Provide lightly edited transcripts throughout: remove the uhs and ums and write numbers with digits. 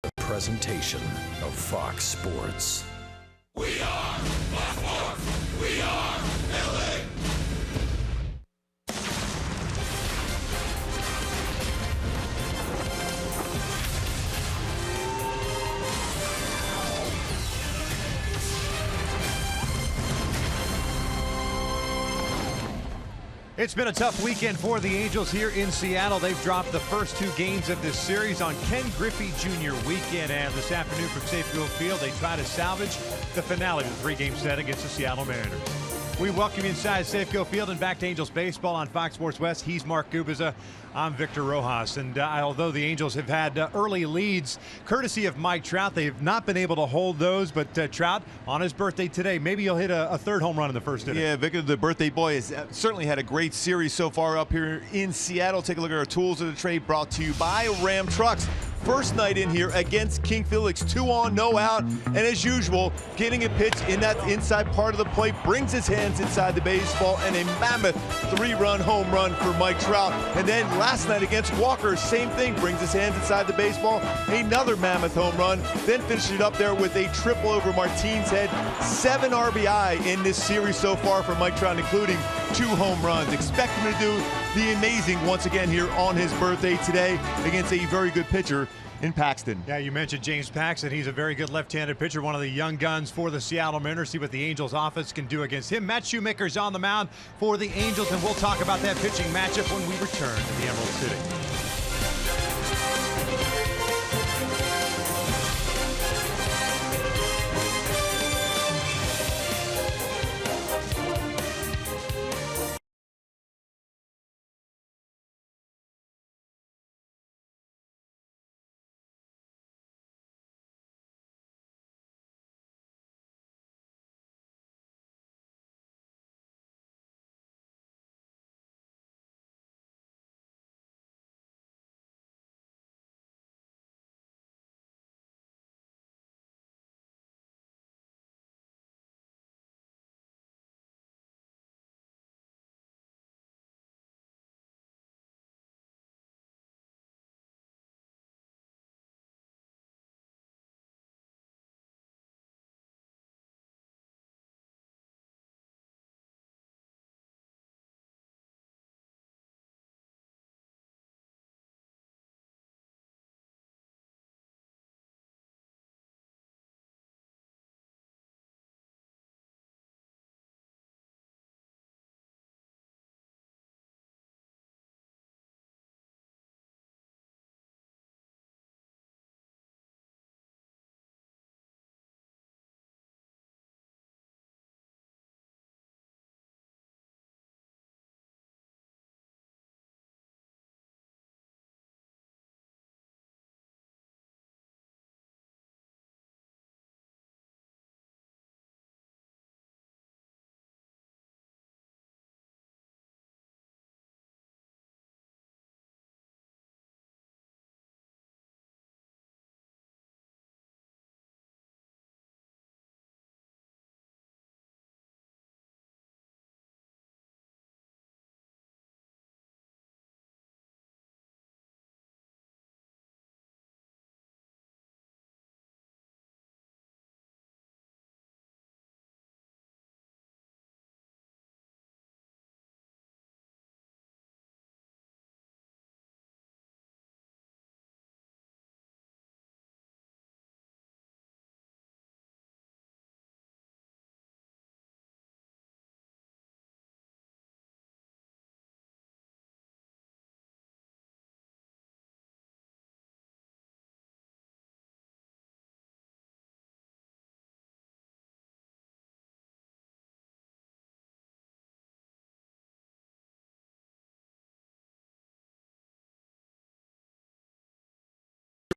A presentation of Fox Sports. We are Baltimore. We are LA. It's been a tough weekend for the Angels here in Seattle. They've dropped the first two games of this series on Ken Griffey Jr. weekend, and this afternoon from Safeco Field, they try to salvage the finale of the three-game set against the Seattle Mariners. We welcome you inside Safeco Field and back to Angels baseball on Fox Sports West. He's Mark Gubiza. I'm Victor Rojas. And although the Angels have had early leads, courtesy of Mike Trout, they've not been able to hold those. But Trout, on his birthday today, maybe he'll hit a third home run in the first inning. Yeah, Victor, the birthday boy, has certainly had a great series so far up here in Seattle. Take a look at our tools of the trade brought to you by Ram Trucks. First night in here against King Felix, 2 on, no out, and as usual, getting a pitch in that inside part of the plate, brings his hands inside the baseball, and a mammoth 3-run home run for Mike Trout. And then last night against Walker, same thing, brings his hands inside the baseball, another mammoth home run, then finished it up there with a triple over Martine's head. 7 RBI in this series so far for Mike Trout, including 2 home runs. Expect him to do the amazing once again here on his birthday today against a very good pitcher in Paxton. Yeah, you mentioned James Paxton. He's a very good left-handed pitcher, one of the young guns for the Seattle Mariners. See what the Angels offense can do against him. Matt Shoemaker's on the mound for the Angels, and we'll talk about that pitching matchup when we return to the Emerald City.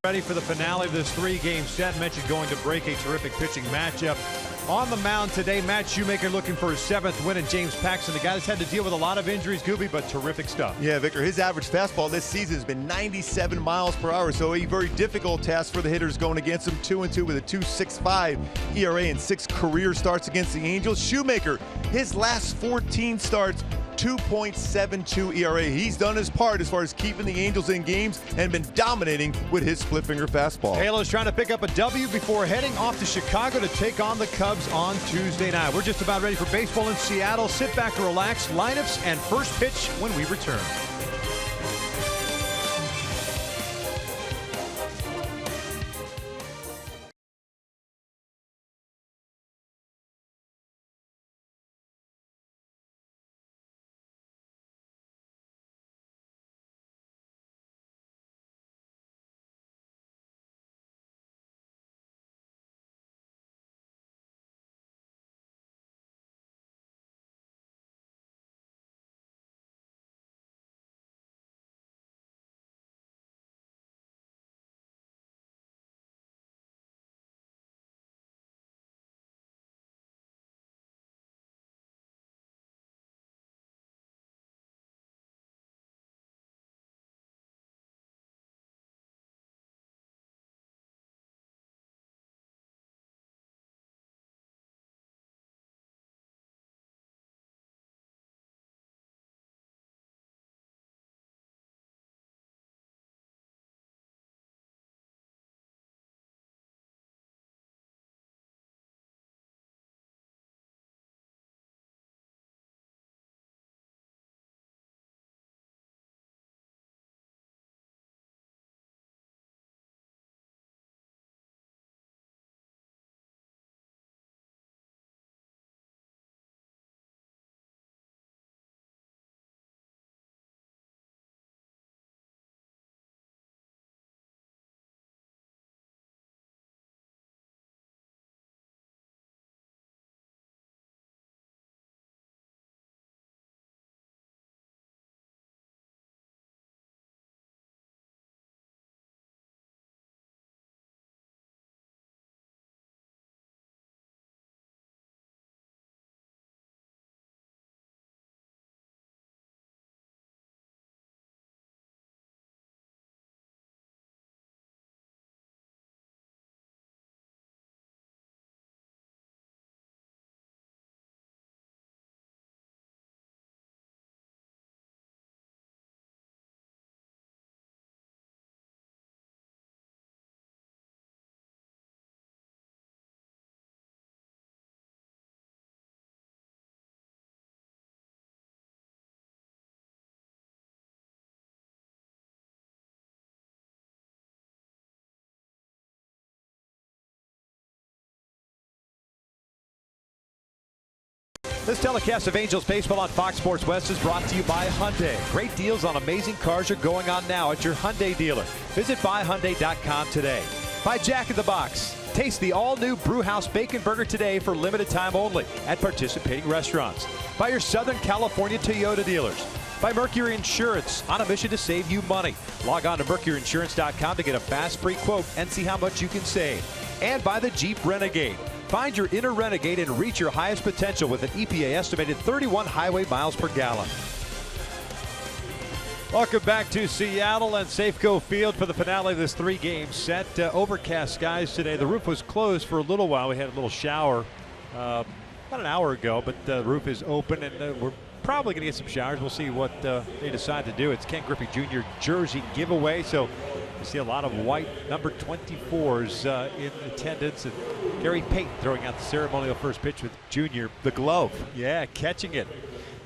Ready for the finale of this three-game set. Mentioned going to break, a terrific pitching matchup. On the mound today, Matt Shoemaker looking for his 7th win, and James Paxton, the guy that's had to deal with a lot of injuries, Gooby, but terrific stuff. Yeah, Victor, his average fastball this season has been 97 miles per hour, so a very difficult task for the hitters going against him. 2-2 with a 2.65 ERA and 6 career starts against the Angels. Shoemaker, his last 14 starts, 2.72 ERA. He's done his part as far as keeping the Angels in games and been dominating with his split finger fastball. Halos trying to pick up a W before heading off to Chicago to take on the Cubs on Tuesday night. We're just about ready for baseball in Seattle. Sit back and relax. Lineups and first pitch when we return. This telecast of Angels baseball on Fox Sports West is brought to you by Hyundai. Great deals on amazing cars are going on now at your Hyundai dealer. Visit buyhyundai.com today. By Jack in the Box. Taste the all-new Brewhouse Bacon Burger today for limited time only at participating restaurants. By your Southern California Toyota dealers. By Mercury Insurance, on a mission to save you money. Log on to mercuryinsurance.com to get a fast free quote and see how much you can save. And by the Jeep Renegade. Find your inner Renegade and reach your highest potential with an EPA estimated 31 highway miles per gallon. Welcome back to Seattle and Safeco Field for the finale of this three-game set. Overcast skies today. The roof was closed for a little while. We had a little shower about an hour ago, but the roof is open and we're probably going to get some showers. We'll see what they decide to do. It's Ken Griffey Jr. jersey giveaway, so you see a lot of white number 24s in attendance. And Gary Payton throwing out the ceremonial first pitch with Jr. The glove. Yeah, catching it.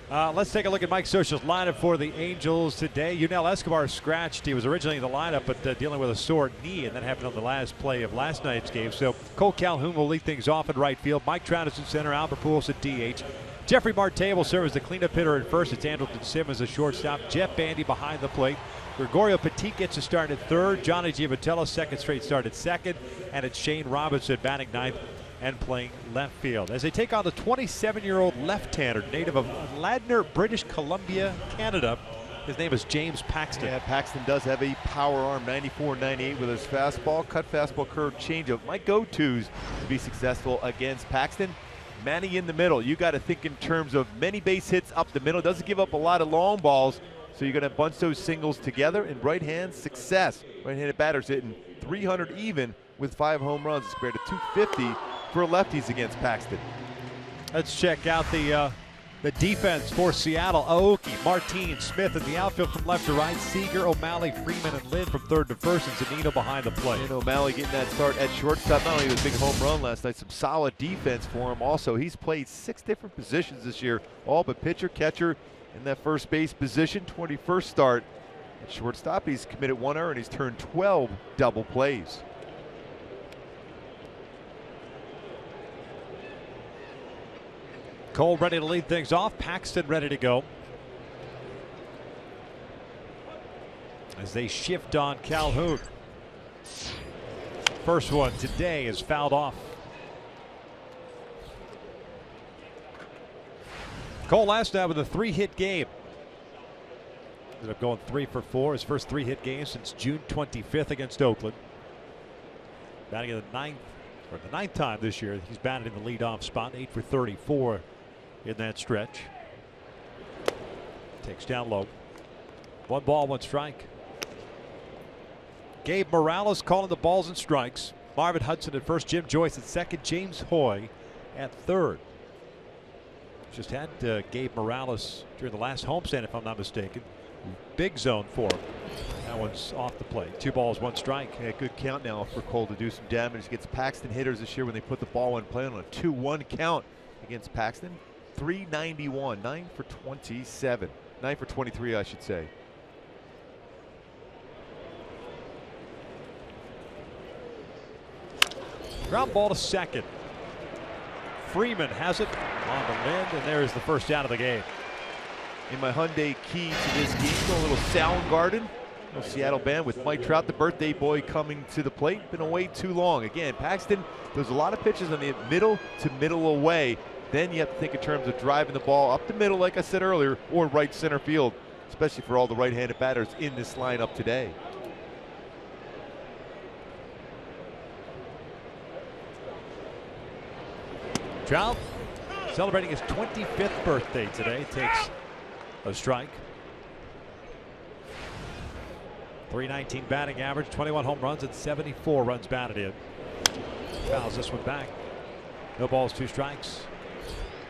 Let's take a look at Mike Social's lineup for the Angels today. Yunel Escobar scratched. He was originally in the lineup, but dealing with a sore knee, and that happened on the last play of last night's game. So Cole Calhoun will lead things off in right field. Mike Trout is in center. Albert Pujols at DH. Jeffrey Marte will serve as the cleanup hitter at first. It's Andrelton Simmons as shortstop. Jeff Bandy behind the plate. Gregorio Petit gets a start at third. Johnny Giavatello second straight start at second. And it's Shane Robinson batting ninth and playing left field. As they take on the 27-year-old left-hander, native of Ladner, British Columbia, Canada. His name is James Paxton. Yeah, Paxton does have a power arm, 94-98 with his fastball. Cut fastball, curve, changeup. My go-tos to be successful against Paxton. Manny in the middle. You got to think in terms of many base hits up the middle. Doesn't give up a lot of long balls, so you're going to bunch those singles together. And right hand success. Right-handed batters hitting 300 even with 5 home runs. It's compared to 250 for lefties against Paxton. Let's check out the The defense for Seattle: Aoki, Martin, Smith in the outfield from left to right, Seager, O'Malley, Freeman, and Lynn from third to first, and Zunino behind the plate. And O'Malley getting that start at shortstop. Not only was a big home run last night, some solid defense for him. Also, he's played 6 different positions this year, all but pitcher, catcher, in that first base position. 21st start at shortstop. He's committed 1 error and he's turned 12 double plays. Cole ready to lead things off. Paxton ready to go. As they shift on Calhoun. First one today is fouled off. Cole last night with a 3-hit game. Ended up going 3 for 4. His first 3-hit game since June 25th against Oakland. Batting in the ninth time this year he's batted in the leadoff spot. 8 for 34 in that stretch. Takes down low. 1 ball, 1 strike. Gabe Morales calling the balls and strikes. Marvin Hudson at first, Jim Joyce at second, James Hoy at third. Just had Gabe Morales during the last homestand, if I'm not mistaken. Big zone for him. That one's off the plate. 2 balls, 1 strike. Yeah, good count now for Cole to do some damage against Paxton hitters this year when they put the ball in play on a 2-1 count against Paxton. 391, 9 for 27. 9 for 23, I should say. Ground ball to second. Freeman has it on the wind, and there's the first out of the game. In my Hyundai key to this game, a little Soundgarden, a little Seattle band with Mike Trout, the birthday boy, coming to the plate. Been away too long. Again, Paxton, there's a lot of pitches on the middle to middle away. Then you have to think in terms of driving the ball up the middle, like I said earlier, or right center field, especially for all the right-handed batters in this lineup today. Trout celebrating his 25th birthday today. Takes a strike. .319 batting average, 21 home runs and 74 runs batted in. Fouls this one back. No balls, 2 strikes.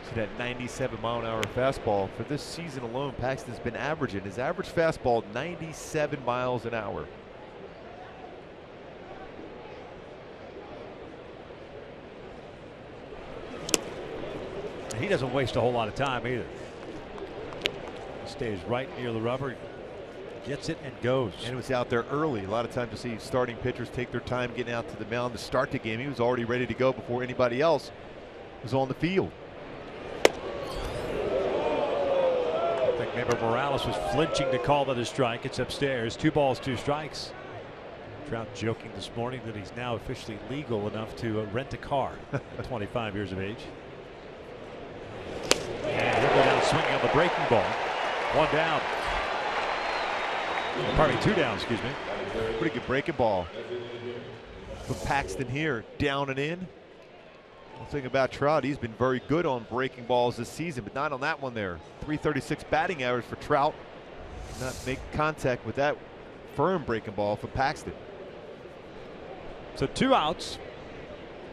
So that 97-mile-an-hour fastball for this season alone, Paxton's been averaging his average fastball 97 miles an hour. He doesn't waste a whole lot of time either. He stays right near the rubber, gets it and goes. And it was out there early. A lot of times you see starting pitchers take their time getting out to the mound to start the game. He was already ready to go before anybody else was on the field. I think maybe Morales was flinching to call that a strike. It's upstairs. 2 balls, 2 strikes. Trout joking this morning that he's now officially legal enough to rent a car at 25 years of age. And he'll go down swinging on the breaking ball. 1 down. Pardon me, 2 down, excuse me. Pretty good breaking ball from Paxton here, down and in. One thing about Trout, he's been very good on breaking balls this season, but not on that one there. 336 batting average for Trout. Not make contact with that firm breaking ball from Paxton. So 2 outs.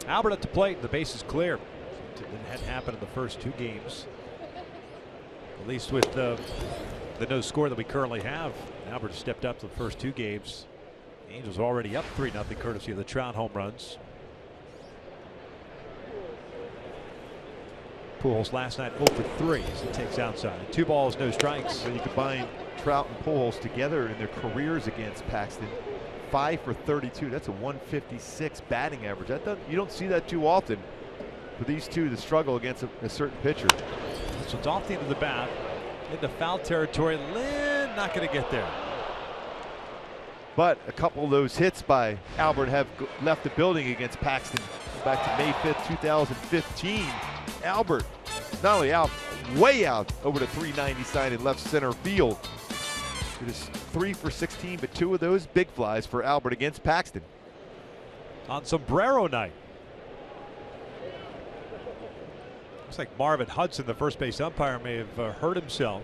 Albert at the plate, the base is clear. It hadn't happened in the first 2 games. At least with the no score that we currently have. Albert stepped up to the first 2 games. The Angels are already up 3-0 courtesy of the Trout home runs. Pujols last night 0 for 3 as he takes outside. 2 balls, no strikes. When you combine Trout and Pujols together in their careers against Paxton, 5 for 32. That's a 156 batting average. You don't see that too often for these two to struggle against a certain pitcher. So it's off the end of the bat into foul territory. Lynn not going to get there. But a couple of those hits by Albert have left the building against Paxton back to May 5th, 2015. Albert not only out, way out over the 390 sign in left center field. It is 3 for 16, but 2 of those big flies for Albert against Paxton. On sombrero night. Looks like Marvin Hudson, the first base umpire, may have hurt himself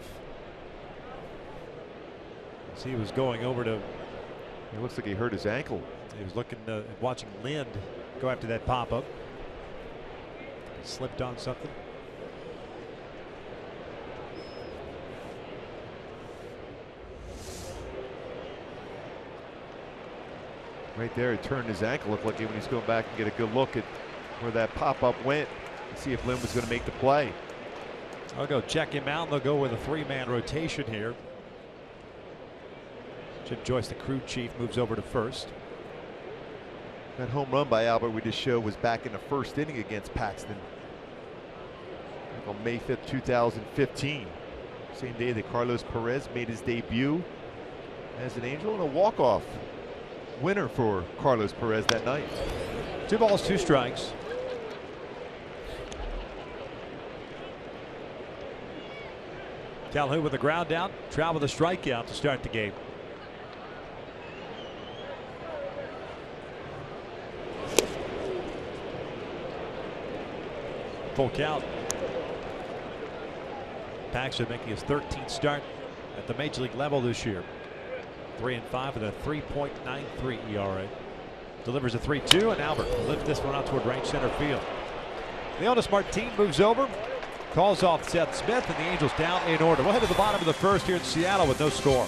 as he was going over to. It looks like he hurt his ankle. He was looking, watching Lind go after that pop-up. Slipped on something. Right there, he turned his ankle. Looked like when he's going back and get a good look at where that pop-up went and see if Lynn was going to make the play. I'll go check him out. They'll go with a 3-man rotation here. Jim Joyce, the crew chief, moves over to first. That home run by Albert we just showed was back in the first inning against Paxton on May 5th, 2015. Same day that Carlos Perez made his debut as an Angel, and a walk-off winner for Carlos Perez that night. 2 balls, 2 strikes. Calhoun with a ground out, Trout with a strikeout to start the game. Full count. Paxton making his 13th start at the major league level this year. 3-5 with a 3.93 ERA. Delivers a 3-2, and Albert will lift this one out toward right center field. Leonis Martin moves over, calls off Seth Smith, and the Angels down in order. We'll head to the bottom of the first here in Seattle with no score.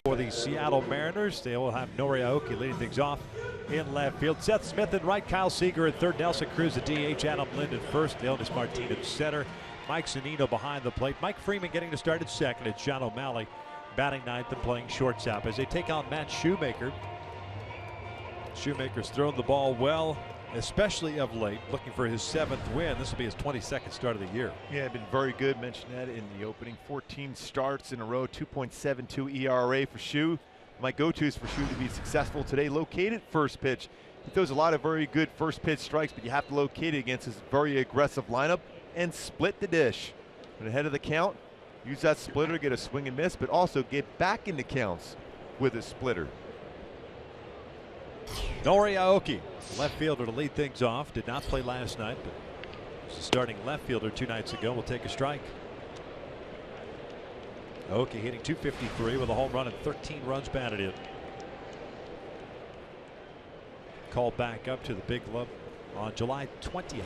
For the Seattle Mariners, they will have Nori Aoki leading things off in left field. Seth Smith in right, Kyle Seager at third, Nelson Cruz at DH, Adam Lind at first, Leonis Martin at center, Mike Zunino behind the plate, Mike Freeman getting to start at second, it's John O'Malley batting ninth and playing shortstop as they take on Matt Shoemaker. Shoemaker's thrown the ball well, especially of late, looking for his 7th win. This will be his 22nd start of the year. Yeah, been very good. Mentioned that in the opening. 14 starts in a row, 2.72 ERA for Shoe. My go-tos for Shoe to be successful today. Located first pitch. He throws a lot of very good first pitch strikes, but you have to locate it against his very aggressive lineup and split the dish. And ahead of the count, use that splitter to get a swing and miss, but also get back into counts with a splitter. Nori Aoki, left fielder to lead things off. Did not play last night, but was a starting left fielder 2 nights ago. Will take a strike. Aoki hitting .253 with a home run and 13 runs batted in. Called back up to the big club on July 20th.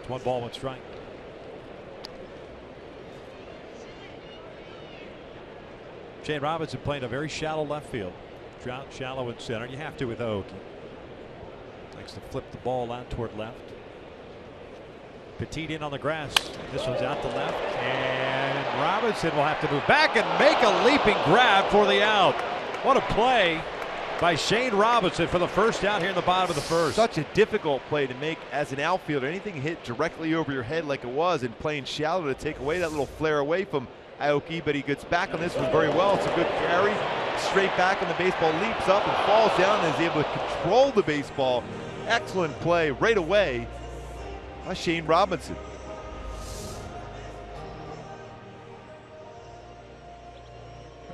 It's 1 ball, 1 strike. Shane Robinson playing a very shallow left field. Trout shallow in center. You have to with Aoki. Likes to flip the ball out toward left. Petit in on the grass. This one's out to left. And Robinson will have to move back and make a leaping grab for the out. What a play by Shane Robinson for the first out here in the bottom of the first. Such a difficult play to make as an outfielder. Anything hit directly over your head like it was and playing shallow to take away that little flare away from Aoki, but he gets back on this one very well. It's a good carry. Straight back on the baseball, leaps up and falls down and is able to control the baseball. Excellent play right away by Shane Robinson.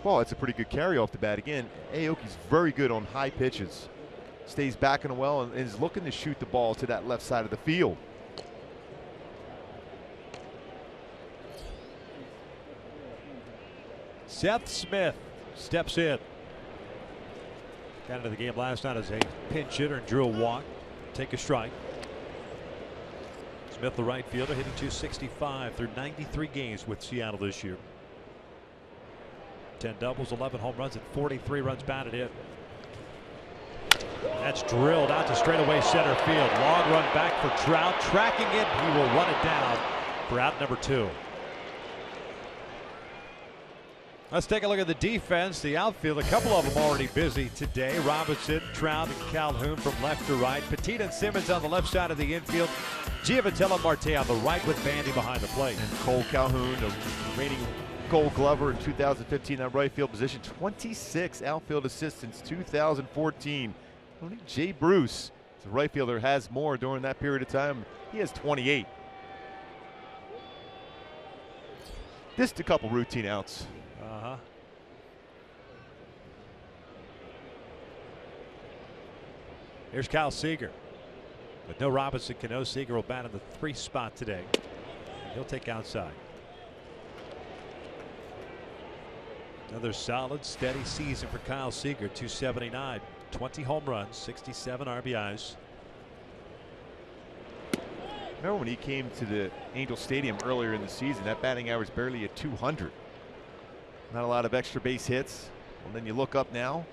Well, that's a pretty good carry off the bat. Again, Aoki's very good on high pitches. Stays back in the well and is looking to shoot the ball to that left side of the field. Seth Smith steps in. Got into the game last night as a pinch hitter and drew a walk. Take a strike. Smith, the right fielder, hitting .265 through 93 games with Seattle this year. 10 doubles, 11 home runs, and 43 runs batted in. That's drilled out to straightaway center field. Long run back for Trout. Tracking it, he will run it down for out number 2. Let's take a look at the defense. The outfield, a couple of them already busy today. Robinson, Trout, and Calhoun from left to right. Petit and Simmons on the left side of the infield. Giavatello and Marte on the right with Bandy behind the plate. And Cole Calhoun, the reigning Gold Glover in 2015 at right field position. 26 outfield assists since 2014. Only Jay Bruce, the right fielder, has more during that period of time. He has 28. Just a couple routine outs. Here's Kyle Seager. With no Robinson, Cano, Seager will bat in the 3 spot today. And he'll take outside. Another solid, steady season for Kyle Seager. .279, 20 home runs, 67 RBIs. Remember when he came to the Angel Stadium earlier in the season, that batting average barely at 200. Not a lot of extra base hits. And then you look up now,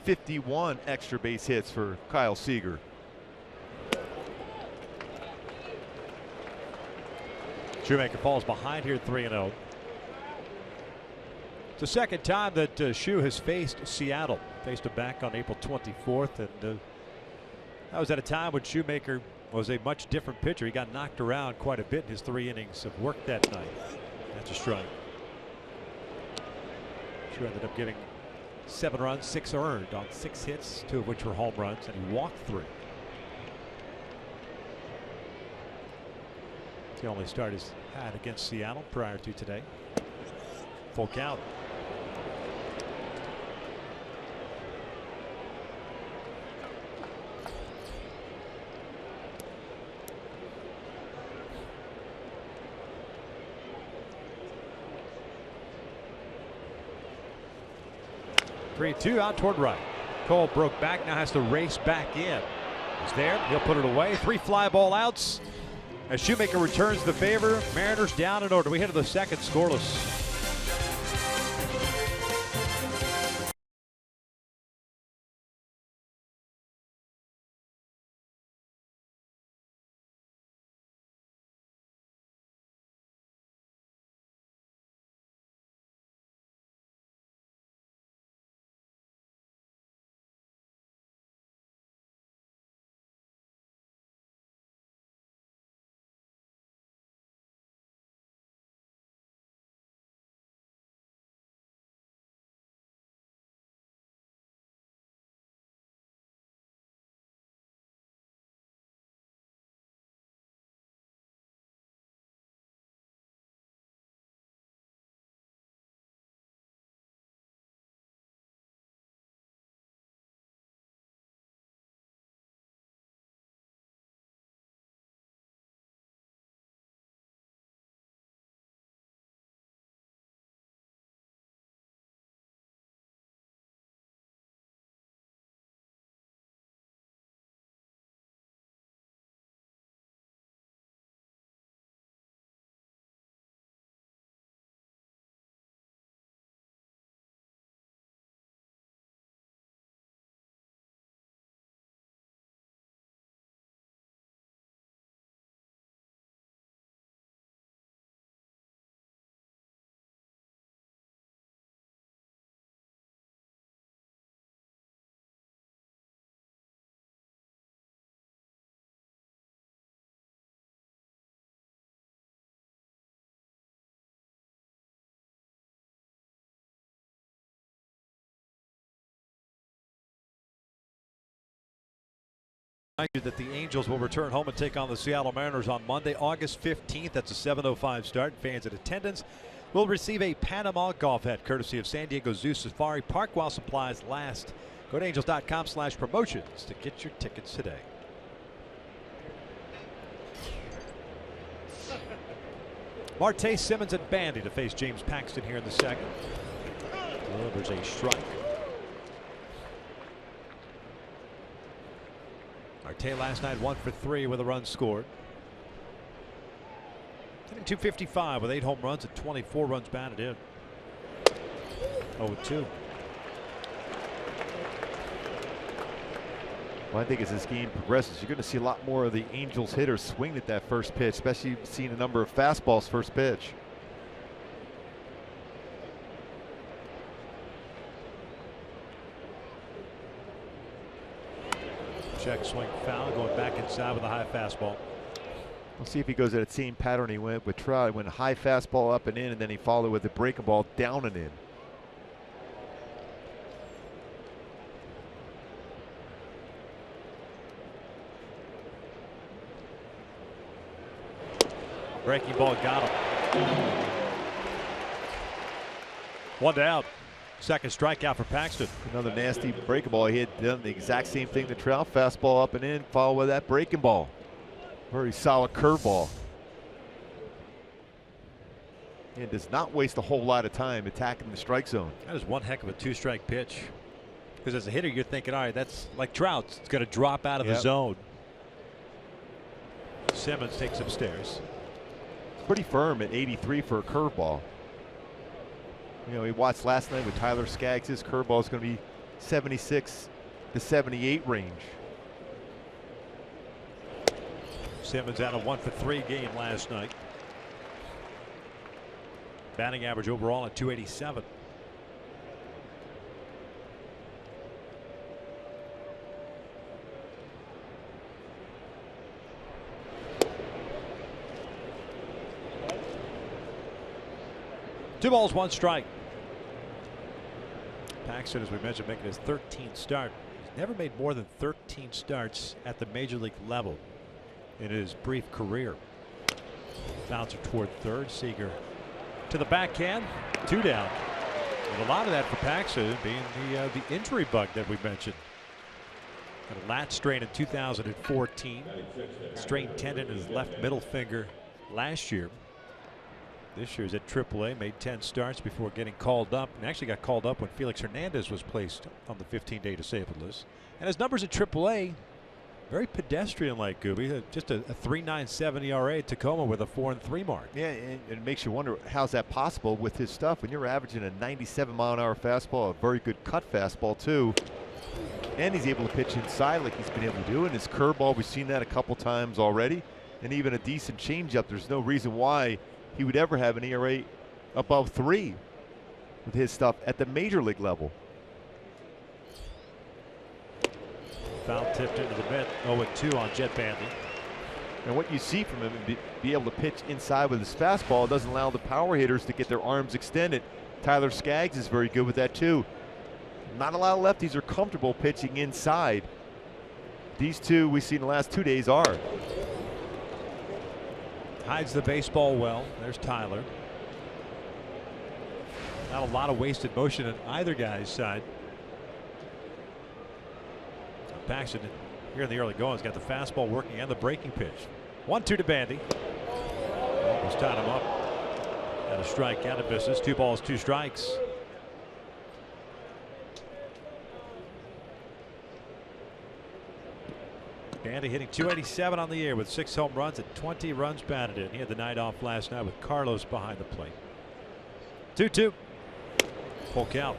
51 extra base hits for Kyle Seager. Shoemaker falls behind here 3-0. It's the second time that Shoe has faced Seattle. Faced him back on April 24th, and that was at a time when Shoemaker was a much different pitcher. He got knocked around quite a bit in his 3 innings of work that night. That's a strike. Shoe ended up getting 7 runs, 6 earned on 6 hits, 2 of which were home runs, and he walked 3. It's the only start he's had against Seattle prior to today. Full count. Three-2 out toward right. Cole broke back, now has to race back in. He's there, he'll put it away. 3 fly ball outs as Shoemaker returns the favor. Mariners down in order. We head to the second scoreless. That the Angels will return home and take on the Seattle Mariners on Monday, August 15th. That's a 7:05 start. Fans in attendance will receive a Panama golf hat courtesy of San Diego Zoo Safari Park while supplies last. Go to angels.com/promotions to get your tickets today. Marte, Simmons, and Bandy to face James Paxton here in the second. Delivers a strike. Marte last night 1 for 3 with a run scored. Hitting .255 with 8 home runs and 24 runs batted in. 0-2. Well, I think as this game progresses, you're going to see a lot more of the Angels hitters swing at that first pitch, especially seeing a number of fastballs first pitch. Check swing foul, going back inside with a high fastball. We'll see if he goes at that same pattern he went with Trout. He went high fastball up and in, and then he followed with a breaking ball down and in. Breaking ball got him. 1 down. Second strikeout for Paxton. Another nasty breaking ball. He had done the exact same thing to Trout. Fastball up and in, followed with that breaking ball. Very solid curveball. And does not waste a whole lot of time attacking the strike zone. That is one heck of a 2-strike pitch. Because as a hitter, you're thinking, all right, that's like Trout. It's going to drop out of the zone. Simmons takes upstairs. Pretty firm at 83 for a curveball. You know, we watched last night with Tyler Skaggs. His curveball is going to be 76 to 78 range. Simmons had a 1 for 3 game last night. Batting average overall at .287. Two balls, 1 strike. Paxton, as we mentioned, making his 13th start. He's never made more than 13 starts at the major league level in his brief career. Bouncer toward third. Seager to the backhand. 2 down. And a lot of that for Paxton being the injury bug that we mentioned. Had a lat strain in 2014. Strained tendon in his left middle finger last year. This year's at AAA, made 10 starts before getting called up, and actually got called up when Felix Hernandez was placed on the 15-day disabled list. And his numbers at AAA, very pedestrian-like, Gooby. Just a 3.97 ERA at Tacoma with a 4-3 mark. Yeah, and it makes you wonder how's that possible with his stuff when you're averaging a 97-mile-an-hour fastball, a very good cut fastball too, and he's able to pitch inside like he's been able to do. And his curveball, we've seen that a couple times already, and even a decent changeup. There's no reason why he would ever have an ERA above 3 with his stuff at the major league level. Foul tipped into the mitt. 0-2 on Jet Bandy. And what you see from him, be able to pitch inside with his fastball, doesn't allow the power hitters to get their arms extended. Tyler Skaggs is very good with that too. Not a lot of lefties are comfortable pitching inside. These two we've seen the last 2 days are. Hides the baseball well. There's Tyler. Not a lot of wasted motion on either guy's side. Paxton here in the early going has got the fastball working and the breaking pitch. 1-2 to Bandy. Almost tied him up. And a strike out of business. 2 balls, 2 strikes. Bandy hitting .287 on the year with 6 home runs and 20 runs batted in. He had the night off last night with Carlos behind the plate. 2-2. Full count.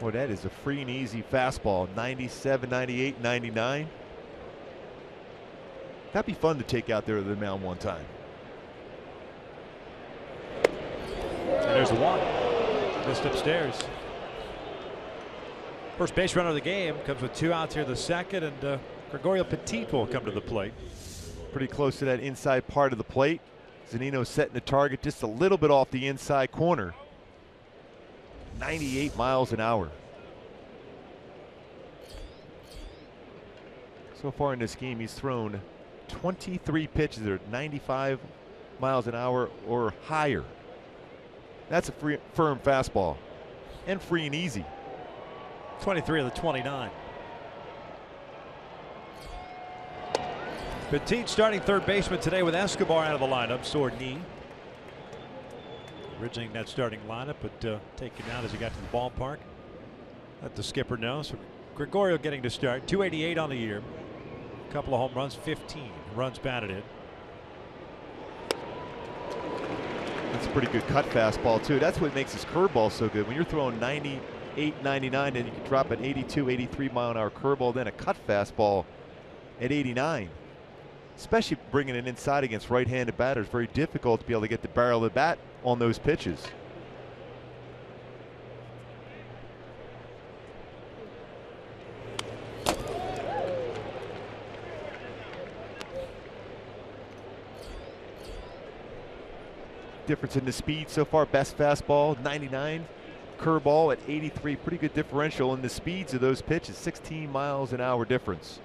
Boy, that is a free and easy fastball. 97, 98, 99. That'd be fun to take out there to the mound one time. And there's the 1. Missed upstairs. First base runner of the game comes with 2 outs here in the second, and Gregorio Petit will come to the plate. Pretty close to that inside part of the plate. Zunino setting the target just a little bit off the inside corner. 98 miles an hour. So far in this game, he's thrown 23 pitches that are 95 miles an hour or higher. That's a firm fastball, and free and easy. 23 of the 29. Petit starting third baseman today with Escobar out of the lineup, sore knee. Originally in that starting lineup, but taken out as he got to the ballpark. Let the skipper know. So Gregorio getting to start. 288 on the year. A couple of home runs, 15 runs batted in. That's a pretty good cut fastball, too. That's what makes his curveball so good. When you're throwing 98, 99, and you can drop an 82, 83 mile an hour curveball, then a cut fastball at 89. Especially bringing it inside against right-handed batters. Very difficult to be able to get the barrel of the bat on those pitches. Difference in the speed so far. Best fastball 99, curveball at 83. Pretty good differential in the speeds of those pitches. 16 miles an hour difference.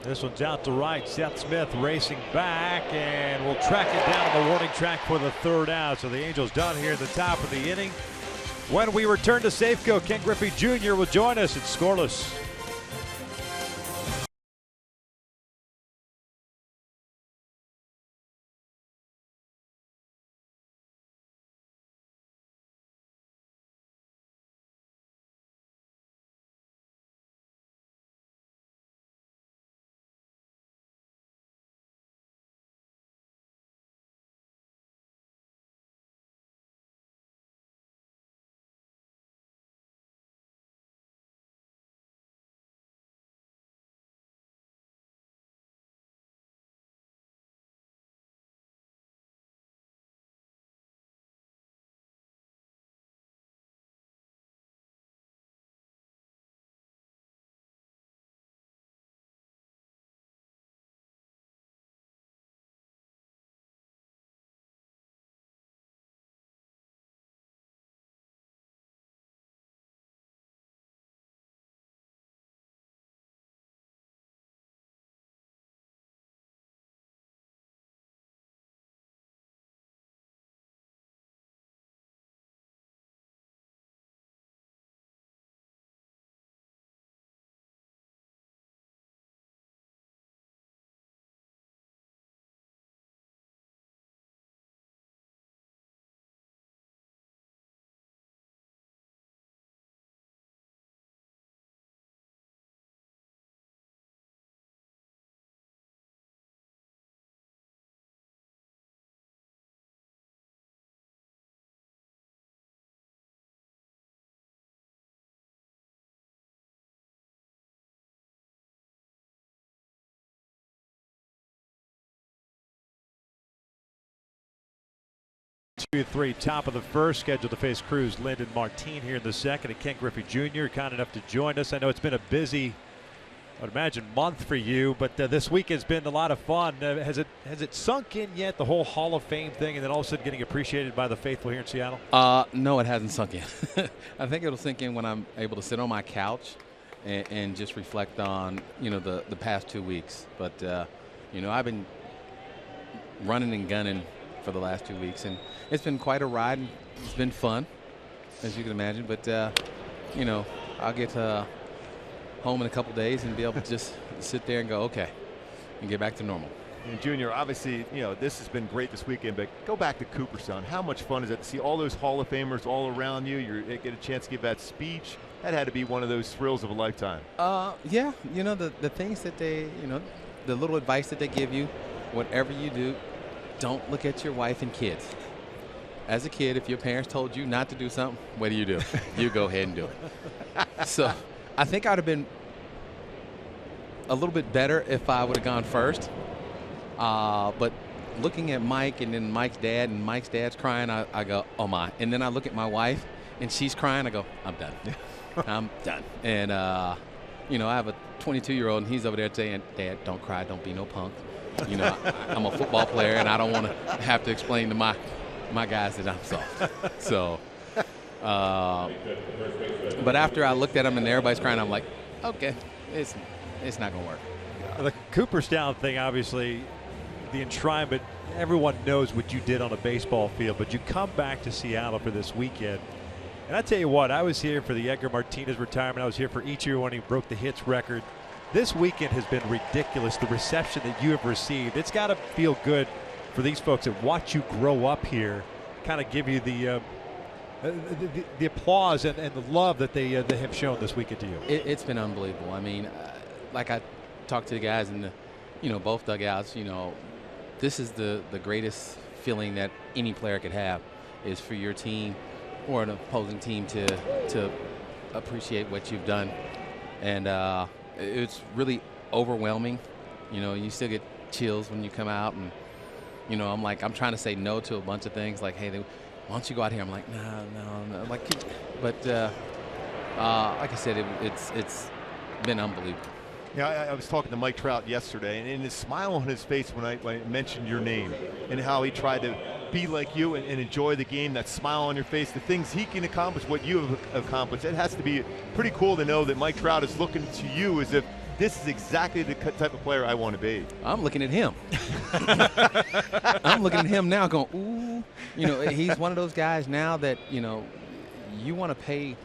This one's out to right. Seth Smith racing back, and will track it down the warning track for the third out. So the Angels done here at the top of the inning. When we return to Safeco, Ken Griffey Jr. will join us. It's scoreless. Two, three, top of the first, scheduled to face Cruz, Lind, Martin here in the second, and Ken Griffey Jr. kind enough to join us. I know it's been a busy, I'd imagine, month for you, but this week has been a lot of fun. Has it sunk in yet, the whole Hall of Fame thing, and then all of a sudden getting appreciated by the faithful here in Seattle? No, it hasn't sunk in. I think it'll sink in when I'm able to sit on my couch and just reflect on, the past 2 weeks. But, I've been running and gunning for the last 2 weeks, and it's been quite a ride. It's been fun, as you can imagine, but I'll get home in a couple days and be able to just sit there and go, okay, and get back to normal. And Junior, obviously, this has been great this weekend, but go back to Cooperstown. How much fun is it to see all those Hall of Famers all around you? You get a chance to give that speech. That had to be one of those thrills of a lifetime. Yeah, the things that they, the little advice that they give you, whatever you do, don't look at your wife and kids. As a kid, if your parents told you not to do something, what do? You go ahead and do it. So I think I'd have been a little bit better if I would have gone first. But looking at Mike and then Mike's dad, and Mike's dad's crying, I go, oh my. And then I look at my wife and she's crying, I go, I'm done. I'm done. And, I have a 22-year-old and he's over there saying, Dad, don't cry, don't be no punk. I'm a football player and I don't want to have to explain to my guys that I'm soft. So But after I looked at him and everybody's crying, I'm like, okay, it's not going to work. The Cooperstown thing, obviously, the enshrinement, everyone knows what you did on a baseball field, but you come back to Seattle for this weekend. And I tell you what, I was here for the Edgar Martinez retirement. I was here for Ichiro when he broke the hits record. This weekend has been ridiculous, the reception that you have received. It's got to feel good for these folks that watch you grow up here, kind of give you the applause and the love that they have shown this weekend to you. It's been unbelievable. I mean, like I talked to the guys in the, both dugouts, this is the greatest feeling that any player could have, is for your team or an opposing team to appreciate what you've done. And it's really overwhelming. You still get chills when you come out, and I'm trying to say no to a bunch of things, like, hey, why don't you go out here? I'm like, no. I'm like, but like I said, it's been unbelievable. Yeah, I was talking to Mike Trout yesterday, and his smile on his face when I mentioned your name and how he tried to be like you and enjoy the game, that smile on your face, the things he can accomplish, what you have accomplished. It has to be pretty cool to know that Mike Trout is looking to you as if this is exactly the type of player I want to be. I'm looking at him. I'm looking at him now going, ooh. He's one of those guys now that, you want to pay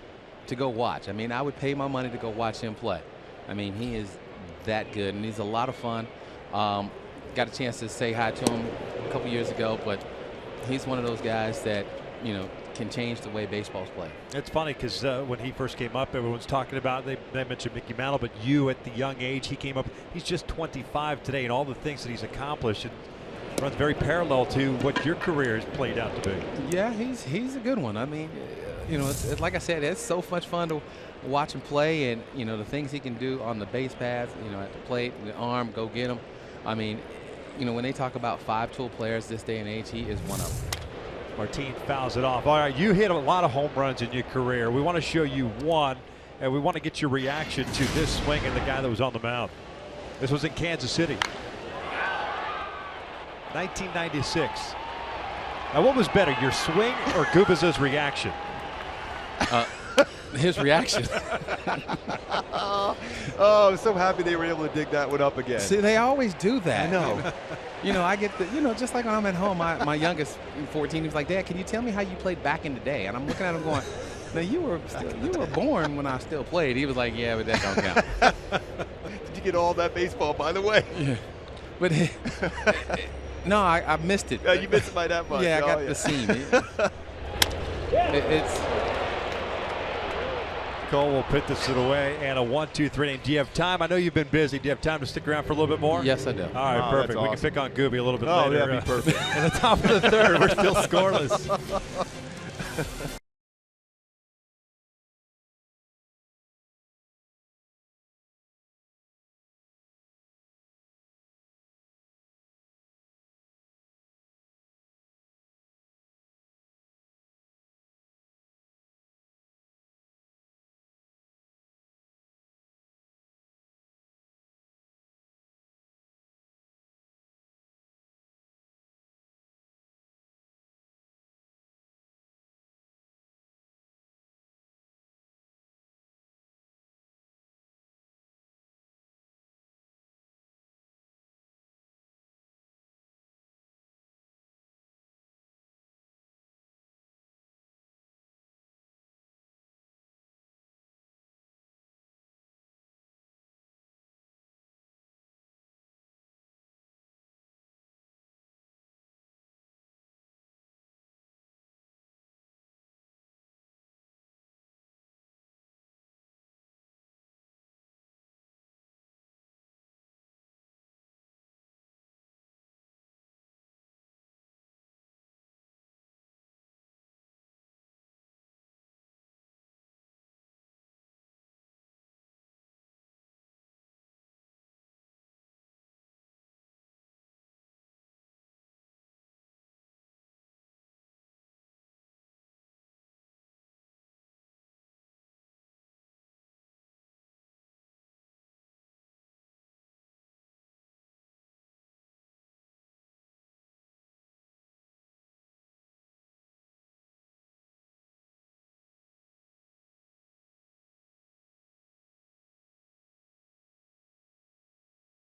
to go watch. I mean, I would pay my money to go watch him play. I mean, he is that good, and he's a lot of fun. Got a chance to say hi to him a couple years ago, but he's one of those guys that, can change the way baseball's played. It's funny because when he first came up, everyone's talking about, they mentioned Mickey Mantle, but you at the young age, he came up, he's just 25 today, and all the things that he's accomplished, it runs very parallel to what your career has played out to be. Yeah, he's a good one. I mean, it's like I said, it's so much fun to watch him play, and the things he can do on the base paths, at the plate, the arm, go get him. I mean, when they talk about five-tool players this day and age, he is one of them. Martin fouls it off. All right, you hit a lot of home runs in your career. We want to show you one, and we want to get your reaction to this swing and the guy that was on the mound. This was in Kansas City, 1996. Now, what was better, your swing or Gubaz's reaction? His reaction. Oh, I'm so happy they were able to dig that one up again. See, they always do that. I know. I get the, just like when I'm at home, my youngest, 14, he was like, Dad, can you tell me how you played back in the day? And I'm looking at him going, now you were born when I still played. He was like, yeah, but that don't count. Did you get all that baseball, by the way? Yeah. But no, I missed it. You missed it by that much. Yeah, I got the seam. It's. Cole will put this away, and a 1-2-3. Do you have time? I know you've been busy. Do you have time to stick around for a little bit more? Yes, I do. All right, Oh, perfect. that's We awesome. can pick on Gooby a little bit Oh, later. that'd be perfect. In the top of the third, we're still scoreless.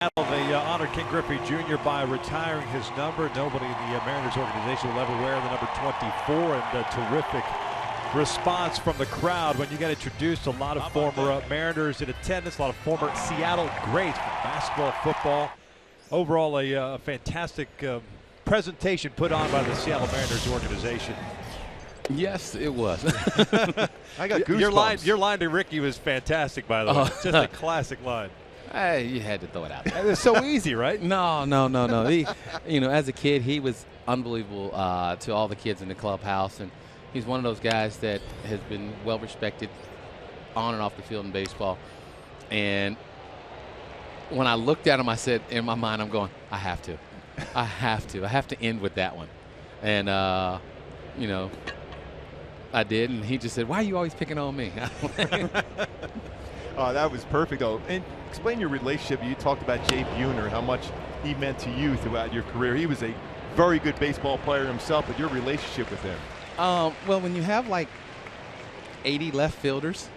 They honor Ken Griffey Jr. by retiring his number. Nobody in the Mariners organization will ever wear the number 24, and a terrific response from the crowd when you got introduced. A lot of former Mariners in attendance, a lot of former Seattle greats from basketball, football. Overall, a fantastic presentation put on by the Seattle Mariners organization. Yes, it was. I got goosebumps. Your line to Ricky was fantastic, by the way. Just a classic line. Hey, you had to throw it out there. It was so easy, right? No. He, as a kid, he was unbelievable to all the kids in the clubhouse, and he's one of those guys that has been well respected on and off the field in baseball. And when I looked at him, I said, in my mind, I'm going, I have to end with that one. And I did, and he just said, why are you always picking on me? Oh, that was perfect, though. And explain your relationship. You talked about Jay Buhner, how much he meant to you throughout your career. He was a very good baseball player himself, but your relationship with him. Well, when you have like 80 left fielders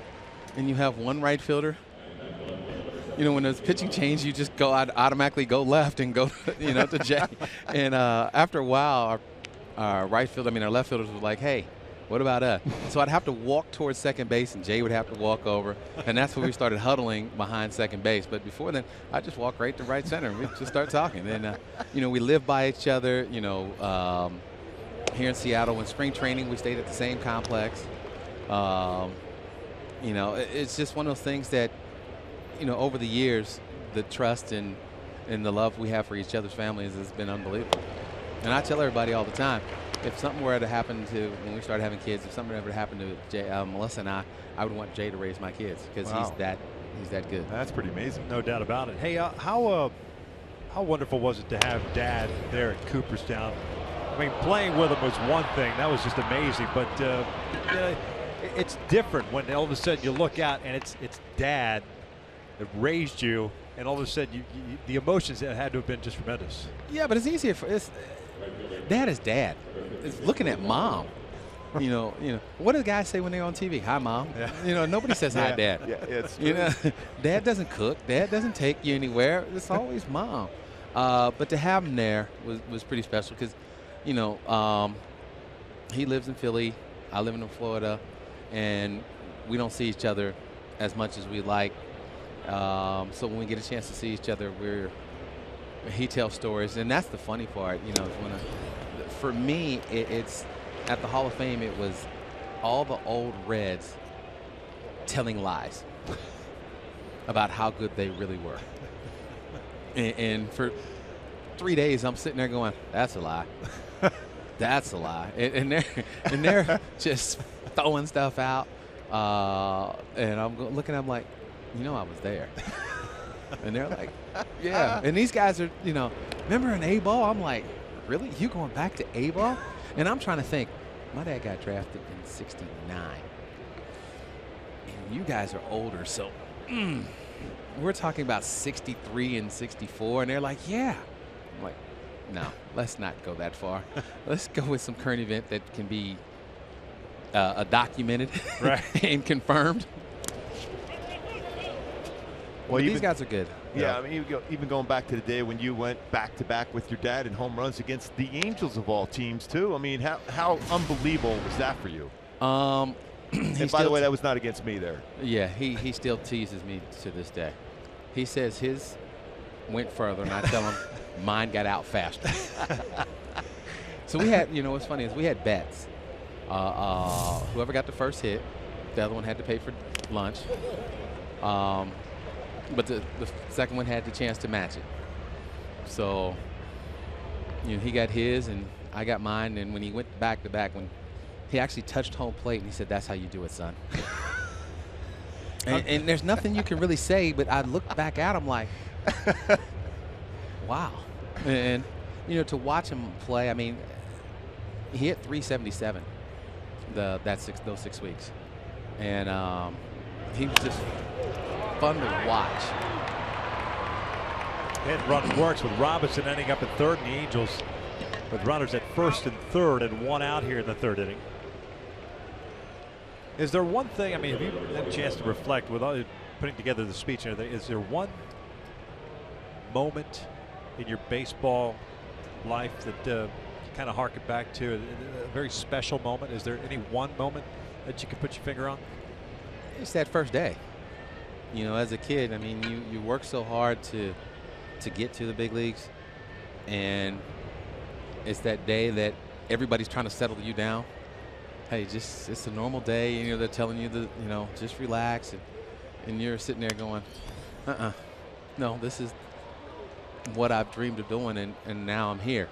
and you have one right fielder, when there's pitching change, you just automatically go left and go, to Jay. And after a while, our left fielders were like, hey, what about us? So I'd have to walk towards second base, and Jay would have to walk over. And that's when we started huddling behind second base. But before then, I just walk right to right center, and we just start talking. And, we live by each other, here in Seattle. In spring training, we stayed at the same complex. It's just one of those things that, over the years, the trust and the love we have for each other's families has been unbelievable. And I tell everybody all the time, if something were to happen to, when we started having kids, if something ever happened to Jay, Melissa and I would want Jay to raise my kids because he's that good. That's pretty amazing. No doubt about it. Hey, how wonderful was it to have Dad there at Cooperstown? I mean, playing with him was one thing. That was just amazing. But it's different when all of a sudden you look out and it's Dad that raised you, and all of a sudden the emotions that had to have been just tremendous. Yeah, but it's easier for Dad is Dad. It's looking at Mom. What do the guys say when they're on TV? Hi, Mom. Yeah. Nobody says hi, Dad. Yeah, it's true. Dad doesn't cook. Dad doesn't take you anywhere. It's always Mom. But to have him there was pretty special because, he lives in Philly. I live in Florida, and we don't see each other as much as we like. So when we get a chance to see each other, he tells stories, and that's the funny part. For me, it's at the Hall of Fame. It was all the old Reds telling lies about how good they really were, and for 3 days, I'm sitting there going, "That's a lie, that's a lie," and they're just throwing stuff out, and I'm looking at them like, I was there. And they're like, yeah. And these guys are, remember an A-ball? I'm like, really? You going back to A-ball? And I'm trying to think, my dad got drafted in '69. And you guys are older, so we're talking about 63 and 64. And they're like, yeah. I'm like, no, let's not go that far. Let's go with some current event that can be documented and confirmed. Well, these guys are good. Yeah, I mean, even going back to the day when you went back-to-back with your dad in home runs against the Angels of all teams, too. I mean, how unbelievable was that for you? And by the way, that was not against me there. Yeah, he still teases me to this day. He says his went further, and I tell him mine got out faster. So we had, what's funny is we had bets. Whoever got the first hit, the other one had to pay for lunch. But the second one had the chance to match it. So, he got his and I got mine. And when he went back-to-back, when he actually touched home plate, and he said, "That's how you do it, son." and there's nothing you can really say, but I looked back at him like, wow. And, to watch him play, I mean, he hit 377 those 6 weeks. And he was just fun to watch. Hit and run works with Robinson ending up at third, and the Angels with runners at first and third and one out here in the third inning. Is there one thing, I mean, have you had a chance to reflect with all putting together the speech and everything, is there one moment in your baseball life that kind of harken back to a very special moment? Is there any one moment that you can put your finger on? It's that first day. You know, as a kid, I mean, you work so hard to get to the big leagues, and it's that day that everybody's trying to settle you down. Hey, it's a normal day, and they're telling you that, just relax, and you're sitting there going, no, this is what I've dreamed of doing, and now I'm here.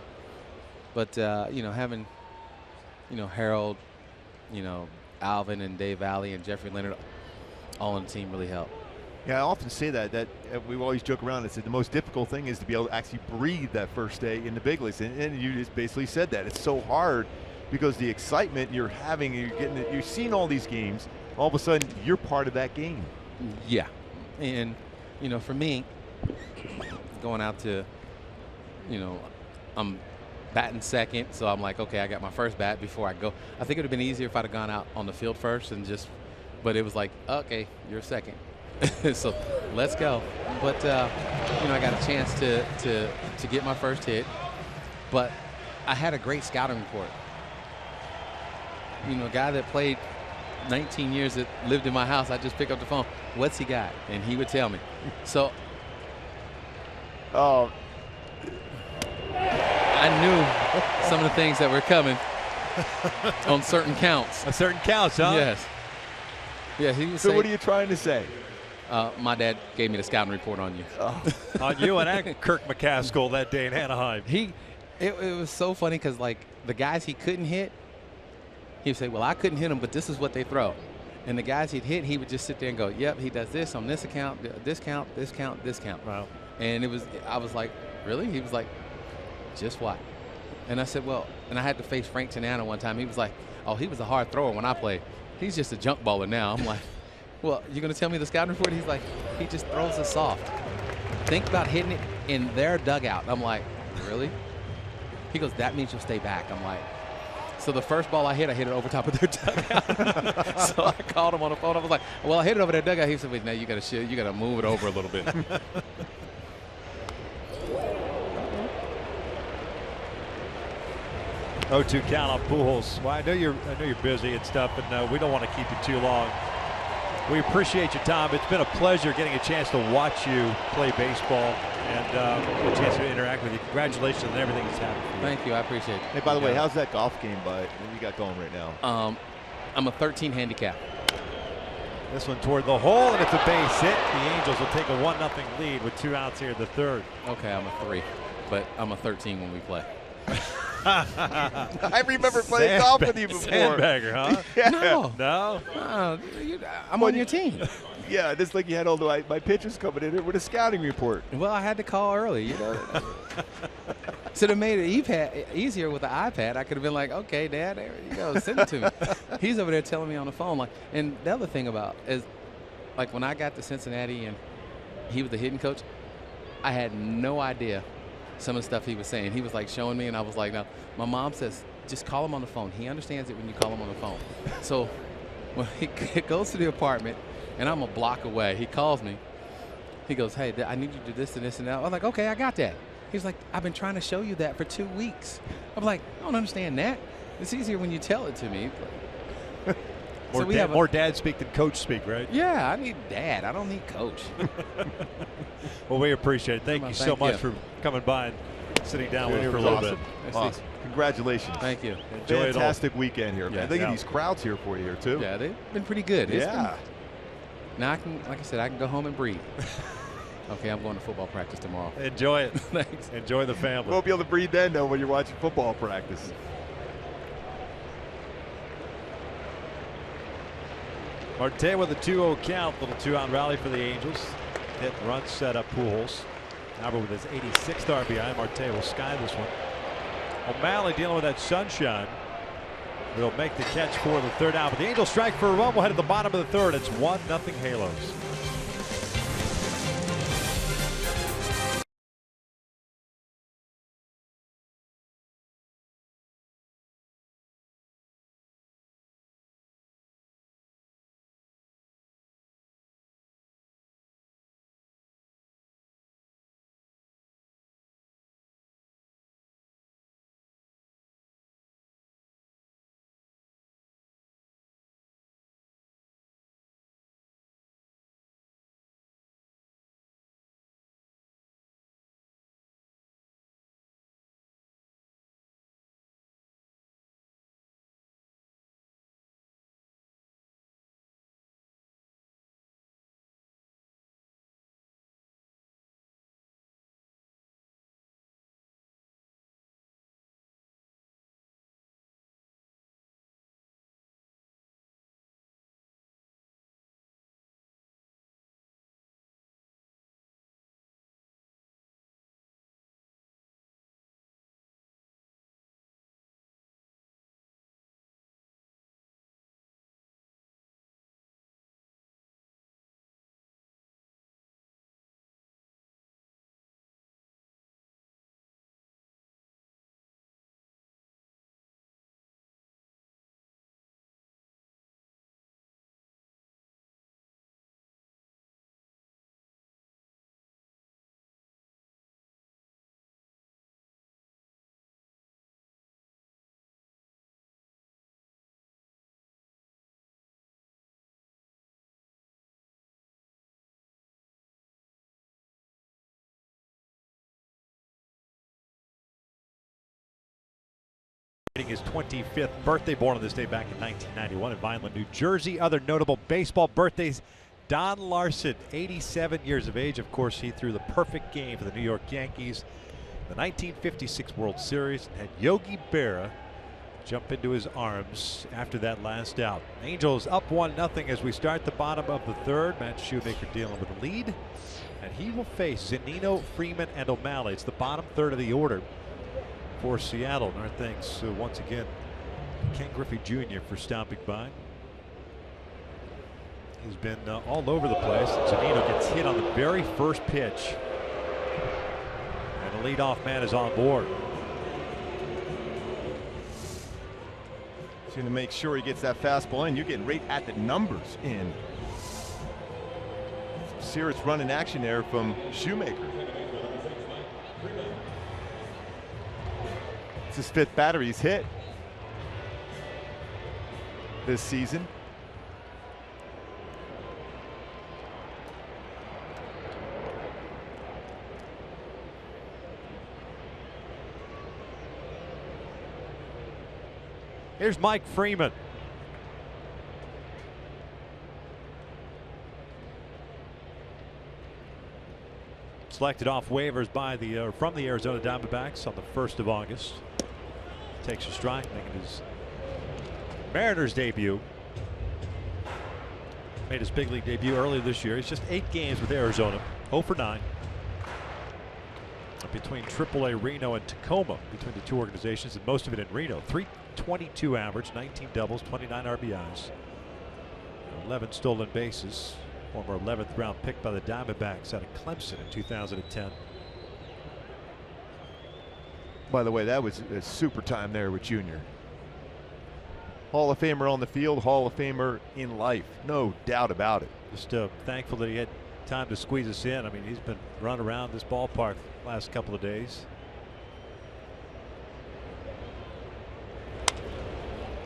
But having Harold, Alvin and Dave Valley and Jeffrey Leonard all on the team really helped. Yeah, I often say that we always joke around and say the most difficult thing is to be able to actually breathe that first day in the big leagues, and you just basically said that. It's so hard because the excitement you're having, you're seeing all these games, all of a sudden you're part of that game. Yeah, and for me, going out to, I'm batting second, so I'm like, okay, I got my first bat before I go. I think it would have been easier if I'd have gone out on the field first but it was like, okay, you're second. So let's go. But I got a chance to get my first hit, but I had a great scouting report. A guy that played 19 years that lived in my house, I just pick up the phone. What's he got? And he would tell me. So I knew some of the things that were coming on certain counts. On certain counts, huh? Yes. Yeah, he was So what are you trying to say? My dad gave me the scouting report on you. On you and Kirk McCaskill that day in Anaheim. It was so funny because, like, the guys he couldn't hit, he would say, well, I couldn't hit them, but this is what they throw. And the guys he'd hit, he would just sit there and go, yep, he does this on this account, this count, this count, this count. Wow. And I was like, really? He was like, just what? And I said, well, and I had to face Frank Tanana one time. He was like, oh, he was a hard thrower when I played. He's just a junk baller now. I'm like, well, you're going to tell me the scouting report? He's like, he just throws us soft. Think about hitting it in their dugout. I'm like, really? He goes, that means you'll stay back. I'm like, so the first ball I hit it over top of their dugout. So I called him on the phone. I was like, well, I hit it over their dugout. He said, wait, now you got to move it over a little bit. 0-2 count on Pujols. Well, I know you're busy and stuff, but we don't want to keep you too long. We appreciate your time. It's been a pleasure getting a chance to watch you play baseball and a chance to interact with you. Congratulations on everything that's happened for you. Thank you. I appreciate it. Hey, by the way, how's that golf game, bud? What you got going right now? I'm a 13 handicap. This one toward the hole, and it's a base hit. The Angels will take a 1-0 lead with 2 outs here in the third. Okay, I'm a 3, but I'm a 13 when we play. I remember playing golf with you before. Sandbagger, huh? Yeah. No? I'm on your team. Yeah, just like you had all my pitchers coming in here with a scouting report. Well, I had to call early, Should have made it easier with the iPad. I could have been like, okay, Dad, there you go, send it to me. He's over there telling me on the phone. And the other thing about is, like, when I got to Cincinnati and he was the hitting coach, I had no idea some of the stuff he was saying. He was like showing me, and I was like, no. My mom says, just call him on the phone. He understands it when you call him on the phone. So when he goes to the apartment, and I'm a block away, he calls me. He goes, hey, I need you to do this and this and that. I was like, okay, I got that. He's like, I've been trying to show you that for 2 weeks. I'm like, I don't understand that. It's easier when you tell it to me. More dad speak than coach speak, right? Yeah, I need dad. I don't need coach. Well, we appreciate it. Thank you so much for coming by and sitting down with us for a little bit. Awesome. Congratulations. Thank you. Enjoy Fantastic weekend here, man. Yeah. Look at these crowds here for you here, too. Yeah, they've been pretty good. Yeah. Now, like I said, I can go home and breathe. Okay, I'm going to football practice tomorrow. Enjoy it. Thanks. Enjoy the family. You won't be able to breathe then, though, when you're watching football practice. Marte with a 2-0 count. Little 2-out rally for the Angels. Hit run set up Pujols. Albert with his 86th RBI. Marte will sky this one. O'Malley dealing with that sunshine. Will make the catch for the third out. But the Angels strike for a run. We'll head to the bottom of the third. It's 1-0 Halos. His 25th birthday, born on this day back in 1991 in Vineland, New Jersey. Other notable baseball birthdays: Don Larson, 87 years of age. Of course, he threw the perfect game for the New York Yankees, the 1956 World Series, and had Yogi Berra jump into his arms after that last out. Angels up 1-0 as we start the bottom of the third. Matt Shoemaker dealing with the lead, and he will face Zunino, Freeman, and O'Malley. It's the bottom third of the order for Seattle. And our thanks once again Ken Griffey Jr. for stopping by. He's been all over the place. Zunino gets hit on the very first pitch, and the leadoff man is on board. He's going to make sure he gets that fastball in. You're getting right at the numbers in. Serious run in action there from Shoemaker. It's his 5th batter he's hit this season. Here's Mike Freeman. Selected off waivers by from the Arizona Diamondbacks on the 1st of August. Takes a strike, making his Mariners debut. Made his big league debut earlier this year. He's just 8 games with Arizona, 0 for 9. Between AAA Reno and Tacoma, between the two organizations, and most of it in Reno. 322 average, 19 doubles, 29 RBIs, 11 stolen bases. Former 11th round pick by the Diamondbacks out of Clemson in 2010. By the way, that was a super time there with Junior. Hall of Famer on the field, Hall of Famer in life, no doubt about it. Just thankful that he had time to squeeze us in. I mean, he's been running around this ballpark the last couple of days.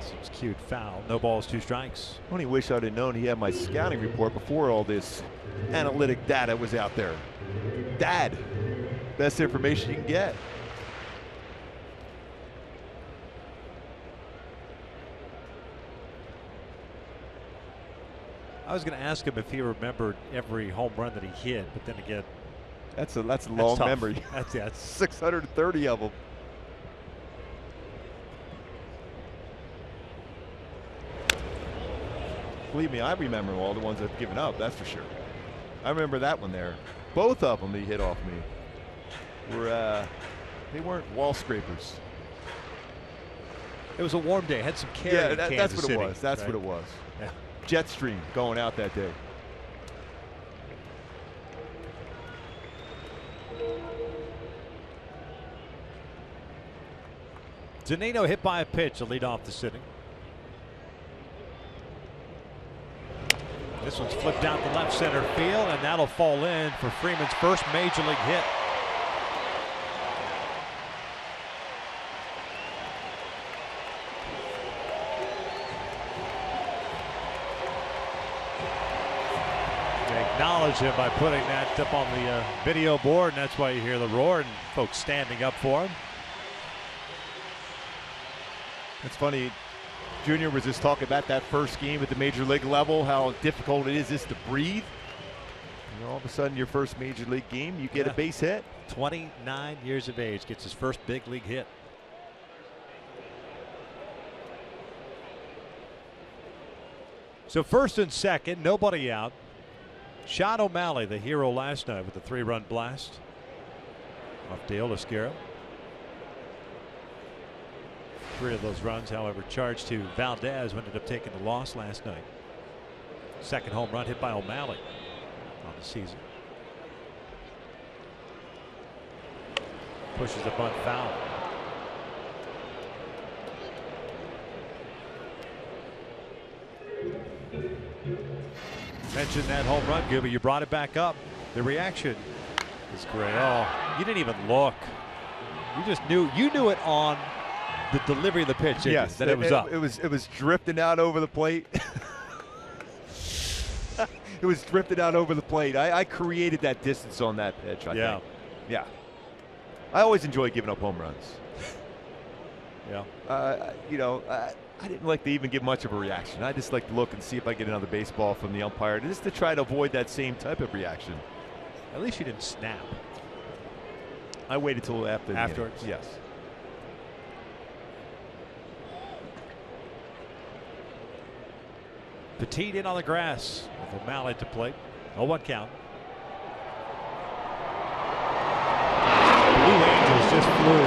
Seems cute foul. No balls, 2 strikes. I only wish I'd have known he had my scouting report before all this analytic data was out there. Dad, best information you can get. I was going to ask him if he remembered every home run that he hit, but then again, that's a long tough. memory. That's 630 of them. Believe me, I remember all the ones I've given up. That's for sure. I remember that one there. Both of them he hit off me were they weren't wall scrapers. It was a warm day. Had some carry. Yeah, that's what it was. That's right? what it was. Yeah. Jet stream going out that day. Zunino hit by a pitch to lead off the sitting. This one's flipped out to left center field, and that'll fall in for Freeman's first major league hit. They acknowledge him by putting that up on the video board, and that's why you hear the roar and folks standing up for him. It's funny, Junior was just talking about that first game at the major league level, how difficult it is just to breathe. And all of a sudden, your first major league game, you get a base hit. 29 years of age, gets his first big league hit. So first and second, nobody out. Sean O'Malley, the hero last night with a 3-run blast off Dale Oscuro. 3 of those runs, however, charged to Valdez, who ended up taking the loss last night. Second home run hit by O'Malley on the season. Pushes the bunt foul. Mentioned that home run, Gooby. You brought it back up. The reaction is great. Oh, you didn't even look. You just knew. You knew it on the delivery of the pitch. Yes, that it was up. It was drifting out over the plate. It was drifted out over the plate. I created that distance on that pitch. I think. Yeah. I always enjoy giving up home runs. Yeah. You know, I didn't like to even give much of a reaction. I just like to look and see if I get another baseball from the umpire, just to try to avoid that same type of reaction. At least you didn't snap. I waited till afterwards. Yes. Petit in on the grass with O'Malley to plate. 0-1 count. Blue Angels just flew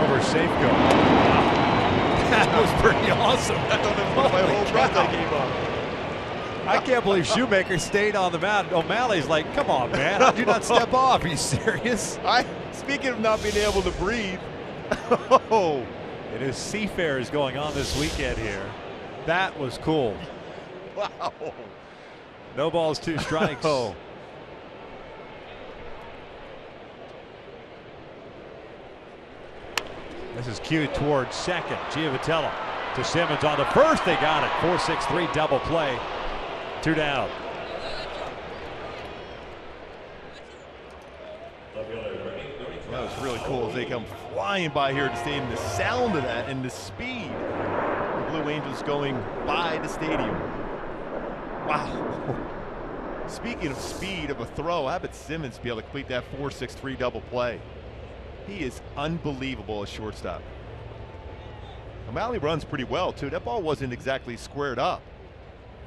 over Safeco. Wow. That was pretty awesome. I don't know my whole breath I gave up. I can't believe Shoemaker stayed on the mound. O'Malley's like, come on, man. How'd you not step off? Are you serious? Speaking of not being able to breathe. It is Seafarers going on this weekend here. That was cool. Wow. No balls, 2 strikes. This is cued towards second. Giovitello to Simmons on the first. They got it. 4-6-3 double play. 2 down. That was really cool as they come flying by here at the stadium. The sound of that and the speed. The Blue Angels going by the stadium. Wow. Speaking of speed of a throw, how about Simmons be able to complete that 4-6-3 double play? He is unbelievable as shortstop. O'Malley runs pretty well, too. That ball wasn't exactly squared up.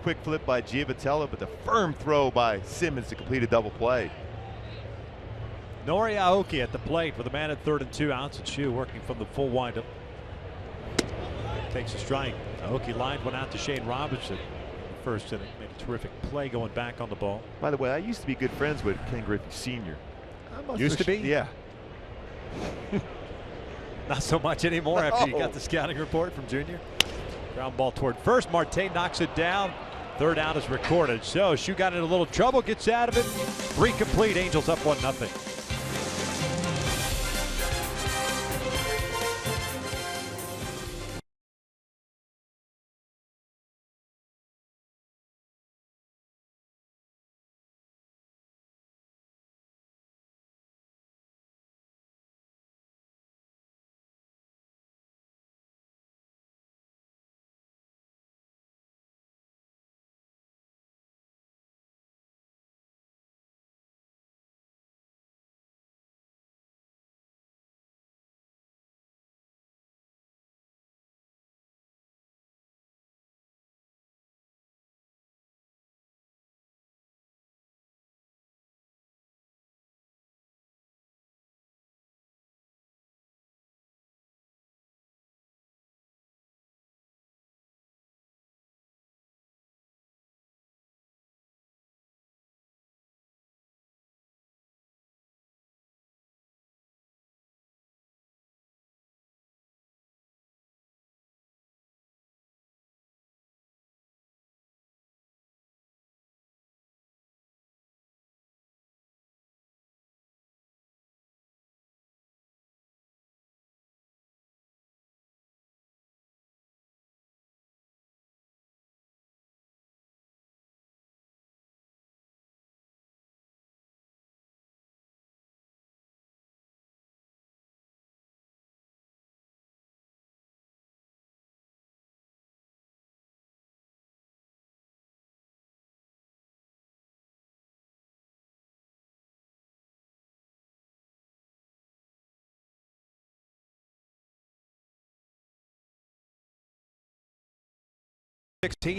Quick flip by Giovitello, but the firm throw by Simmons to complete a double play. Nori Aoki at the plate with a man at 3rd and 2 outs. And Shu working from the full windup. Takes a strike. Aoki lined one out to Shane Robinson. First inning, made a terrific play going back on the ball. By the way, I used to be good friends with Ken Griffey Sr. Used to be? Yeah. Not so much anymore after you got the scouting report from Junior. Ground ball toward first. Marte knocks it down. 3rd out is recorded. So Shu got in a little trouble, gets out of it. 3 complete. Angels up 1-0.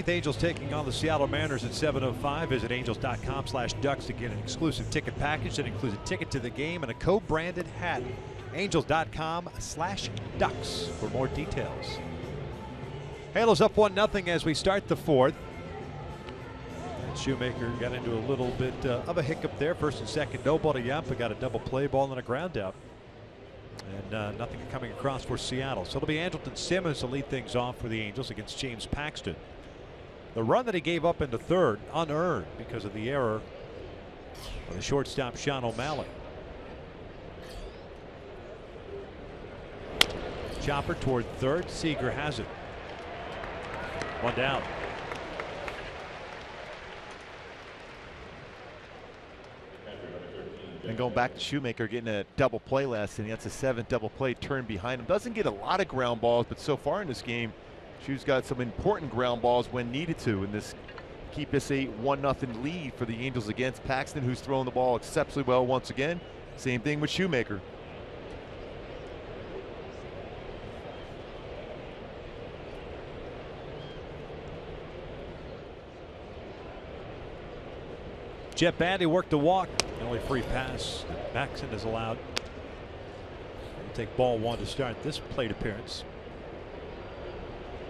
Angels taking on the Seattle Mariners at 7:05. Visit angels.com/ducks to get an exclusive ticket package that includes a ticket to the game and a co-branded hat. Angels.com/ducks for more details. Halos up 1-0 as we start the 4th. And Shoemaker got into a little bit of a hiccup there. 1st and 2nd, no ball to Yampa. Got a double play ball and a ground out. And nothing coming across for Seattle. So it'll be Andrelton Simmons to lead things off for the Angels against James Paxton. The run that he gave up in the 3rd, unearned because of the error of the shortstop Sean O'Malley. Chopper toward 3rd. Seager has it. 1 down. And going back to Shoemaker, getting a double play last inning. That's a 7th double play turn behind him. Doesn't get a lot of ground balls, but so far in this game, Shoe's got some important ground balls when needed to. And this keep this a 1-0 lead for the Angels against Paxton, who's throwing the ball exceptionally well once again. Same thing with Shoemaker. Jeff Bandy worked the walk. The only free pass that Paxton is allowed. We'll take ball 1 to start this plate appearance.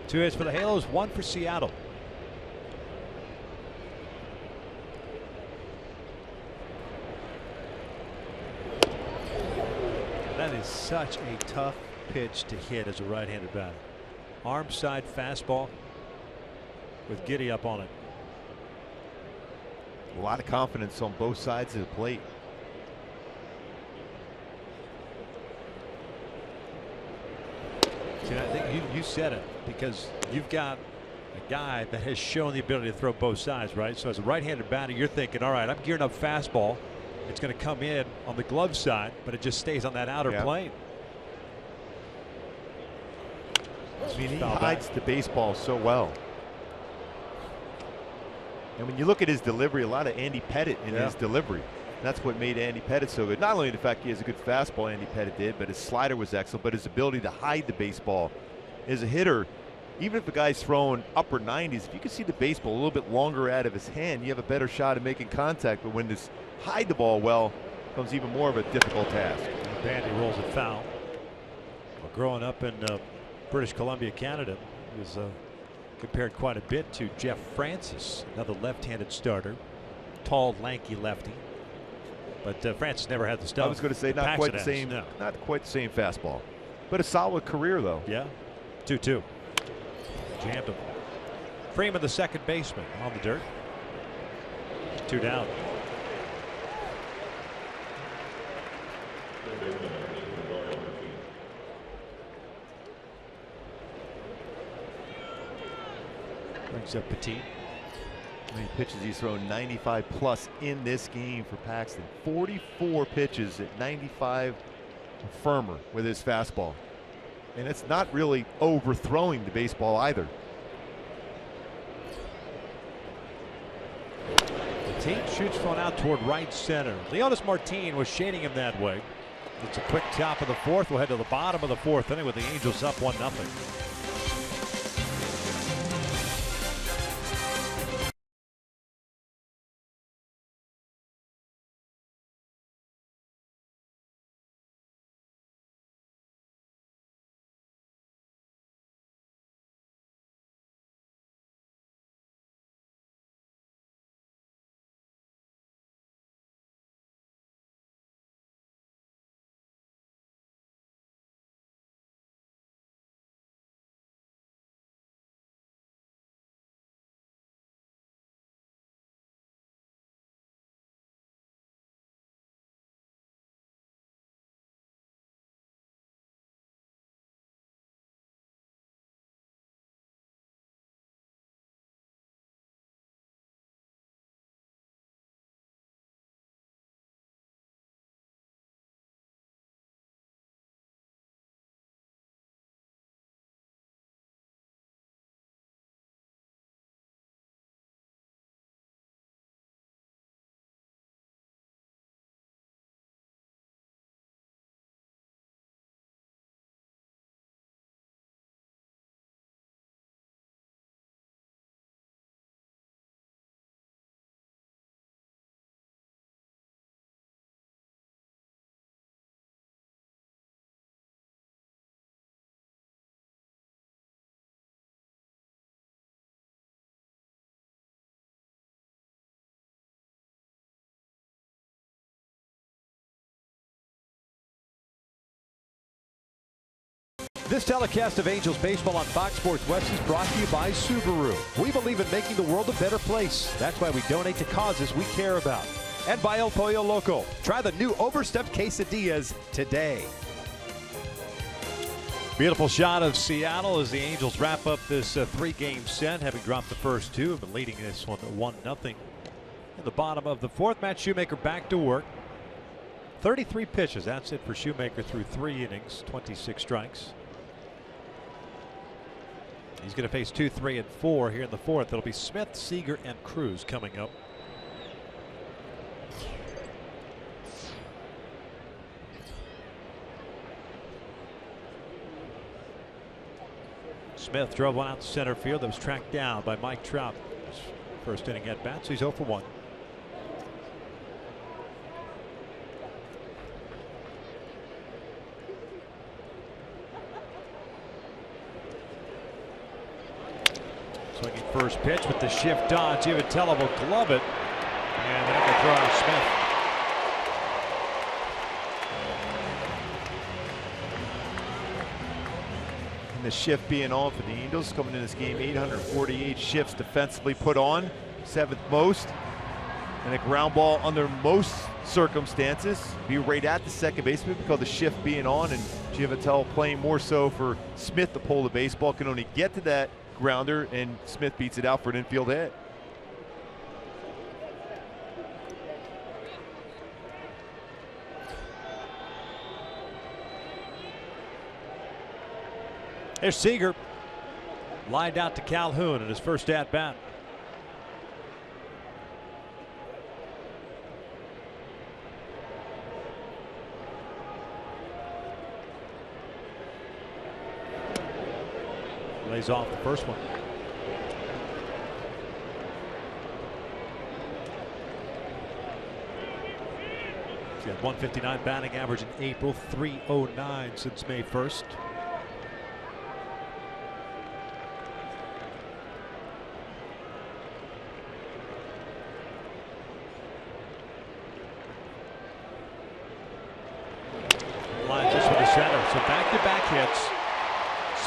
2 hits for the Halos, 1 for Seattle. That is such a tough pitch to hit as a right-handed batter. Arm side fastball with Giddy up on it. A lot of confidence on both sides of the plate. See, I think you said it, because you've got a guy that has shown the ability to throw both sides, right? So as a right-handed batter, you're thinking, all right, I'm gearing up fastball. It's going to come in on the glove side, but it just stays on that outer plane. I mean, he hides the baseball so well. And when you look at his delivery, a lot of Andy Pettit in his delivery. That's what made Andy Pettit so good. Not only the fact he has a good fastball, Andy Pettit did, but his slider was excellent, but his ability to hide the baseball. As a hitter, even if a guy's throwing upper 90s, if you can see the baseball a little bit longer out of his hand, you have a better shot at making contact. But when this hide the ball well, becomes even more of a difficult task. Bandy rolls it foul. Well, growing up in British Columbia, Canada, he was compared quite a bit to Jeff Francis, another left-handed starter, tall, lanky lefty. But Francis never had the stuff. I was going to say not quite the same, not quite the same fastball, but a solid career though. Yeah, 2-2. Jammed him. Freeman, the second baseman, on the dirt. 2 down. Brings up Petit. How many pitches he's thrown? 95 plus in this game for Paxton. 44 pitches at 95 firmer with his fastball. And it's not really overthrowing the baseball either. Petit shoots one out toward right center. Leonis Martin was shading him that way. It's a quick top of the 4th. We'll head to the bottom of the 4th inning with the Angels up 1-0. This telecast of Angels baseball on Fox Sports West is brought to you by Subaru. We believe in making the world a better place. That's why we donate to causes we care about. And by El Pollo Loco. Try the new overstuffed quesadillas today. Beautiful shot of Seattle as the Angels wrap up this 3-game set, having dropped the first 2, but leading this one 1-0. In the bottom of the 4th, Matt Shoemaker back to work. 33 pitches. That's it for Shoemaker through 3 innings, 26 strikes. He's going to face 2, 3, and 4 here in the 4th. It'll be Smith, Seager, and Cruz coming up. Smith drove one out to center field that was tracked down by Mike Trout. His first inning at bat, so he's 0 for 1. Swinging first pitch with the shift on. Giavitello will glove it. And then the throw to Smith. The shift being on for the Angels coming in this game, 848 shifts defensively put on, 7th most, and a ground ball under most circumstances be right at the second baseman because the shift being on, and Giavitello playing more so for Smith to pull the baseball, can only get to that grounder, and Smith beats it out for an infield hit. There's Seager, lined out to Calhoun in his first at bat. Lays off the first one. He had 159 batting average in April, 309 since May 1st. So back-to-back hits.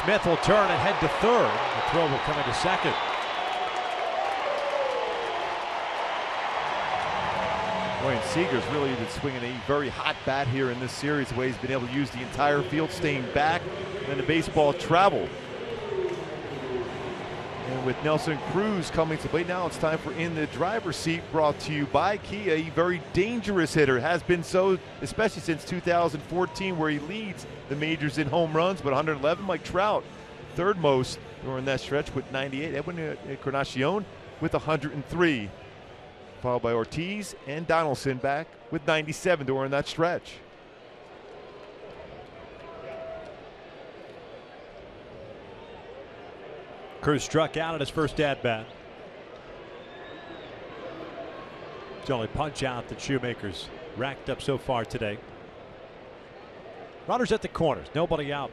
Smith will turn and head to third. The throw will come into second. Boy, and Seager's really been swinging a very hot bat here in this series, the way he's been able to use the entire field, staying back, and then the baseball travel. And with Nelson Cruz coming to play now, it's time for In the Driver's Seat, brought to you by Kia. A very dangerous hitter, has been so, especially since 2014, where he leads the majors in home runs, but 111. Mike Trout, 3rd most during that stretch with 98. Edwin Encarnacion with 103, followed by Ortiz and Donaldson back with 97 during that stretch. Cruz struck out at his first at-bat. It's the only punch out that Shoemaker's racked up so far today. Runners at the corners, nobody out.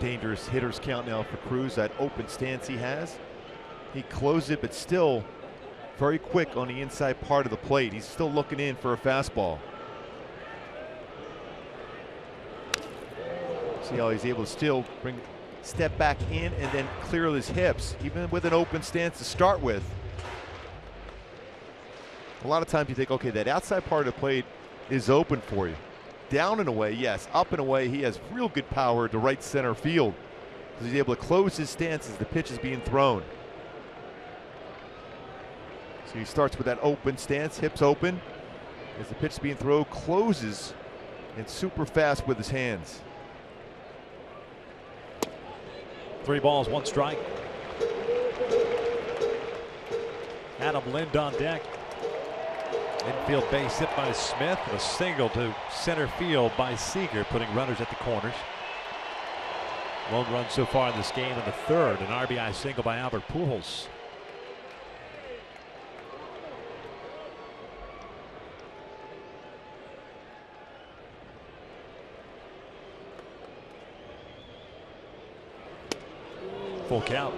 Dangerous hitters count now for Cruz. That open stance he has, he closed it, but still very quick on the inside part of the plate. He's still looking in for a fastball. See how he's able to still step back in and then clear his hips, even with an open stance to start with. A lot of times you think, okay, that outside part of the plate is open for you. Down and away, yes. Up and away, he has real good power to right center field, because he's able to close his stance as the pitch is being thrown. So he starts with that open stance, hips open. As the pitch is being thrown, closes, and super fast with his hands. 3 balls, 1 strike. Adam Lind on deck. Infield base hit by Smith. A single to center field by Seager, putting runners at the corners. Lone run so far in this game in the 3rd. An RBI single by Albert Pujols. Full count.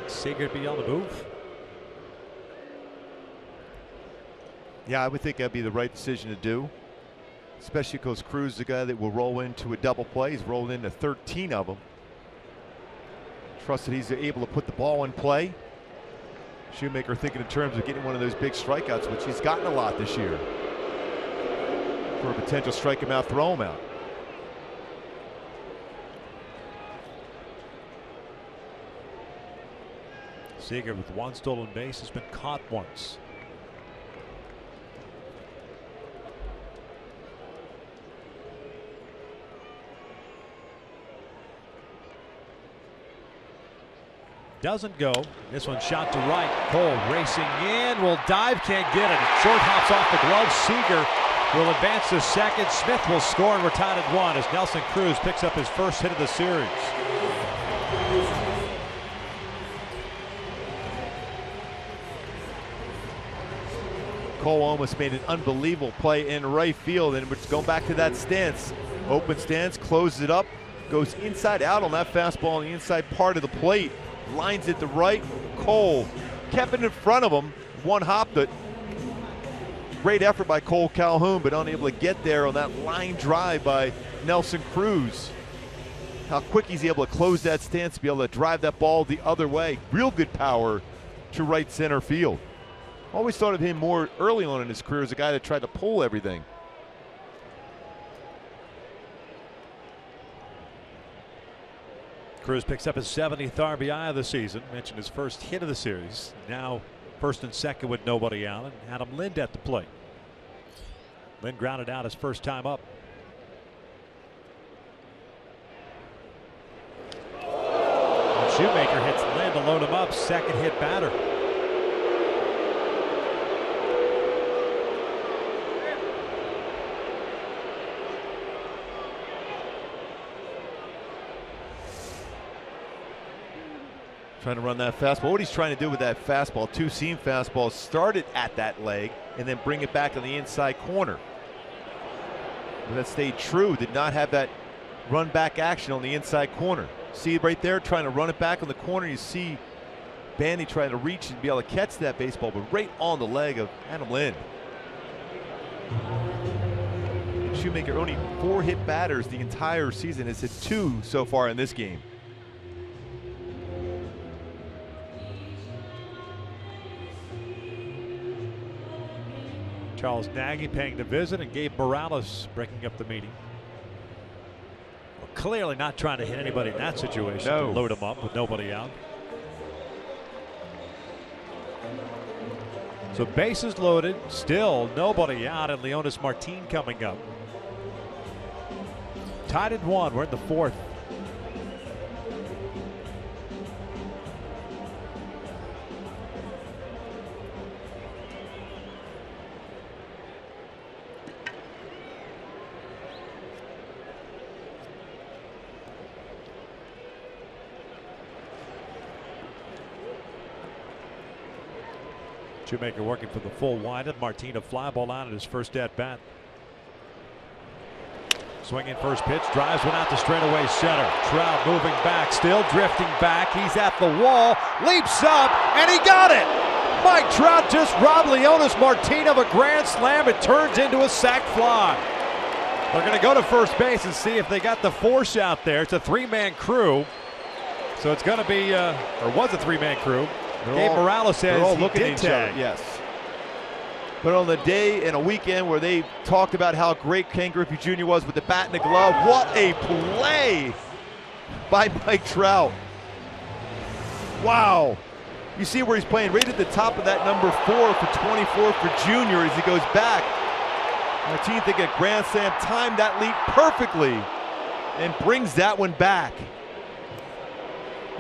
Seager be on the move. Yeah, I would think that'd be the right decision to do, especially because Cruz is the guy that will roll into a double play. He's rolled into 13 of them. Trust that he's able to put the ball in play. Shoemaker thinking in terms of getting one of those big strikeouts, which he's gotten a lot this year, for a potential strike him out, throw him out. Seager with one stolen base has been caught once. Doesn't go. This one shot to right. Cole racing in, will dive, can't get it. Short hops off the glove. Seager will advance to second. Smith will score, and we're tied at 1 as Nelson Cruz picks up his first hit of the series. Cole almost made an unbelievable play in right field, and it's going back to that stance. Open stance, closes it up, goes inside out on that fastball on the inside part of the plate. Lines it to right. Cole kept it in front of him. One hopped it. Great effort by Cole Calhoun, but unable to get there on that line drive by Nelson Cruz. How quick he's able to close that stance, to be able to drive that ball the other way. Real good power to right center field. Always thought of him more early on in his career as a guy that tried to pull everything. Cruz picks up his 70th RBI of the season. Mentioned his first hit of the series. Now first and second with nobody out, and Adam Lind at the plate. Lind grounded out his first time up. And Shoemaker hits Lind to load him up. Second hit batter. Trying to run that fastball. What he's trying to do with that fastball, two-seam fastball, started at that leg and then bring it back on the inside corner. But that stayed true. Did not have that run back action on the inside corner. See right there, trying to run it back on the corner. You see Bandy trying to reach and be able to catch that baseball, but right on the leg of Adam Lind. Shoemaker only 4 hit batters the entire season. Has hit 2 so far in this game. Charles Nagy paying the visit, and Gabe Morales breaking up the meeting. Well, clearly not trying to hit anybody in that situation. No. To load him up with nobody out. So bases loaded, still nobody out, and Leonis Martin coming up. Tied at 1. We're in the 4th. Shoemaker working for the full windup. Martin a fly ball out at his first at bat. Swinging first pitch, drives one out to straightaway center. Trout moving back, still drifting back. He's at the wall, leaps up, and he got it. Mike Trout just robbed Leonis Martin of a grand slam. It turns into a sac fly. They're going to go to first base and see if they got the force out there. It's a 3-man crew, so it's going to be, or was a 3-man crew. Gabe Morales says all he looking did at each other, tag. yes. But on the day and a weekend where they talked about how great Ken Griffey Jr. was with the bat and the glove, what a play by Mike Trout. Wow. You see where he's playing right at the top of that number 4 for 24 for Junior as he goes back. Martin thinking a grand slam, timed that leap perfectly and brings that one back.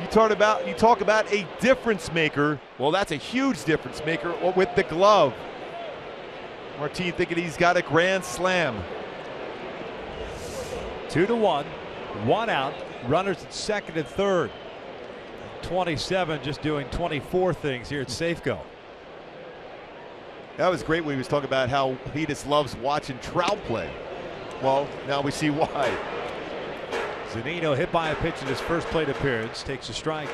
You talk about a difference maker. Well, that's a huge difference maker with the glove. Martin thinking he's got a grand slam. 2-1, 1 out. Runners at second and third. 27 just doing 24 things here at Safeco. That was great when he was talking about how he just loves watching Trout play. Well, now we see why. Zunino hit by a pitch in his first plate appearance, takes a strike.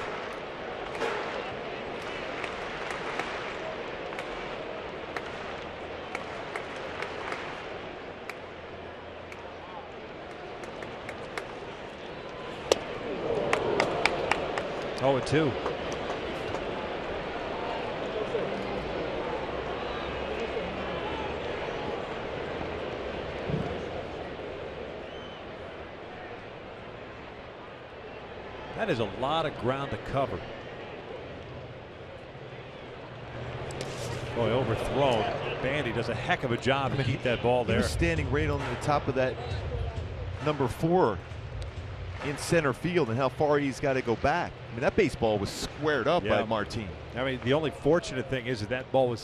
Oh, 2. That is a lot of ground to cover. Boy, overthrown. Bandy does a heck of a job to keep that ball there. He was standing right on the top of that number 4 in center field, and how far he's got to go back. I mean, that baseball was squared up by Martin. I mean, the only fortunate thing is that ball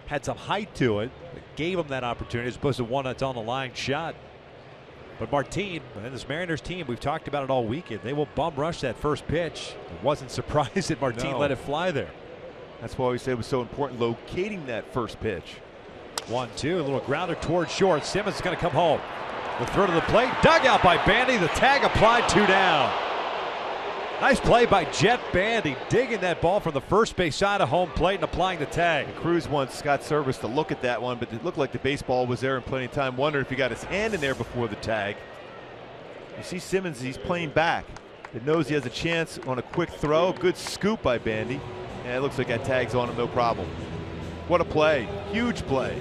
had some height to it. It gave him that opportunity as opposed to one that's on the line shot. But Martin and this Mariners team, we've talked about it all weekend. They will bum rush that first pitch. I wasn't surprised that Martin let it fly there. That's why we said it was so important locating that first pitch. 1-2, a little grounder towards short. Simmons is going to come home. The throw to the plate, dug out by Bandy. The tag applied, 2 down. Nice play by Jet Bandy, digging that ball from the first base side of home plate and applying the tag. And Cruz wants Scott Service to look at that one, but it looked like the baseball was there in plenty of time. Wonder if he got his hand in there before the tag. You see Simmons, he's playing back. It knows he has a chance on a quick throw. Good scoop by Bandy. And it looks like that tag's on him, no problem. What a play, huge play.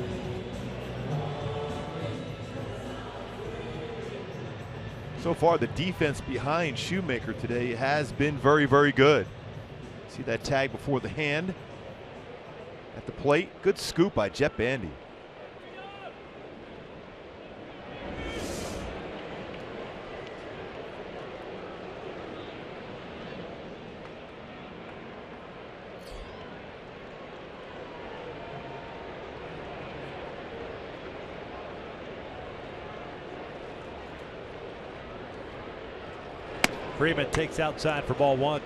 So far, the defense behind Shoemaker today has been very, very good. See that tag before the hand at the plate. Good scoop by Jet Bandy. Freeman takes outside for ball 1.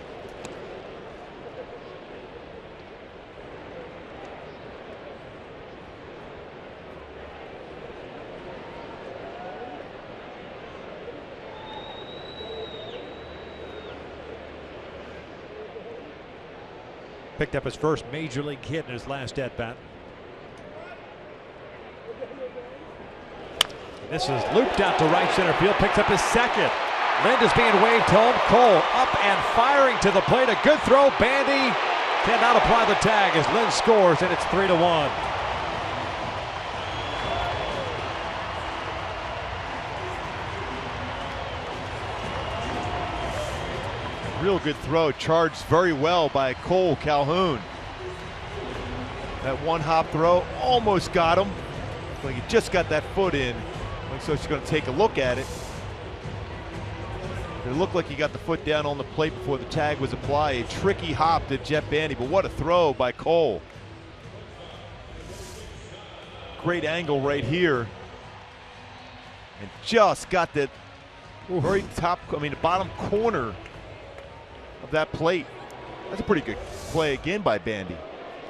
Picked up his first major league hit in his last at bat. This is looped out to right center field, picks up his second. Lind is being waved home. Cole up and firing to the plate. A good throw. Bandy cannot apply the tag as Lind scores, and it's 3-1. Real good throw, charged very well by Cole Calhoun. That one hop throw almost got him. Like he just got that foot in. So she's going to take a look at it. It looked like he got the foot down on the plate before the tag was applied. A tricky hop to Jet Bandy, but what a throw by Cole. Great angle right here. And just got that very top, the bottom corner of that plate. That's a pretty good play again by Bandy.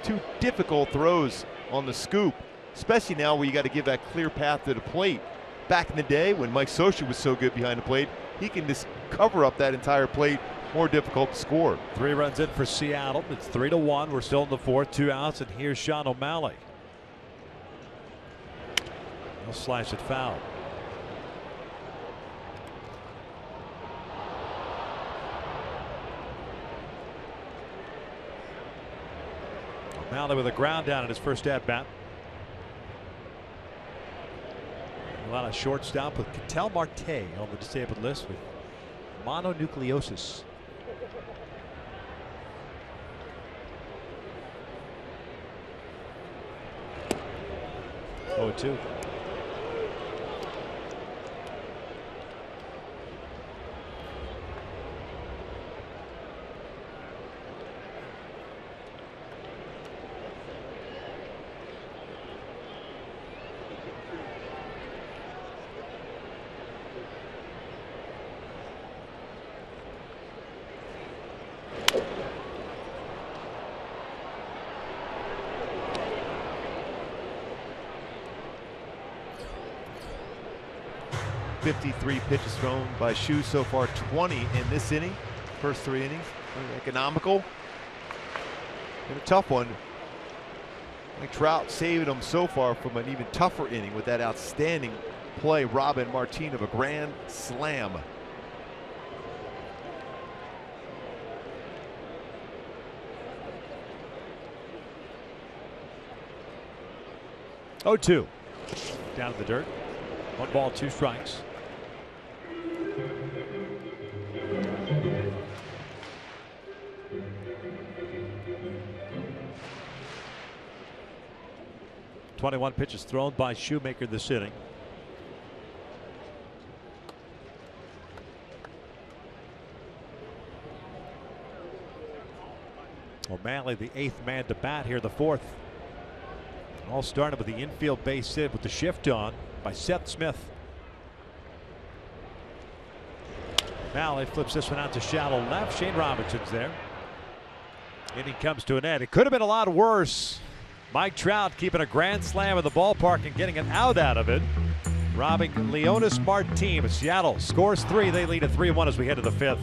2 difficult throws on the scoop, especially now where you got to give that clear path to the plate. Back in the day when Mike Scioscia was so good behind the plate, he can just cover up that entire plate. More difficult to score. 3 runs in for Seattle. It's 3-1. We're still in the 4th, 2 outs, and here's Sean O'Malley. He'll slash it foul. O'Malley with a ground down in his first at bat. A lot of shortstop with Ketel Marte on the disabled list with mononucleosis. Oh, 2. 53 pitches thrown by Shu so far, 20 in this inning. First 3 innings. Very economical. And a tough one. Like Trout saved him so far from an even tougher inning with that outstanding play, Robin Martin, of a grand slam. Oh, 2. Down in the dirt. 1 ball, 2 strikes. .21 pitches thrown by Shoemaker this inning. O'Malley, the 8th man to bat here, the 4th. All started with the infield base hit with the shift on by Seth Smith. O'Malley flips this one out to shallow left. Shane Robinson's there. Inning comes to an end. It could have been a lot worse. Mike Trout keeping a grand slam in the ballpark and getting an out of it. Robbing Leonis Martin. Seattle scores 3. They lead at 3-1 as we head to the 5th.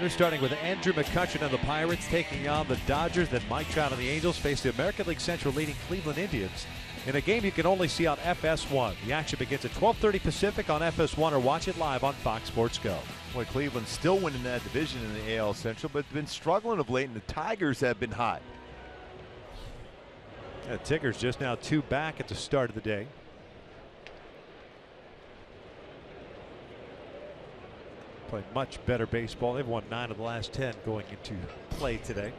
Starting with Andrew McCutchen and the Pirates taking on the Dodgers. Then Mike Trout and the Angels face the American League Central leading Cleveland Indians in a game you can only see on FS1. The action begins at 12:30 Pacific on FS1 or watch it live on Fox Sports Go. Boy, Cleveland's still winning that division in the AL Central, but been struggling of late, and the Tigers have been hot. Yeah, Tigers just now 2 back at the start of the day. Played much better baseball. They've won 9 of the last 10 going into play today.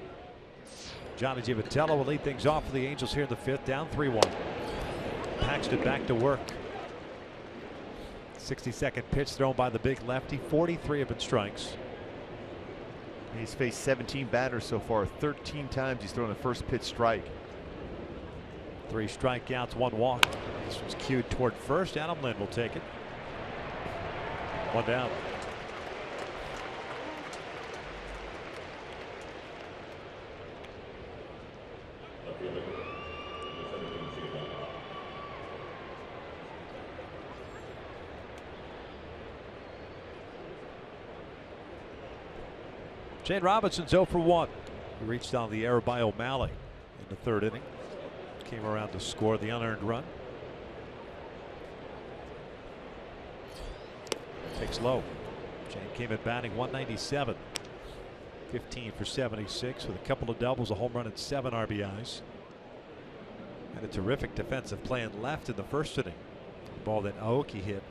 Johnny Givitello will lead things off for the Angels here in the 5th, down 3-1. Paxton back to work. 62nd pitch thrown by the big lefty. 43 have been strikes. He's faced 17 batters so far. 13 times he's thrown a first pitch strike. 3 strikeouts, 1 walk. This was cued toward first. Adam Lynn will take it. 1 down. Shane Robinson's 0 for 1. He reached on the error by O'Malley in the 3rd inning. Came around to score the unearned run. Takes low. Shane came in batting 197. 15 for 76 with a couple of doubles, a home run, and 7 RBIs. And a terrific defensive play in left in the 1st inning. The ball that Aoki hit.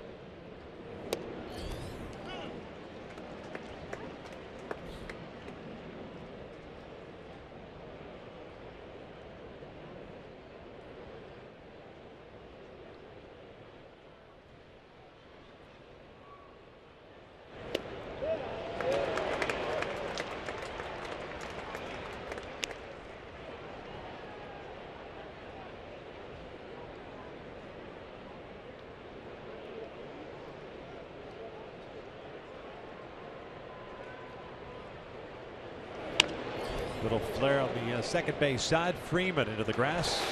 Little flare on the second base side. Freeman into the grass.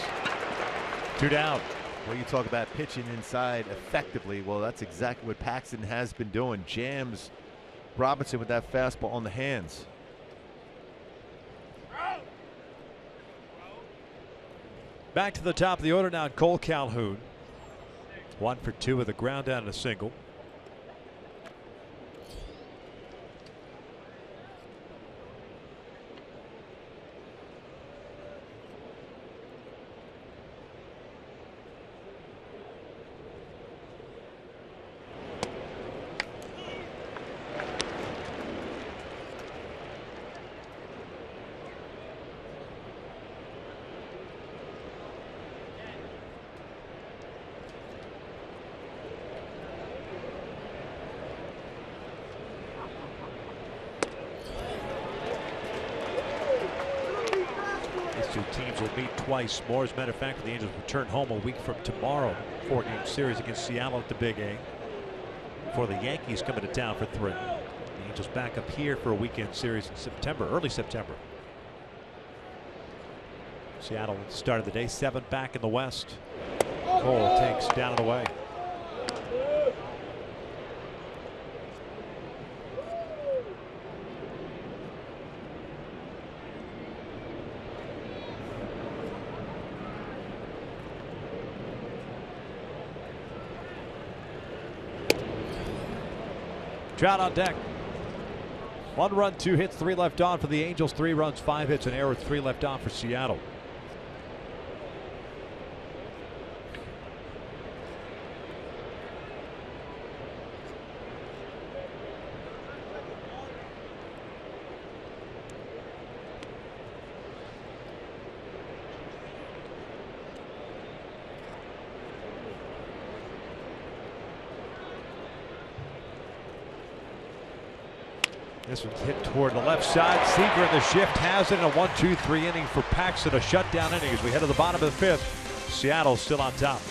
2 down. Well, you talk about pitching inside effectively. Well, that's exactly what Paxton has been doing. Jams Robinson with that fastball on the hands. Back to the top of the order now, Cole Calhoun. 1 for 2 with a ground down and a single. Two teams will meet twice more. As a matter of fact, the Angels return home a week from tomorrow. 4-game series against Seattle at the Big A. Before the Yankees come into town for 3. The Angels back up here for a weekend series in September, early September. Seattle at the start of the day, 7 back in the West. Cole takes down and away. Trout on deck. 1 run, 2 hits, 3 left on for the Angels. 3 runs, 5 hits, an error with 3 left on for Seattle. This one's hit toward the left side. Seager in the shift has it in a 1-2-3 inning for Paxton. A shutdown inning as we head to the bottom of the 5th. Seattle still on top.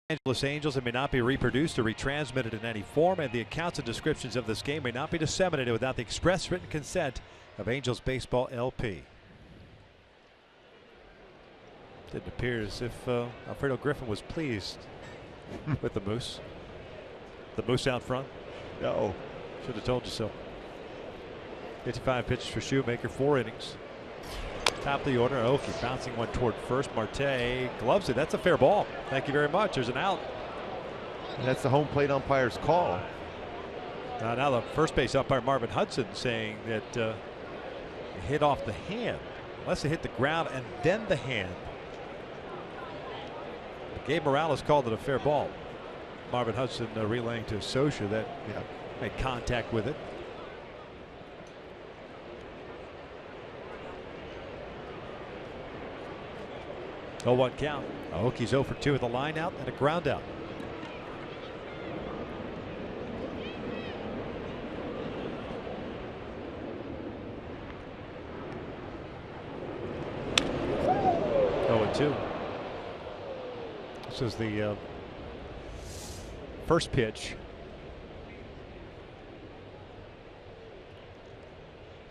Los Angeles Angels, it may not be reproduced or retransmitted in any form, and the accounts and descriptions of this game may not be disseminated without the express written consent of Angels Baseball LP. Didn't appear as if Alfredo Griffin was pleased with the Moose. The Moose out front. No. Should have told you so. 55 pitches for Shoemaker, 4 innings. Top of the order, Oki bouncing one toward first. Marte gloves it. That's a fair ball. Thank you very much. There's an out. And that's the home plate umpire's call. Now the first base umpire Marvin Hudson saying that it hit off the hand. Unless it hit the ground and then the hand. Gabe Morales called it a fair ball. Marvin Hudson relaying to Socia that made contact with it. Oh, 1 count. Hokies 0 for 2 with a line out and a ground out. Two. This is the first pitch.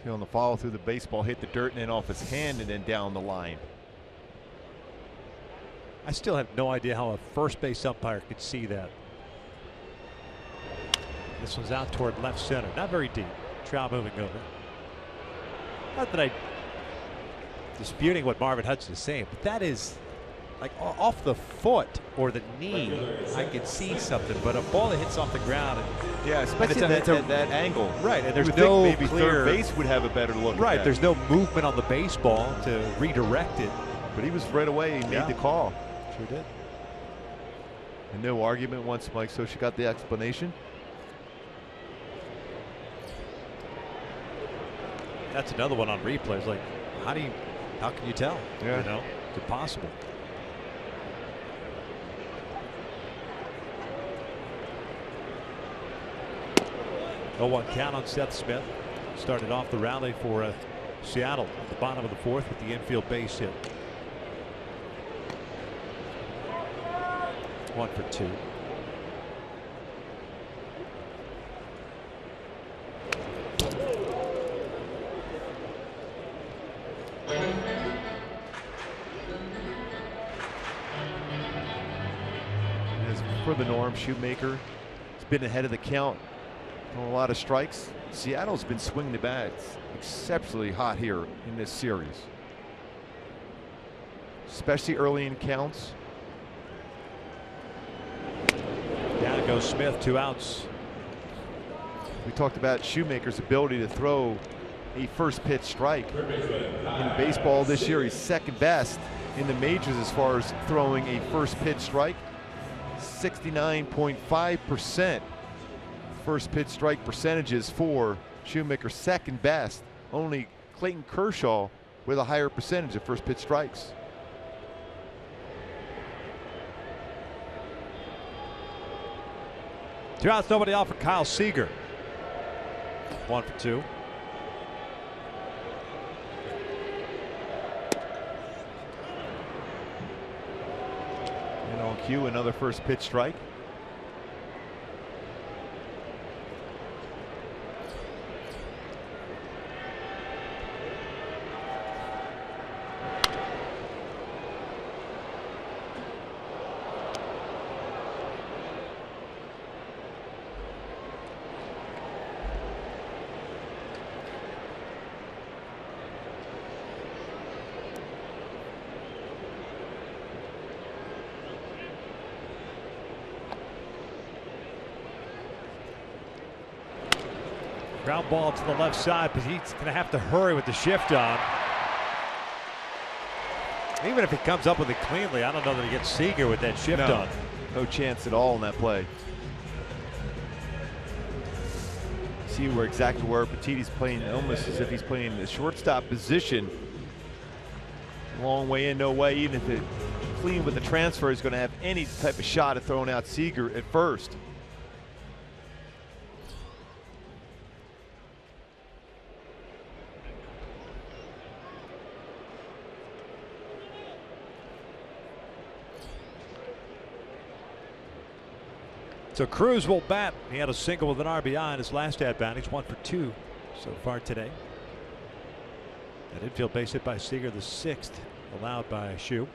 On the follow through, the baseball hit the dirt and then off his hand and then down the line. I still have no idea how a first base umpire could see that. This one's out toward left center, not very deep. Trout moving over. Not that I disputing what Marvin Hudson is saying, but that is like off the foot or the knee. I could see something, but a ball that hits off the ground. Yeah, especially at that angle. Right, and there's you would no think maybe clear third base would have a better look. Right, at there's no movement on the baseball to redirect it. But he was right away. He made the call. Sure did. And no argument once Mike Socia got the explanation. That's another one on replays. Like, how can you tell? Yeah. You know, it's impossible. Oh, 1 count on Seth Smith. Started off the rally for Seattle at the bottom of the 4th with the infield base hit. 1 for 2. As for the norm, Shoemaker has been ahead of the count on a lot of strikes. Seattle's been swinging the bats exceptionally hot here in this series, especially early in counts. Down goes Smith, 2 outs. We talked about Shoemaker's ability to throw a first pitch strike. In baseball this year, he's second best in the majors as far as throwing a first pitch strike. 69.5% first pitch strike percentages for Shoemaker, second best. Only Clayton Kershaw with a higher percentage of first pitch strikes. Two outs, nobody out for Kyle Seager. 1 for 2. And on cue, another first pitch strike. Ground ball to the left side, but he's going to have to hurry with the shift on. Even if he comes up with it cleanly, I don't know that he gets Seager with that shift on. No chance at all in that play. See exactly where Petitti's playing, almost as if he's playing in the shortstop position. Long way in, no way. Even if it clean with the transfer, he's going to have any type of shot at throwing out Seager at first. So Cruz will bat. He had a single with an RBI in his last at bat. He's 1 for 2 so far today. That infield base hit by Seager, the 6th allowed by Shue.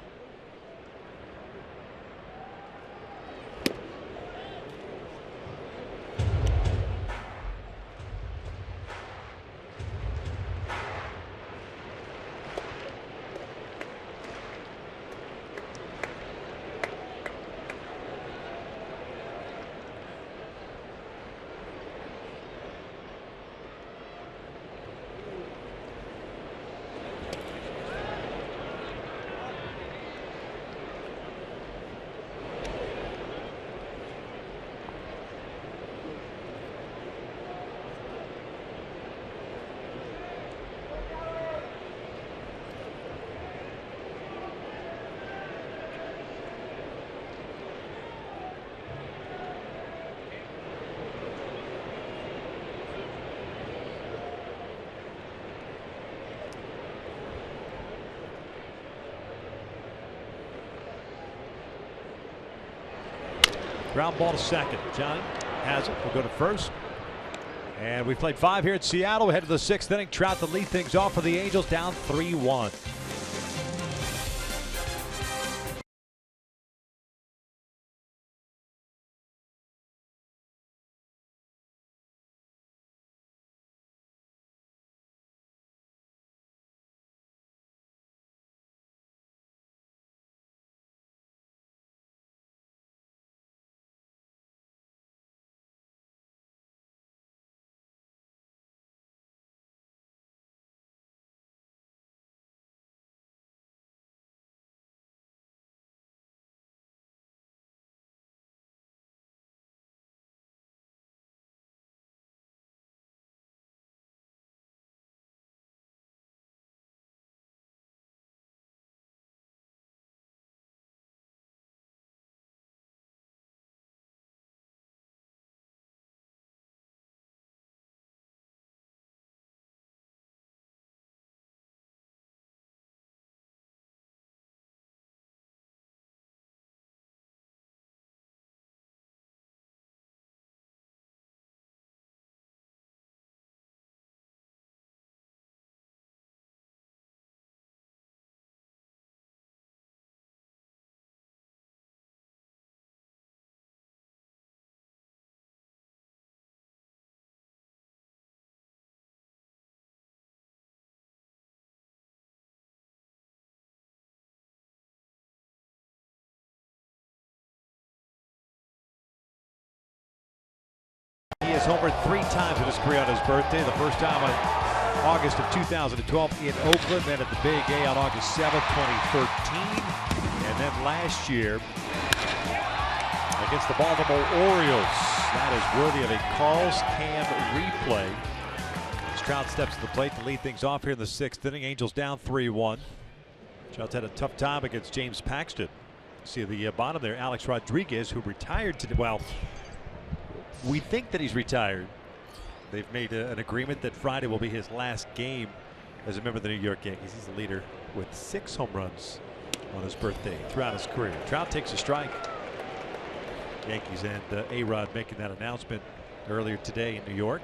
Ground ball to second. Johnny has it. We'll go to first. And we've played 5 here at Seattle. We head to the 6th inning. Trout to lead things off for the Angels, down 3-1. He has homered 3 times in his career on his birthday. The first time on August of 2012 in Oakland, then at the Big A on August 7th, 2013. And then last year against the Baltimore Orioles. That is worthy of a Carl's Can replay. As Trout steps to the plate to lead things off here in the 6th inning. Angels down 3-1. Trout's had a tough time against James Paxton. See the bottom there, Alex Rodriguez, who retired today. Well, we think that he's retired. They've made an agreement that Friday will be his last game as a member of the New York Yankees. He's the leader with 6 home runs on his birthday throughout his career. Trout takes a strike. Yankees and A-Rod making that announcement earlier today in New York.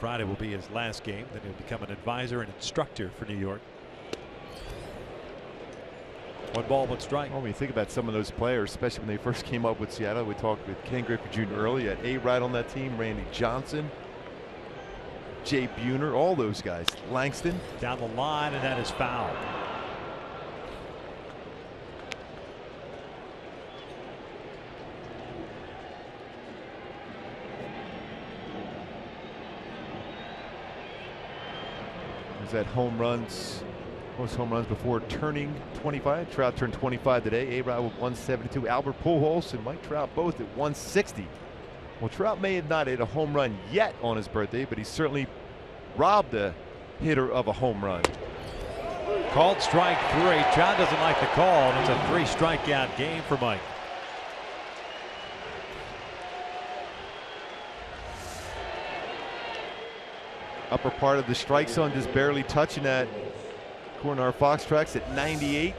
Friday will be his last game. Then he'll become an advisor and instructor for New York. 1 ball, 1 strike. Well, when you think about some of those players, especially when they first came up with Seattle, we talked with Ken Griffey Jr. early at A-Rod on that team, Randy Johnson, Jay Buhner, all those guys. Langston. Down the line, and that is foul. Is that home runs? Most home runs before turning 25. Trout turned 25 today. A-Rod with 172. Albert Pujols and Mike Trout both at 160. Well, Trout may have not hit a home run yet on his birthday, but he certainly robbed a hitter of a home run. Called strike 3. Trout doesn't like the call, and it's a 3 strikeout game for Mike. Upper part of the strike zone, just barely touching that. According to our Fox tracks at 98.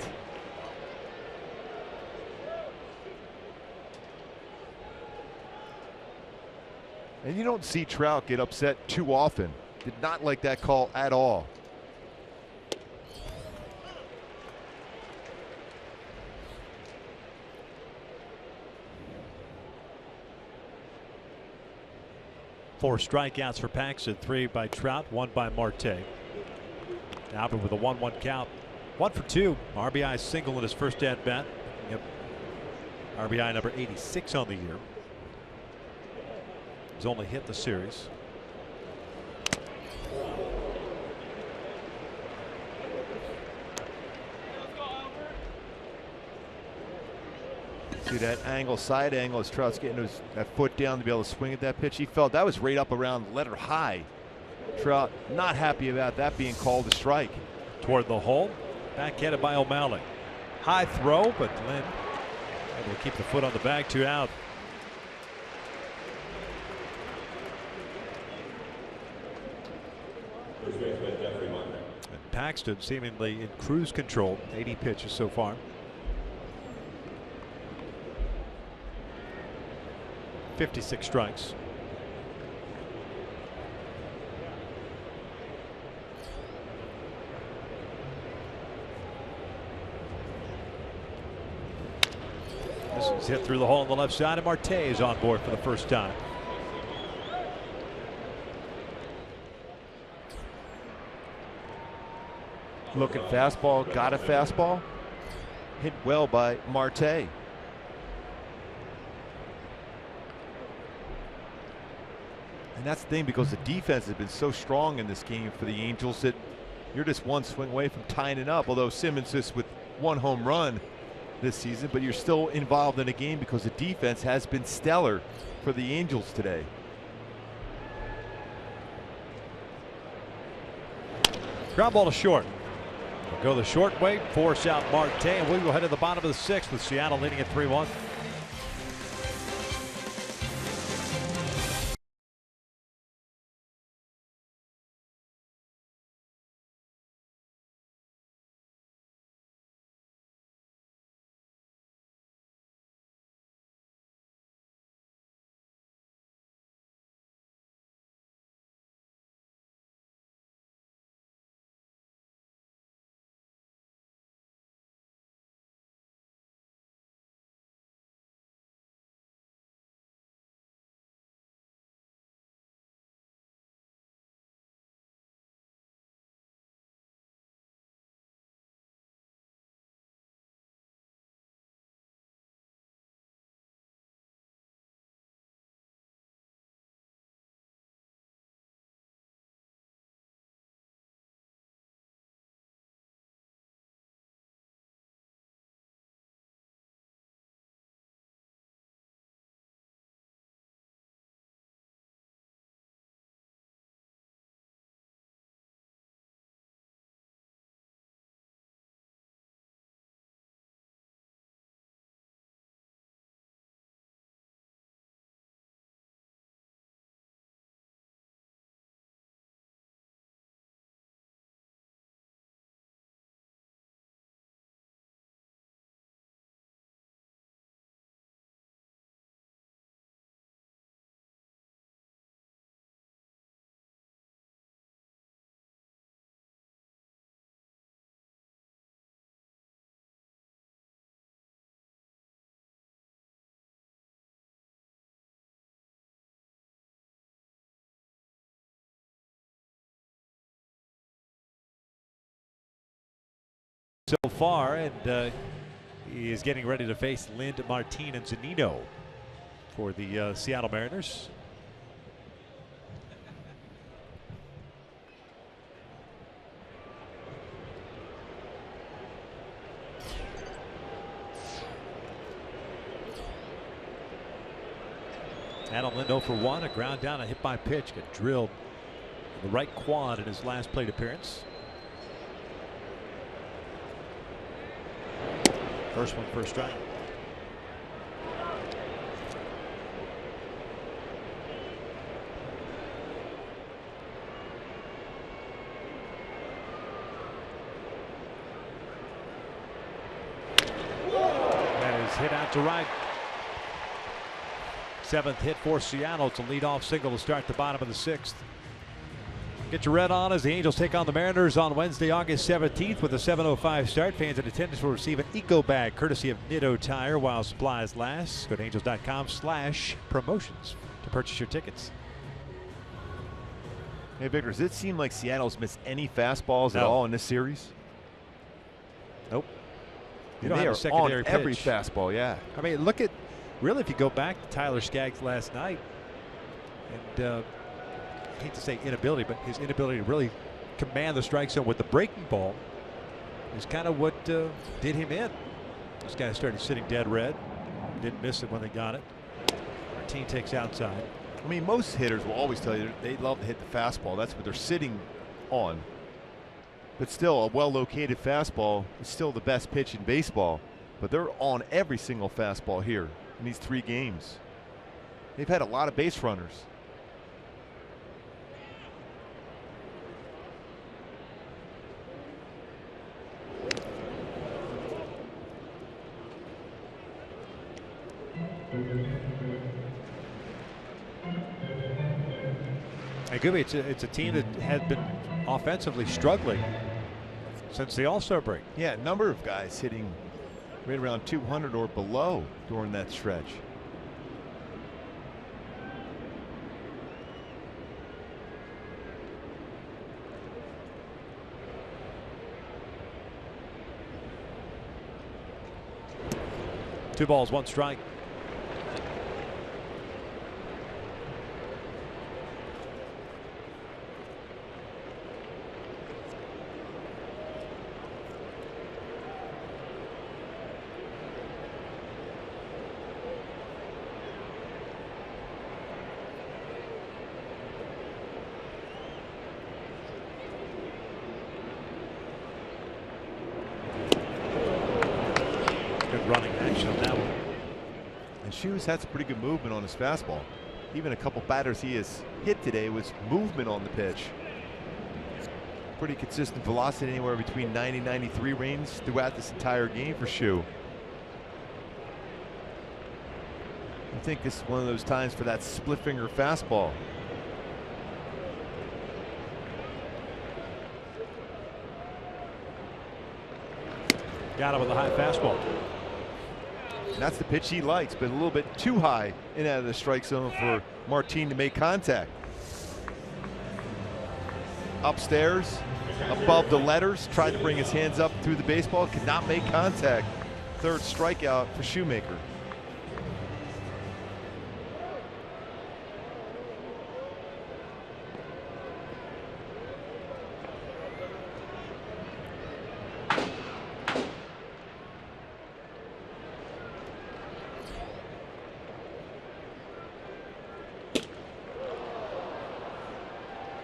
And you don't see Trout get upset too often. Did not like that call at all. Four strikeouts for Paxton, 3 by Trout, 1 by Marte. Albert with a 1-1 count. 1 for 2. RBI single in his first at bat. Yep. RBI number 86 on the year. He's only hit the series. See that angle, side angle, as Trout's getting that foot down to be able to swing at that pitch. He felt that was right up around letter high. Trout not happy about that being called a strike. Toward the hole. Backhanded by O'Malley. High throw, but Lynn able to keep the foot on the bag. 2 out. And Paxton seemingly in cruise control. 80 pitches so far. 56 strikes. This is hit through the hole on the left side, and Marte is on board for the first time. Looking fastball, got a fastball. Hit well by Marte. And that's the thing, because the defense has been so strong in this game for the Angels that you're just one swing away from tying it up. Although Simmons just with 1 home run this season, but you're still involved in a game because the defense has been stellar for the Angels today. Ground ball to short. We'll go the short way, force out Marte, and we will head to the bottom of the 6th with Seattle leading at 3-1. So far, and he is getting ready to face Lind, Martin, and Zunino for the Seattle Mariners. Adam Lind 0 for 1, a ground down, a hit by pitch, got drilled in the right quad in his last plate appearance. First one for a strike. That is hit out to right. 7th hit for Seattle. It's a leadoff single to start the bottom of the 6th. Get your red on as the Angels take on the Mariners on Wednesday, August 17th with a 7:05 start. Fans in attendance will receive an eco bag courtesy of Nitto Tire while supplies last. Go to angels.com/promotions to purchase your tickets. Hey, Victor, does it seem like Seattle's missed any fastballs at all in this series? Nope. You don't have a secondary pitch. Every fastball, yeah. I mean, look at, really, if you go back to Tyler Skaggs last night, and I hate to say inability, but his inability to really command the strike zone with the breaking ball is kind of what did him in. This guy started sitting dead red. Didn't miss it when they got it. Martin takes outside. I mean, most hitters will always tell you they love to hit the fastball. That's what they're sitting on. But still, a well-located fastball is still the best pitch in baseball. But they're on every single fastball here in these 3 games. They've had a lot of base runners. It could be. It's a team that has been offensively struggling since the All-Star break. Yeah, a number of guys hitting right around 200 or below during that stretch. Two balls, one strike. Running action on that one. And Shoes had some pretty good movement on his fastball. Even a couple batters he has hit today was movement on the pitch. Pretty consistent velocity, anywhere between 90-93 range throughout this entire game for Shoe. I think this is one of those times for that split finger fastball. Got him with a high fastball. And that's the pitch he likes, but a little bit too high and out of the strike zone for Martin to make contact. Upstairs, above the letters, tried to bring his hands up through the baseball, could not make contact. Third strikeout for Shoemaker.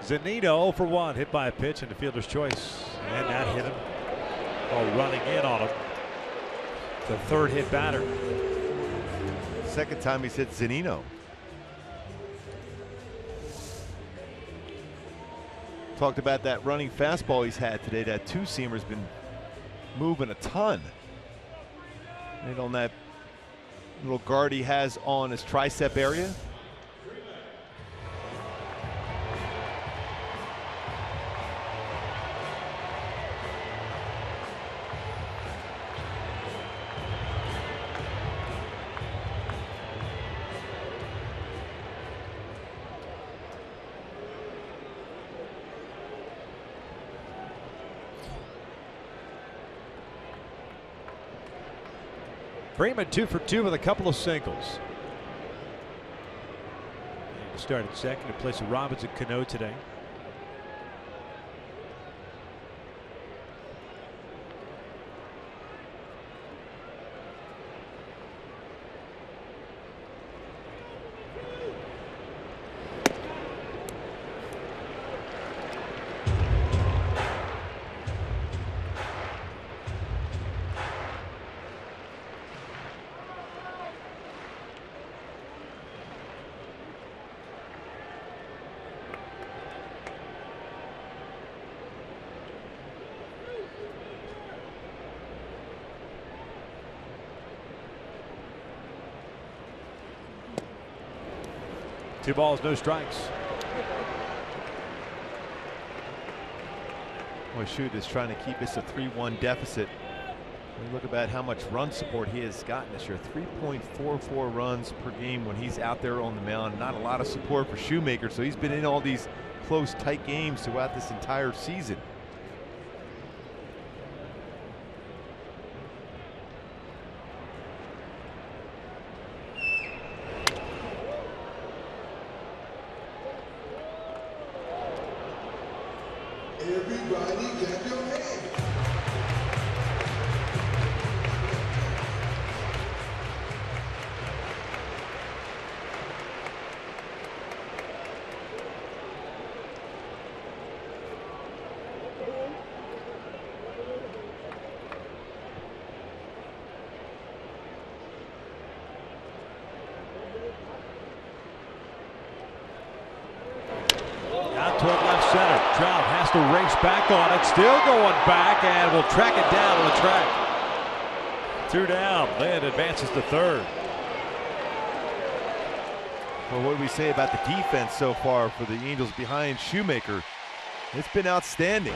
Zunino 0 for 1, hit by a pitch and the fielder's choice, and that hit him. Oh, running in on him. The third hit batter. Second time he's hit Zunino. Talked about that running fastball he's had today. That two-seamer's been moving a ton. Right on that little guard he has on his tricep area. Freeman 2 for 2 with a couple of singles. He started second in place of Robinson Cano today. Two balls, no strikes. Boy, Shoot is trying to keep us a 3-1 deficit. We look about how much run support he has gotten this year. 3.44 runs per game when he's out there on the mound. Not a lot of support for Shoemaker, so he's been in all these close, tight games throughout this entire season. Everybody clap your hands. Out toward left center. Trout has to race back on it. Still going back, and will track it down on the track. 2 down. Lynn advances to third. Well, what do we say about the defense so far for the Angels behind Shoemaker? It's been outstanding.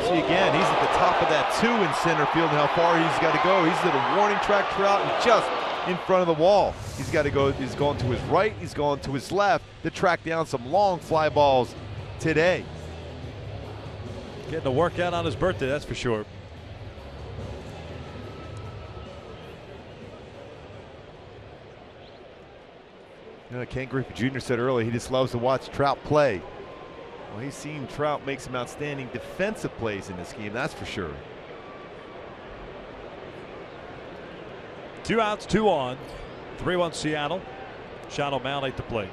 See again, he's at the top of that 2 in center field and how far he's got to go. He's at a warning track trout and just in front of the wall. He's got to go, he's going to his right, he's going to his left to track down some long fly balls today. Getting a workout on his birthday, that's for sure. You know, Ken Griffey Jr. said earlier he just loves to watch Trout play. Well, he's seen Trout make some outstanding defensive plays in this game, that's for sure. 2 outs, 2 on. 3-1 Seattle. Sean O'Malley at the plate.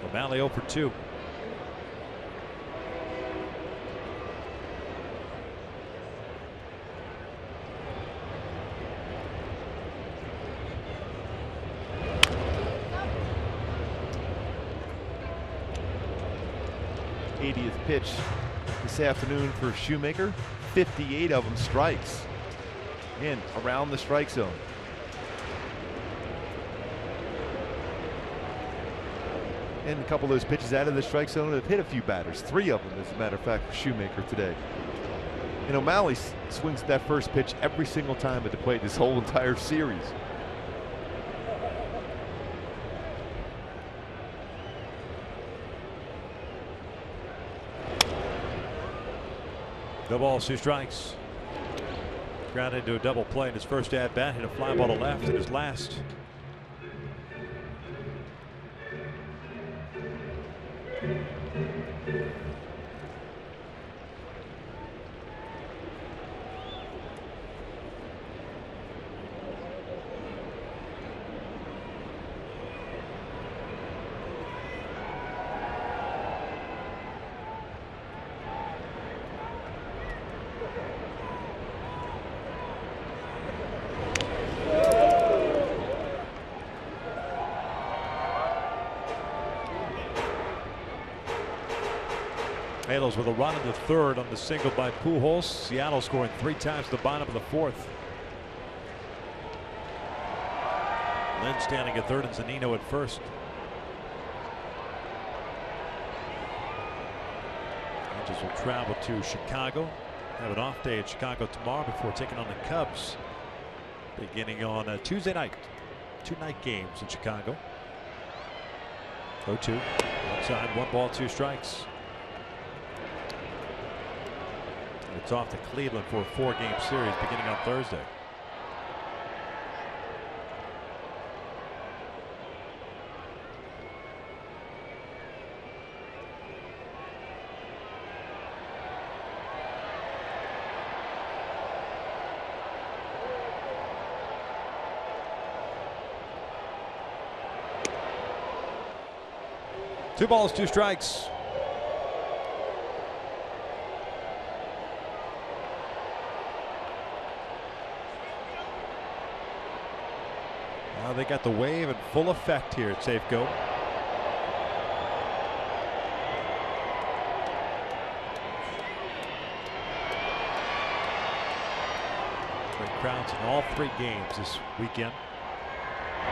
O'Malley 0 for 2. Pitch this afternoon for Shoemaker. 58 of them strikes. And around the strike zone. And a couple of those pitches out of the strike zone have hit a few batters. 3 of them, as a matter of fact, for Shoemaker today. And O'Malley swings that first pitch every single time at the plate this whole entire series. No balls, 2 strikes. Grounded into a double play in his first at bat. Hit a fly ball to left in his last. Halos with a run in the 3rd on the single by Pujols. Seattle scoring 3 times at the bottom of the 4th. Lynn standing at 3rd and Zunino at 1st. Angels will travel to Chicago. Have an off day at Chicago tomorrow before taking on the Cubs beginning on a Tuesday night. 2 night games in Chicago. 0-2. Outside, 1 ball, 2 strikes. It's off to Cleveland for a 4-game series beginning on Thursday. Two balls, 2 strikes. They got the wave in full effect here at Safeco. Great crowds in all 3 games this weekend.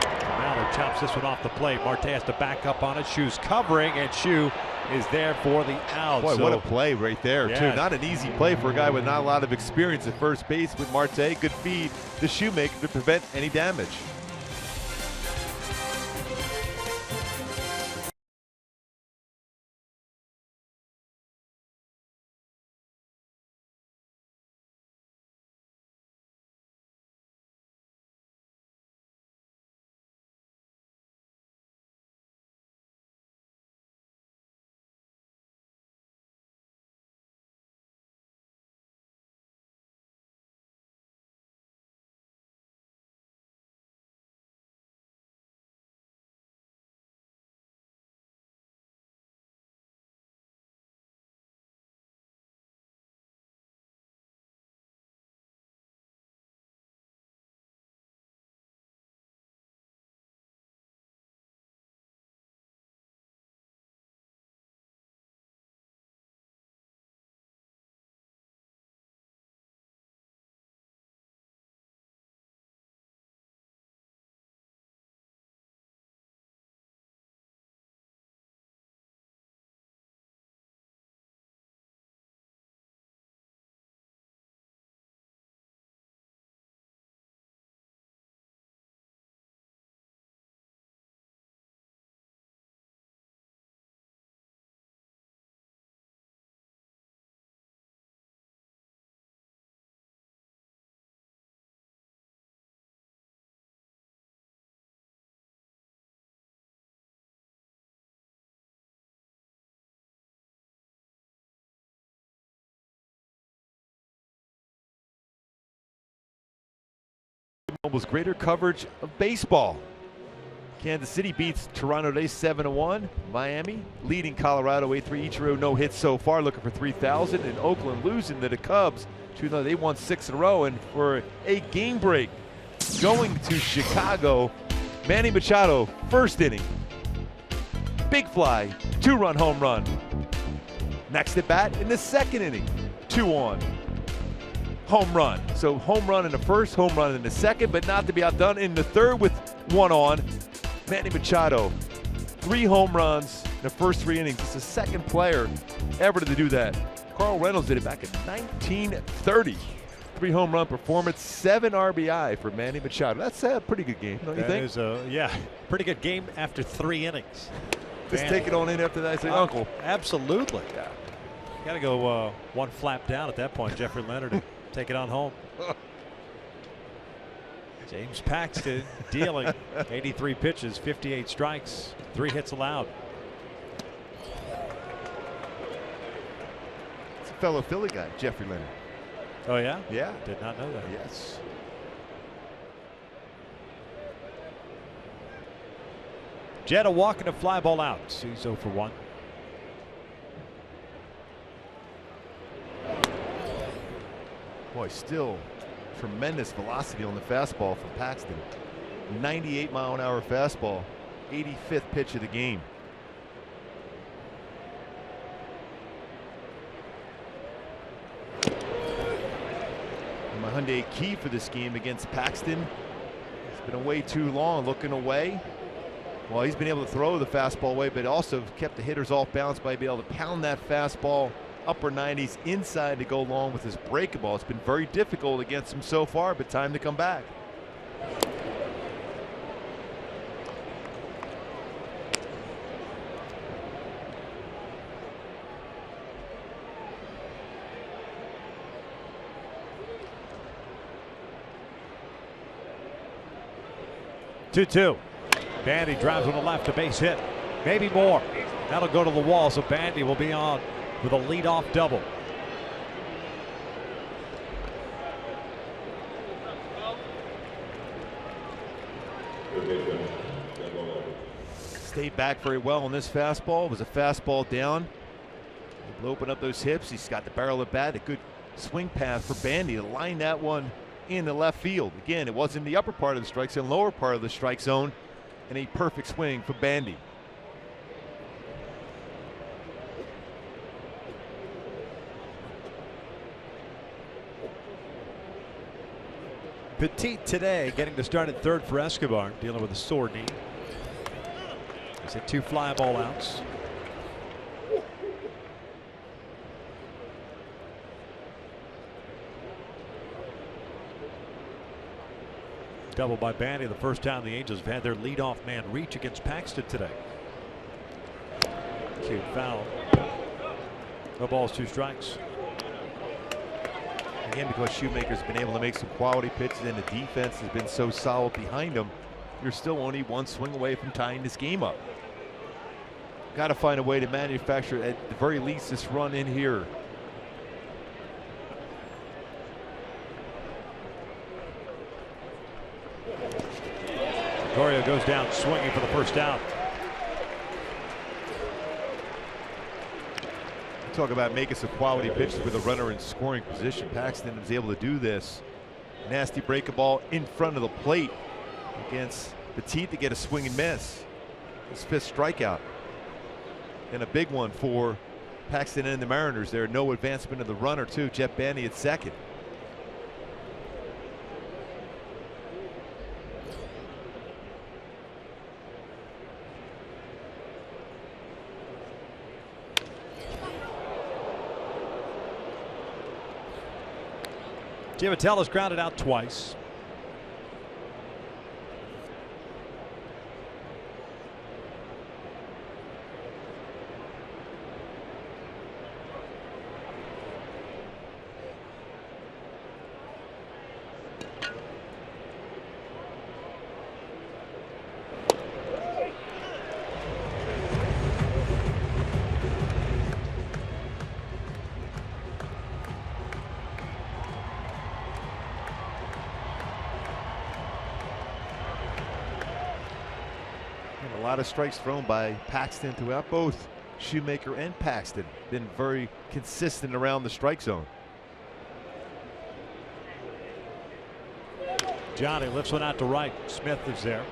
Mallard chops this one off the plate. Marte has to back up on it. Shu's covering, and Shu is there for the out. Boy, what a play right there, yeah, too. Not an easy play for a guy with not a lot of experience at first base with Marte. Good feed to Shoemaker to prevent any damage. Was greater coverage of baseball. Kansas City beats Toronto today 7-1. Miami leading Colorado 8-3. Ichiro no hits so far, looking for 3,000. And Oakland losing to the Cubs 2-0. They won 6 in a row. And for a game break, going to Chicago, Manny Machado, first inning. Big fly, 2-run home run. Next at bat in the second inning, 2-on. Home run. So home run in the first, home run in the second, but not to be outdone in the third with 1 on. Manny Machado, 3 home runs in the first 3 innings. He's the second player ever to do that. Carl Reynolds did it back in 1930. 3 home run performance, 7 RBI for Manny Machado. That's a pretty good game, don't you think? That is yeah, pretty good game after 3 innings. Just take it on in after that. I say, Uncle. Absolutely. Yeah. Got to go 1 flap down at that point, Jeffrey Leonard, to take it on home. James Paxton dealing 83 pitches, 58 strikes, 3 hits allowed. It's a fellow Philly guy, Jeffrey Leonard. Oh, yeah? Yeah. Did not know that. Yes. Jetta walking a fly ball out. He's 0 for 1. Boy, still tremendous velocity on the fastball from Paxton. 98-mile-an-hour fastball, 85th pitch of the game. And my Hyundai key for this game against Paxton. It's been away too long, looking away. Well, he's been able to throw the fastball away, but also kept the hitters off balance by being able to pound that fastball upper 90s inside to go along with his breaking ball. It's been very difficult against him so far, but time to come back. Two. Bandy drives on the left, a base hit, maybe more. That'll go to the wall, so Bandy will be on with a leadoff double. Stayed back very well on this fastball. It was a fastball down. He'll open up those hips. He's got the barrel of bat. A good swing path for Bandy to line that one in the left field. Again, it was in the upper part of the strike zone, lower part of the strike zone, and a perfect swing for Bandy. Petit today getting to start at third for Escobar, dealing with a sore knee. He's hit 2 fly ball outs. Double by Bandy, the first time the Angels have had their leadoff man reach against Paxton today. 2 foul. No balls, 2 strikes. Again, because Shoemaker's been able to make some quality pitches and the defense has been so solid behind him, you're still only 1 swing away from tying this game up. Got to find a way to manufacture at the very least this run in here. Gregorio goes down swinging for the first out. Talk about making some quality pitches with a runner in scoring position. Paxton was able to do this. Nasty break a ball in front of the plate against Petit to get a swing and miss. His 5th strikeout. And a big one for Paxton and the Mariners there. No advancement of the runner too. Jeff Bandy at second. Giamatello's grounded out twice. And a lot of strikes thrown by Paxton throughout. Both Shoemaker and Paxton been very consistent around the strike zone. Johnny lifts one out to right. Smith is there.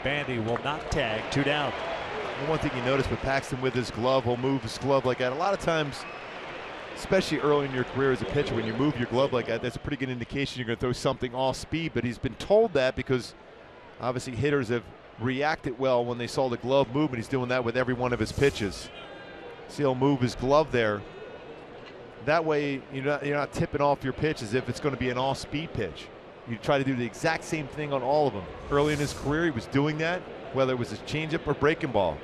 Bandy will not tag. 2 down. And one thing you notice with Paxton with his glove, he'll move his glove like that. A lot of times, especially early in your career as a pitcher, when you move your glove like that, that's a pretty good indication you're going to throw something off speed. But he's been told that because obviously hitters have reacted well when they saw the glove movement. He's doing that with every one of his pitches. See, he'll move his glove there. That way, you're not tipping off your pitch as if it's going to be an off-speed pitch. You try to do the exact same thing on all of them. Early in his career, he was doing that, whether it was a changeup or breaking ball.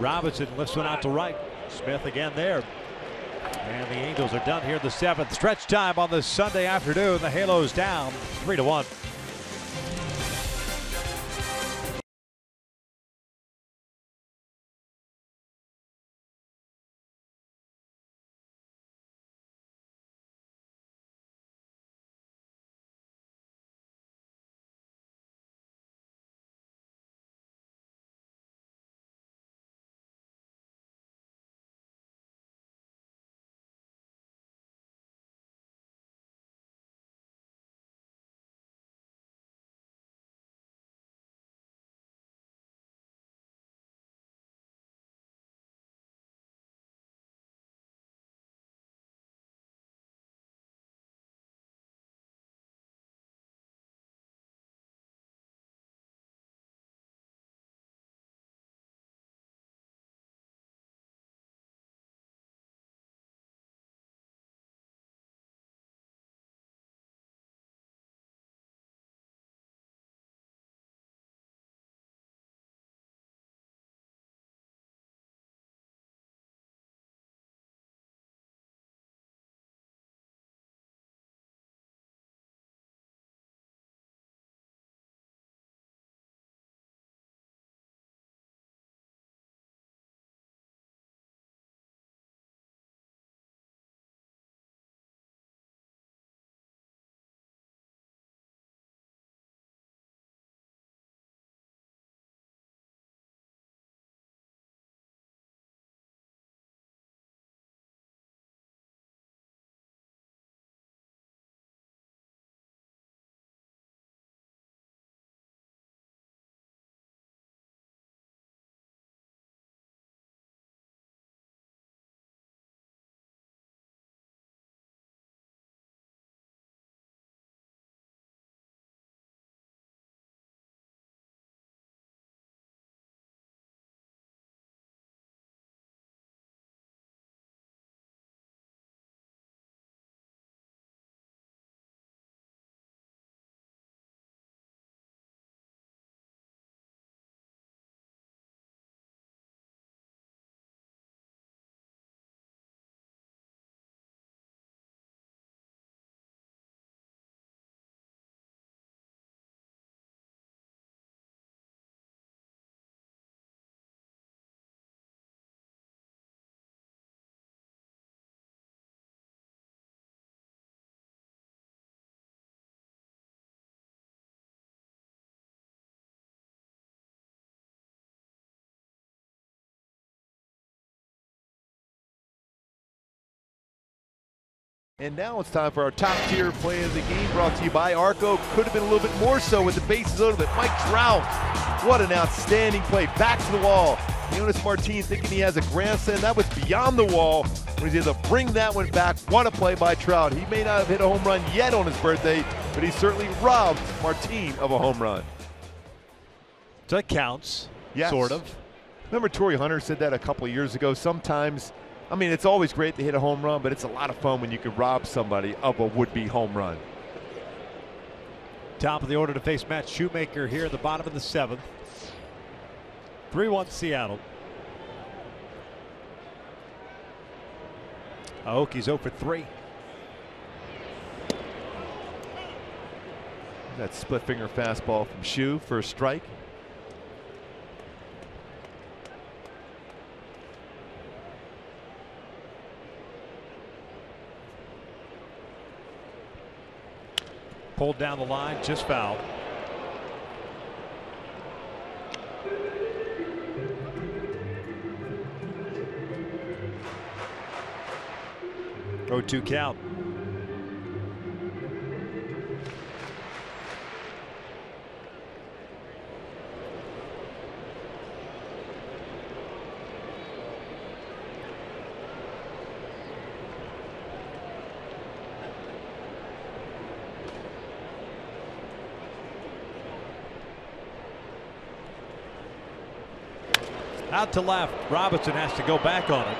Robinson lifts one out to right. Smith again there. And the Angels are done here in the 7th. Stretch time on this Sunday afternoon. The Halos down 3-1. And now it's time for our top tier play of the game, brought to you by Arco. Could have been a little bit more so with the bases loaded, but Mike Trout, what an outstanding play. Back to the wall. Jonas Martin thinking he has a grand slam. That was beyond the wall. When he's able to bring that one back. What a play by Trout. He may not have hit a home run yet on his birthday, but he certainly robbed Martin of a home run. So it counts, yes. Sort of. Remember Torrey Hunter said that a couple of years ago. Sometimes, I mean, it's always great to hit a home run, but it's a lot of fun when you can rob somebody of a would-be home run. Top of the order to face Matt Shoemaker here in the bottom of the 7th. 3-1 Seattle. Aoki's 0 for 3. That split finger fastball from Shu for a strike. pulled down the line, just fouled. Oh, 2 count. Out to left. Robinson has to go back on it.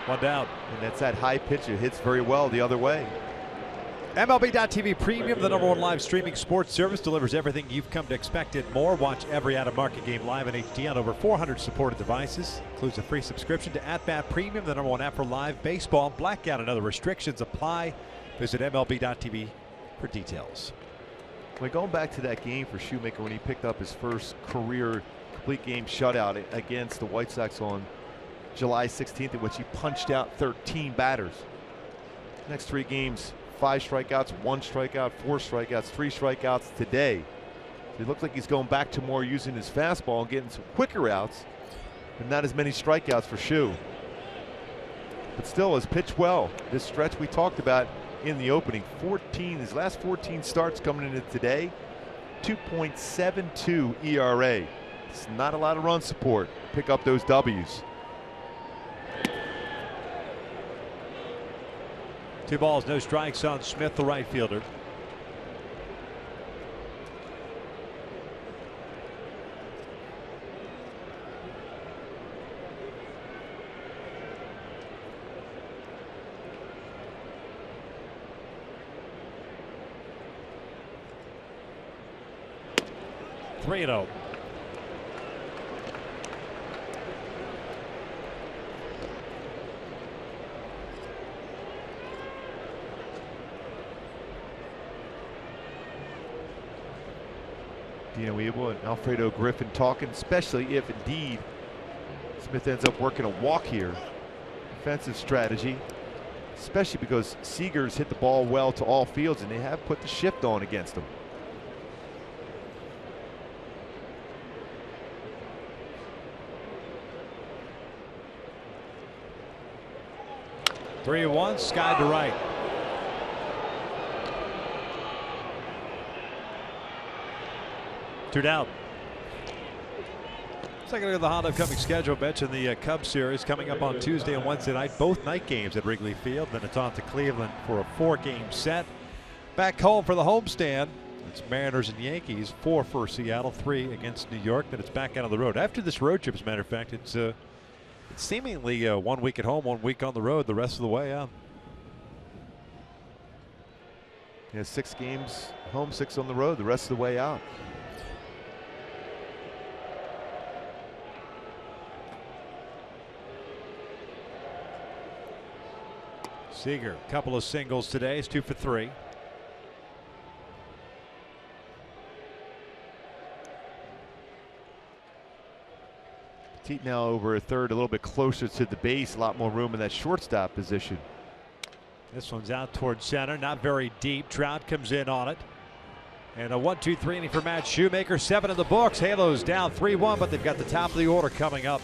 1 down. And that's that high pitch. It hits very well the other way. MLB.TV Premium, the #1 live streaming sports service, delivers everything you've come to expect and more. Watch every out-of-market game live in HD on over 400 supported devices. Includes a free subscription to @Bat Premium, the #1 app for live baseball. Blackout and other restrictions apply. Visit MLB.TV for details. Well, going back to that game for Shoemaker when he picked up his first career complete game shutout against the White Sox on July 16th, in which he punched out 13 batters. Next 3 games, 5 strikeouts, 1 strikeout, 4 strikeouts, 3 strikeouts today. It looks like he's going back to more using his fastball and getting some quicker outs, but not as many strikeouts for Shoe. But still has pitched well. This stretch we talked about in the opening, his last 14 starts coming into today, 2.72 ERA. It's not a lot of run support. Pick up those W's. 2 balls, no strikes on Smith, the right fielder. Three and 0. Dino Evil and Alfredo Griffin talking, especially if indeed Smith ends up working a walk here. Defensive strategy, especially because Seager's hit the ball well to all fields and they have put the shift on against him. Three and 1, sky to right. Two down. Second look at the hot upcoming schedule. Mentioned the Cubs series coming up on Tuesday and Wednesday night. Both night games at Wrigley Field. Then it's on to Cleveland for a 4-game set. Back home for the homestand. It's Mariners and Yankees. 4 for Seattle, 3 against New York. Then it's back out on the road. After this road trip, as a matter of fact, it's seemingly 1 week at home, 1 week on the road, the rest of the way out. Yeah, 6 games home, 6 on the road, the rest of the way out. Seager, a couple of singles today. He's 2 for 3. Petit now over a third, a little bit closer to the base, a lot more room in that shortstop position. This one's out towards center, not very deep. Trout comes in on it. And a 1-2-3 inning for Matt Shoemaker. 7 in the books. Halos down 3-1, but they've got the top of the order coming up.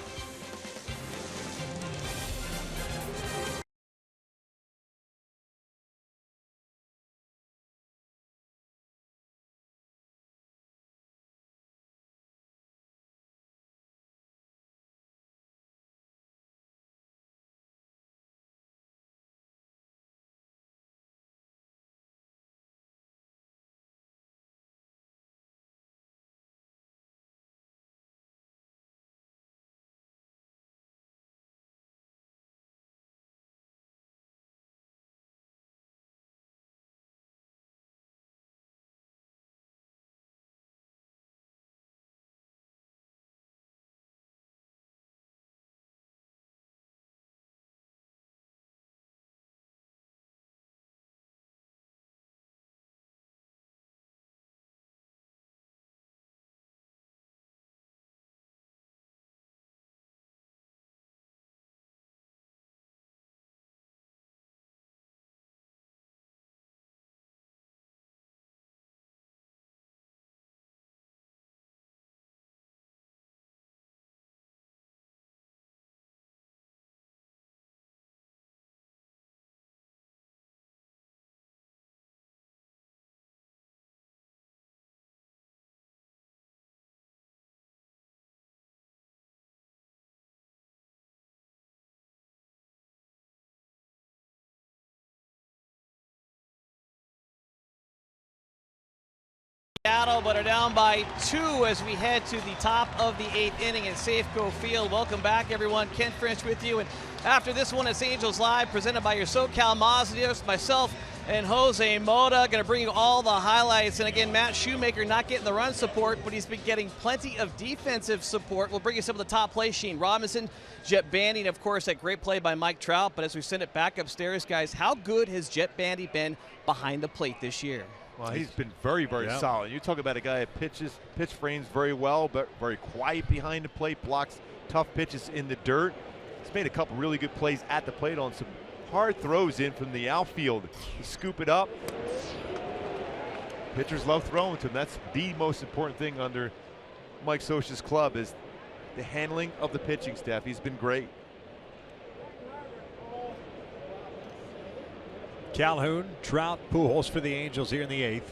Seattle, but are down by 2 as we head to the top of the 8th inning at Safeco Field. Welcome back, everyone. Ken French with you. And after this one, it's Angels Live, presented by your SoCal Mazda dealers. Myself and Jose Mota going to bring you all the highlights. And again, Matt Shoemaker not getting the run support, but he's been getting plenty of defensive support. We'll bring you some of the top plays. Sheen Robinson, Jet Bandy, of course, that great play by Mike Trout. But as we send it back upstairs, guys, how good has Jet Bandy been behind the plate this year? Well, he's been very, very solid. You talk about a guy that pitch frames very well, but very quiet behind the plate, blocks tough pitches in the dirt. He's made a couple really good plays at the plate on some hard throws in from the outfield. You scoop it up. Pitchers love throwing to him. That's the most important thing under Mike Scioscia's club is the handling of the pitching staff. He's been great. Calhoun, Trout, Pujols for the Angels here in the 8th.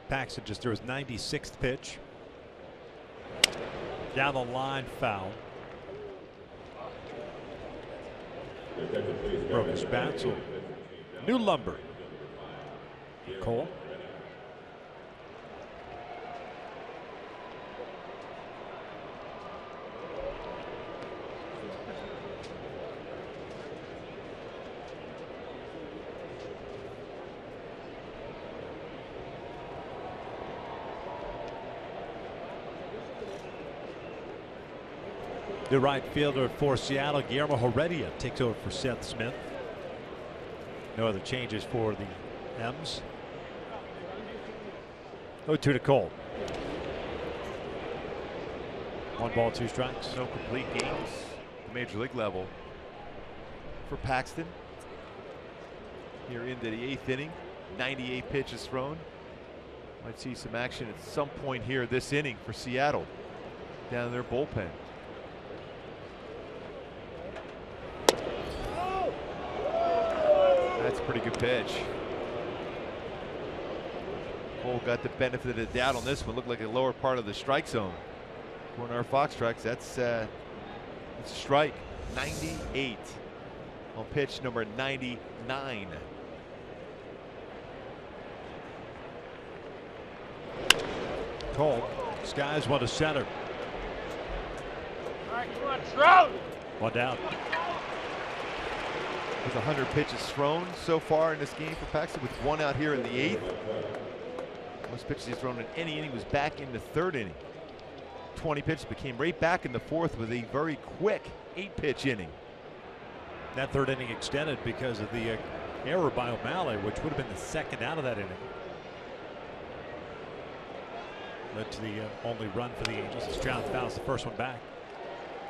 Paxton just threw his 96th pitch. Down the line, foul. Broke his bat, so new lumber. Cole. The right fielder for Seattle, Guillermo Heredia, takes over for Seth Smith. No other changes for the M's. 0-2 to Cole. 1 ball, 2 strikes. No complete games at the major league level for Paxton. Here into the 8th inning, 98 pitches thrown. Might see some action at some point here this inning for Seattle down in their bullpen. That's a pretty good pitch. Cole got the benefit of the doubt on this one. Looked like a lower part of the strike zone. According to our Fox strikes, that's a strike. 98 on pitch number 99. Cole skies one to center. All right, come on, Trout. 1 down. With 100 pitches thrown so far in this game for Paxton, with 1 out here in the 8th. Most pitches he's thrown in any inning was back in the 3rd inning. 20 pitches, became right back in the 4th with a very quick 8-pitch inning. That 3rd inning extended because of the error by O'Malley, which would have been the 2nd out of that inning. Led to the only run for the Angels as Trout fouls the first one back.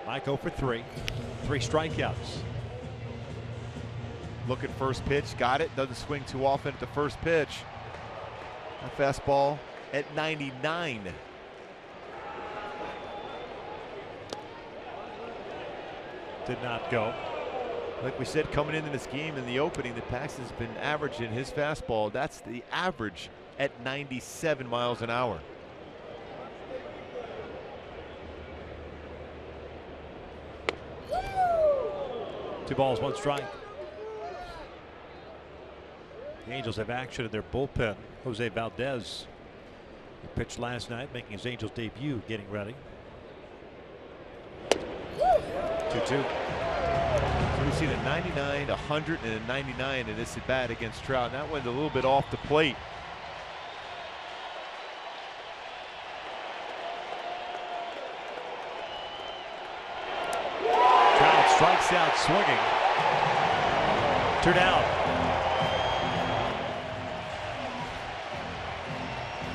Mike 0 for 3. 3 strikeouts. Look at first pitch, got it. Doesn't swing too often at the first pitch. A fastball at 99. Did not go. Like we said, coming into this game in the opening, that Paxton's been averaging his fastball. That's the average at 97 miles an hour. Two balls, 1 strike. The Angels have action in their bullpen. Jose Valdez pitched last night, making his Angels debut, getting ready. 2-2. So we've seen a 99, a 100, and a 99 in this at bat against Trout. And that went a little bit off the plate. Trout strikes out swinging. 2 down.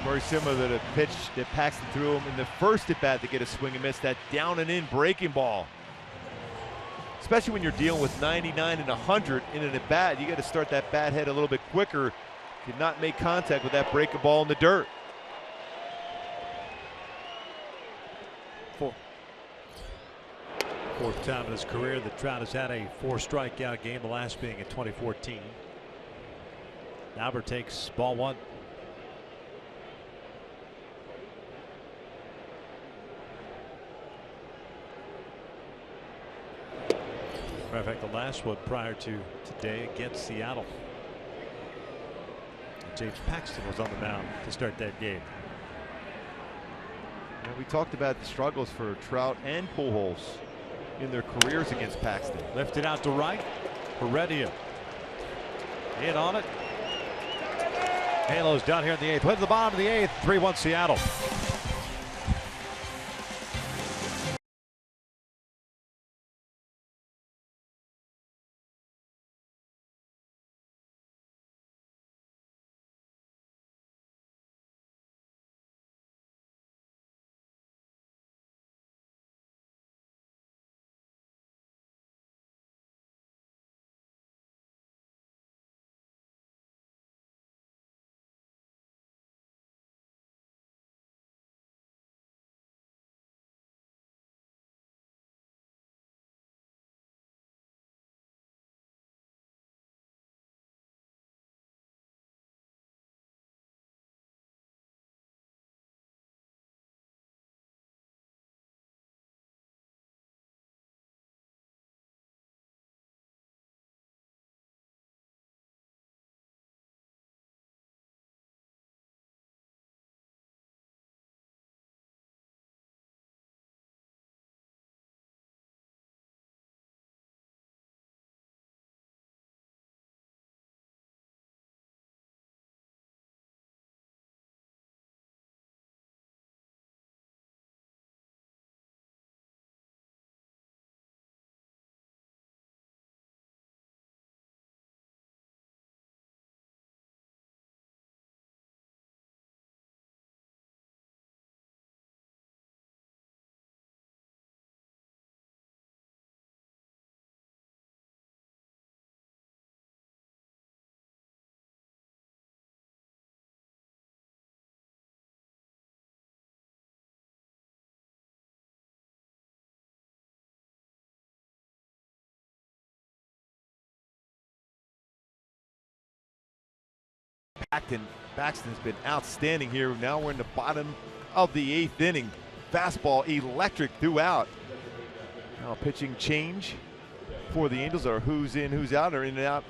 Very similar to the pitch that Paxton threw him in the first at bat to get a swing and miss, that down and in breaking ball. Especially when you're dealing with 99 and 100 in an at bat, you got to start that bat head a little bit quicker. Did not make contact with that breaking ball in the dirt. 4th time in his career that Trout has had a 4 strikeout game, the last being in 2014. Albert takes ball 1. Matter of fact, the last one prior to today against Seattle. James Paxton was on the mound to start that game. And we talked about the struggles for Trout and Pujols in their careers against Paxton. Lifted out to right. Heredia in on it. Halos down here in the 8th. Went to the bottom of the 8th. 3-1 Seattle. Paxton's been outstanding here. Now we're in the bottom of the 8th inning. Fastball electric throughout. Now pitching change for the Angels are who's in, who's out, or in and out.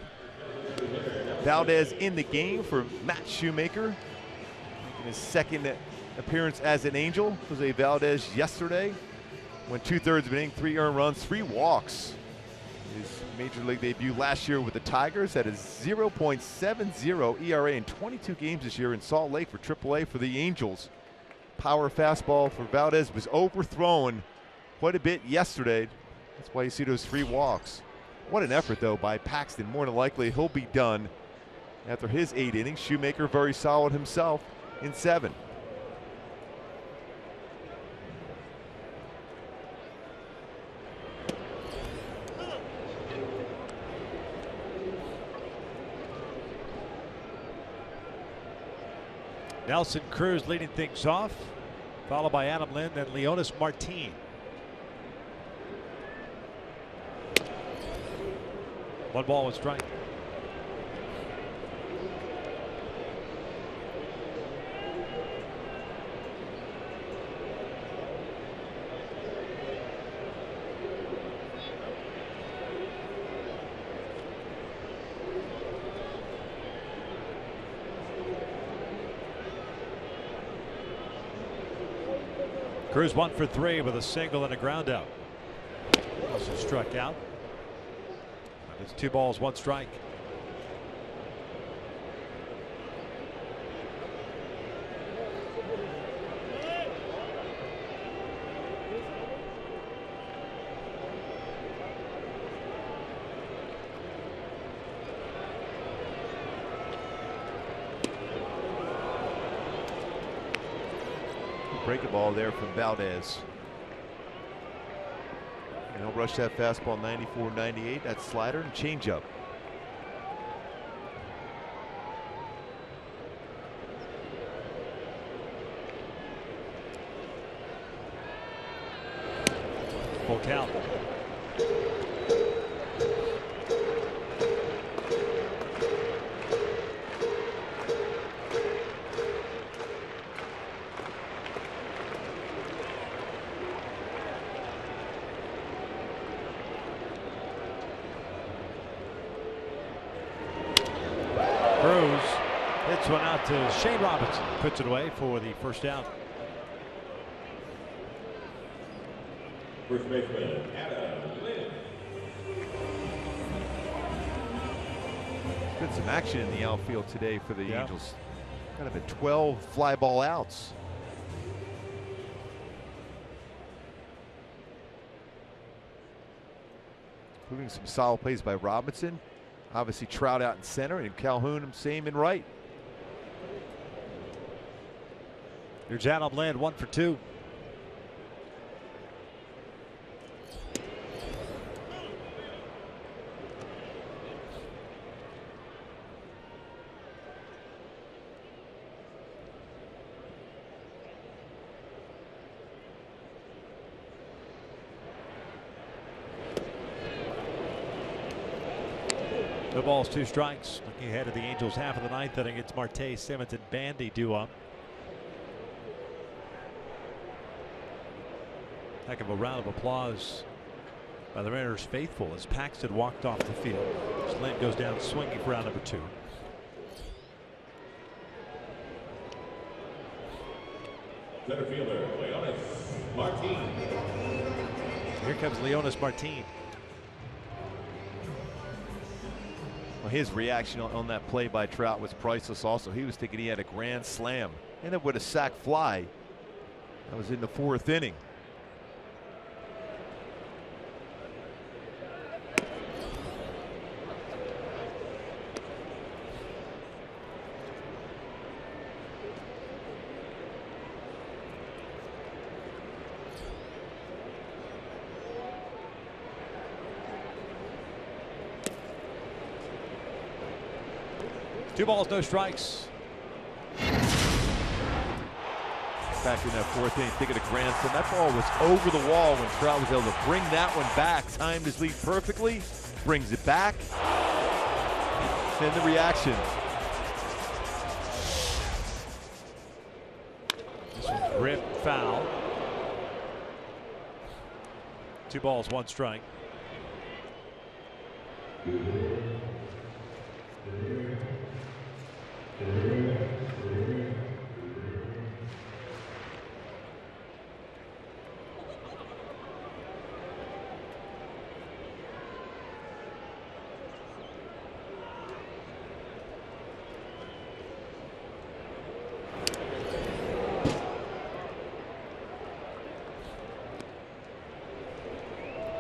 Valdez in the game for Matt Shoemaker, making his second appearance as an Angel. Jose Valdez yesterday went 2/3 of an inning, 3 earned runs, 3 walks. His major league debut last year with the Tigers at a 0.70 ERA in 22 games this year in Salt Lake for AAA for the Angels. Power fastball for Valdez was overthrown quite a bit yesterday. That's why you see those 3 walks. What an effort, though, by Paxton. More than likely, he'll be done after his 8 innings. Shoemaker very solid himself in 7. Nelson Cruz leading things off, followed by Adam Lind and Leonis Martin. One ball, one strike. Cruz 1 for 3 with a single and a ground out. Also struck out. It's 2 balls, 1 strike. Break a ball there from Valdez. And he'll rush that fastball 94-98. That slider and changeup. Full count. Hits one out to Shane Robinson. Puts it away for the first out. First baseman, Adam Lynn. There's been some action in the outfield today for the Angels. Kind of a 12 fly ball outs. Including some solid plays by Robinson. Obviously Trout out in center and Calhoun same in right. Here's Adam Lynn, 1 for 2. No balls, 2 strikes. Looking ahead of the Angels half of the ninth inning. It's Marte, Simmons, and Bandy due up. Heck of a round of applause by the Mariners faithful as Paxton walked off the field. As Lynn goes down swinging for round number 2. Center fielder, Leonis Martin. Here comes Leonis Martin. Well, his reaction on that play by Trout was priceless also. He was thinking he had a grand slam. Ended up with a sac fly. That was in the 4th inning. Two balls, no strikes. Back in that 4th inning, thinking of grand slam. That ball was over the wall when Trout was able to bring that one back. Timed his lead perfectly. Brings it back. And the reaction. This one ripped foul. 2 balls, 1 strike.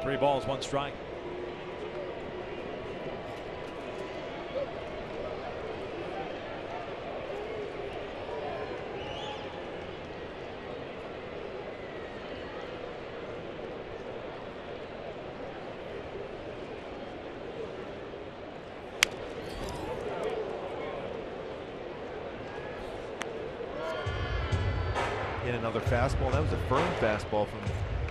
Three balls, 1 strike. In another fastball. That was a firm fastball from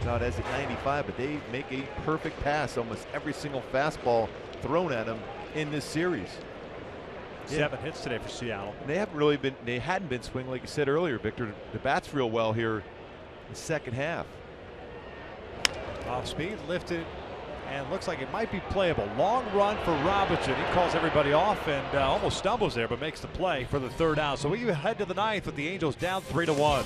Valdez at 95, but they make a perfect pass almost every single fastball thrown at them in this series. 7 hits today for Seattle. And they hadn't been swinging like you said earlier, Victor. The bats real well here in the second half. Off speed, lifted, and looks like it might be playable. Long run for Robinson. He calls everybody off and almost stumbles there, but makes the play for the 3rd out. So we head to the 9th with the Angels down 3-1.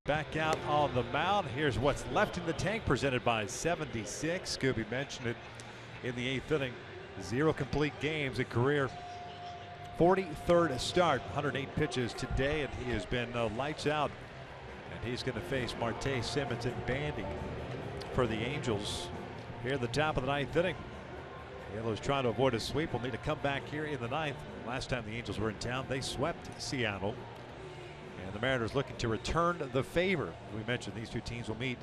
Back out on the mound. Here's what's left in the tank, presented by 76. Scooby mentioned it in the 8th inning. 0 complete games in career. 43rd start, 108 pitches today, and he has been lights out. And he's going to face Marte, Simmons, and Bandy for the Angels here at the top of the 9th inning. The Yellows trying to avoid a sweep. Will need to come back here in the 9th. Last time the Angels were in town, they swept Seattle. And the Mariners looking to return the favor. We mentioned these two teams will meet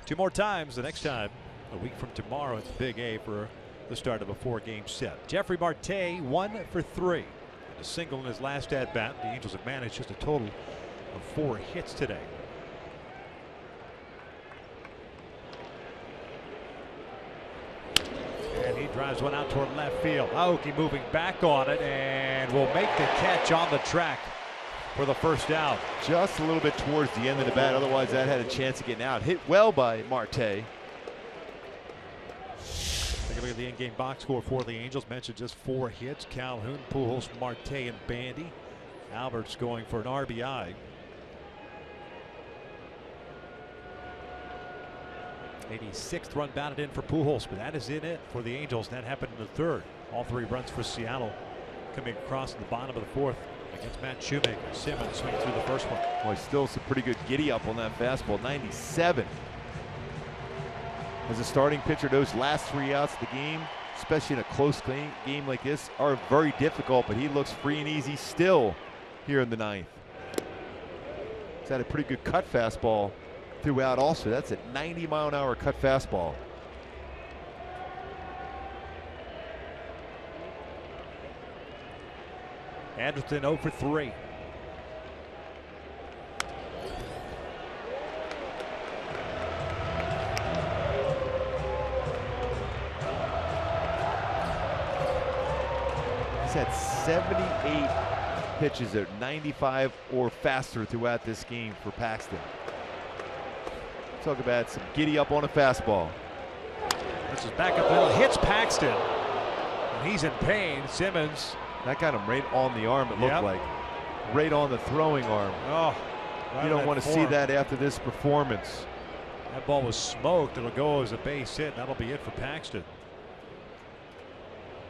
2 more times. The next time, a week from tomorrow, it's Big A for the start of a 4-game set. Jeffrey Marte 1 for 3. And a single in his last at bat. The Angels have managed just a total of 4 hits today. And he drives one out toward left field. Aoki moving back on it and will make the catch on the track for the first out. Just a little bit towards the end of the bat. Otherwise, that had a chance of getting out. Hit well by Marte. Take a look at the in-game box score for the Angels. Mentioned just 4 hits. Calhoun, Pujols, Marte, and Bandy. Albert's going for an RBI. 86th run batted in for Pujols, but that is in it for the Angels. That happened in the 3rd. All 3 runs for Seattle coming across in the bottom of the 4th against Matt Shoemaker. Simmons swinging through the first one. Boy, still some pretty good giddy up on that fastball. 97. As a starting pitcher, those last 3 outs of the game, especially in a close game like this, are very difficult, but he looks free and easy still here in the 9th. He's had a pretty good cut fastball throughout also. That's a 90-mile-an-hour cut fastball. Anderson 0 for 3. He's had 78 pitches at 95 or faster throughout this game for Paxton. Talk about some giddy up on a fastball. This is back up middle. Hits Paxton. And he's in pain. Simmons. That got him right on the arm, it looked like. Right on the throwing arm. Oh, right. You don't want to see that after this performance. That ball was smoked. It'll go as a base hit. That'll be it for Paxton.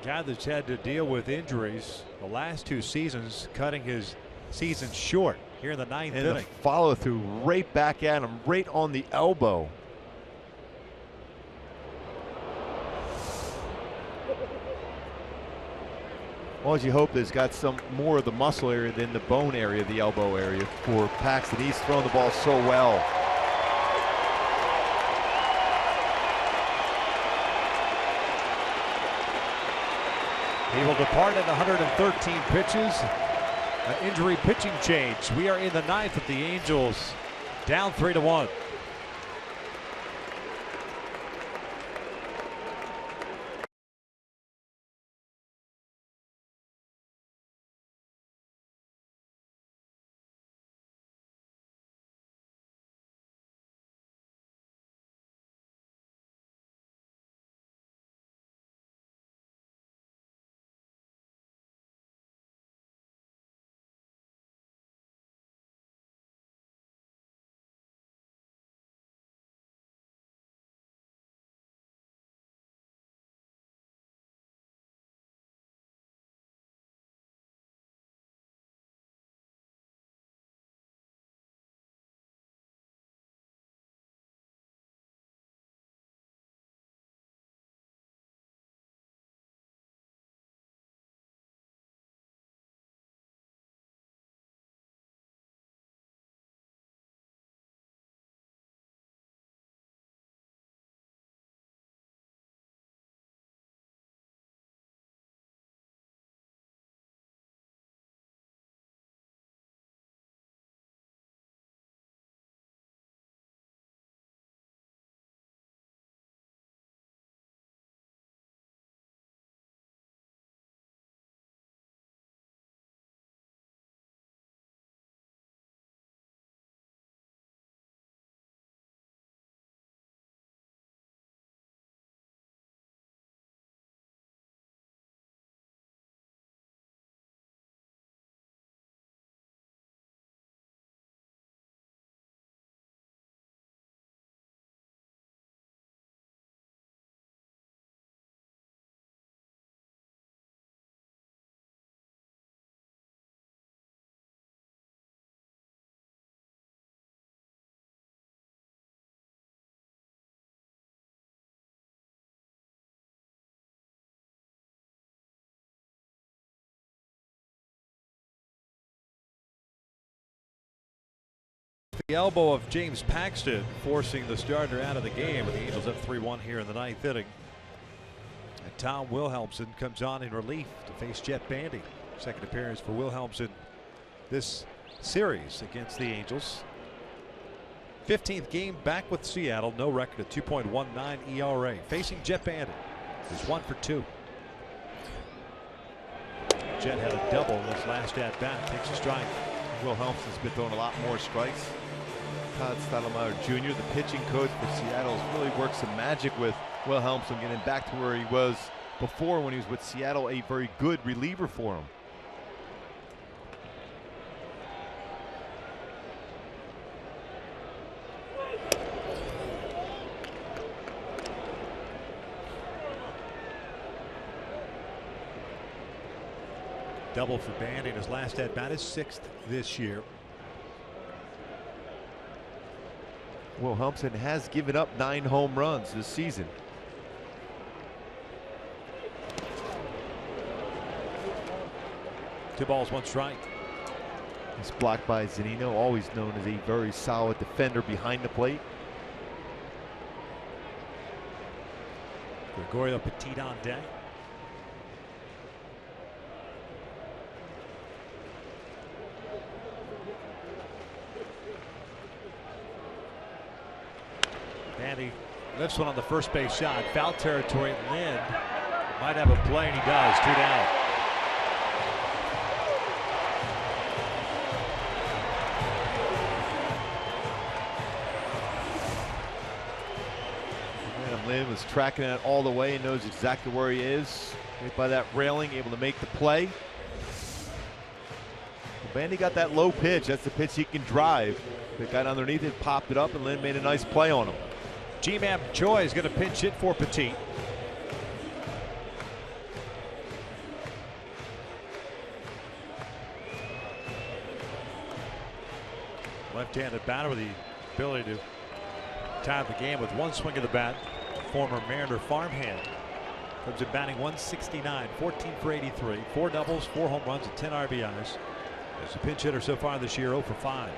Guy that's had to deal with injuries the last 2 seasons, cutting his season short here in the 9th inning. The follow through right back at him, right on the elbow. All you hope is got some more of the muscle area than the bone area, the elbow area for Paxton. He's thrown the ball so well. He will depart at 113 pitches. An injury pitching change. We are in the 9th with the Angels down 3-1. The elbow of James Paxton forcing the starter out of the game, with the Angels up 3-1 here in the 9th inning. And Tom Wilhelmsen comes on in relief to face Jet Bandy. Second appearance for Wilhelmsen this series against the Angels. 15th game back with Seattle, no record at 2.19 ERA. Facing Jet Bandy, who's 1 for 2. Jet had a double in his last at bat, takes a strike. Wilhelmsen's been throwing a lot more strikes. Todd Stottlemyre Jr., the pitching coach for Seattle, has really worked some magic with Wilhelmsen, getting back to where he was before when he was with Seattle, a very good reliever for him. Double for Bandy in his last at bat, his 6th this year. Wilhelmsen has given up 9 home runs this season. Two balls, one strike. It's blocked by Zunino, always known as a very solid defender behind the plate. Gregorio Petit on deck. Bandy lifts one on the first base shot. Foul territory. Lynn might have a play, and he does. 2 down. Adam Lynn was tracking it all the way and knows exactly where he is. Right by that railing, able to make the play. Bandy got that low pitch. That's the pitch he can drive. They got underneath it, popped it up, and Lynn made a nice play on him. G-Man Choi is going to pinch hit for Petit. Left-handed batter with the ability to tie the game with one swing of the bat. Former Mariner farmhand comes in batting 169, 14 for 83, 4 doubles, 4 home runs, and 10 RBIs. As a pinch hitter so far this year, 0 for 5.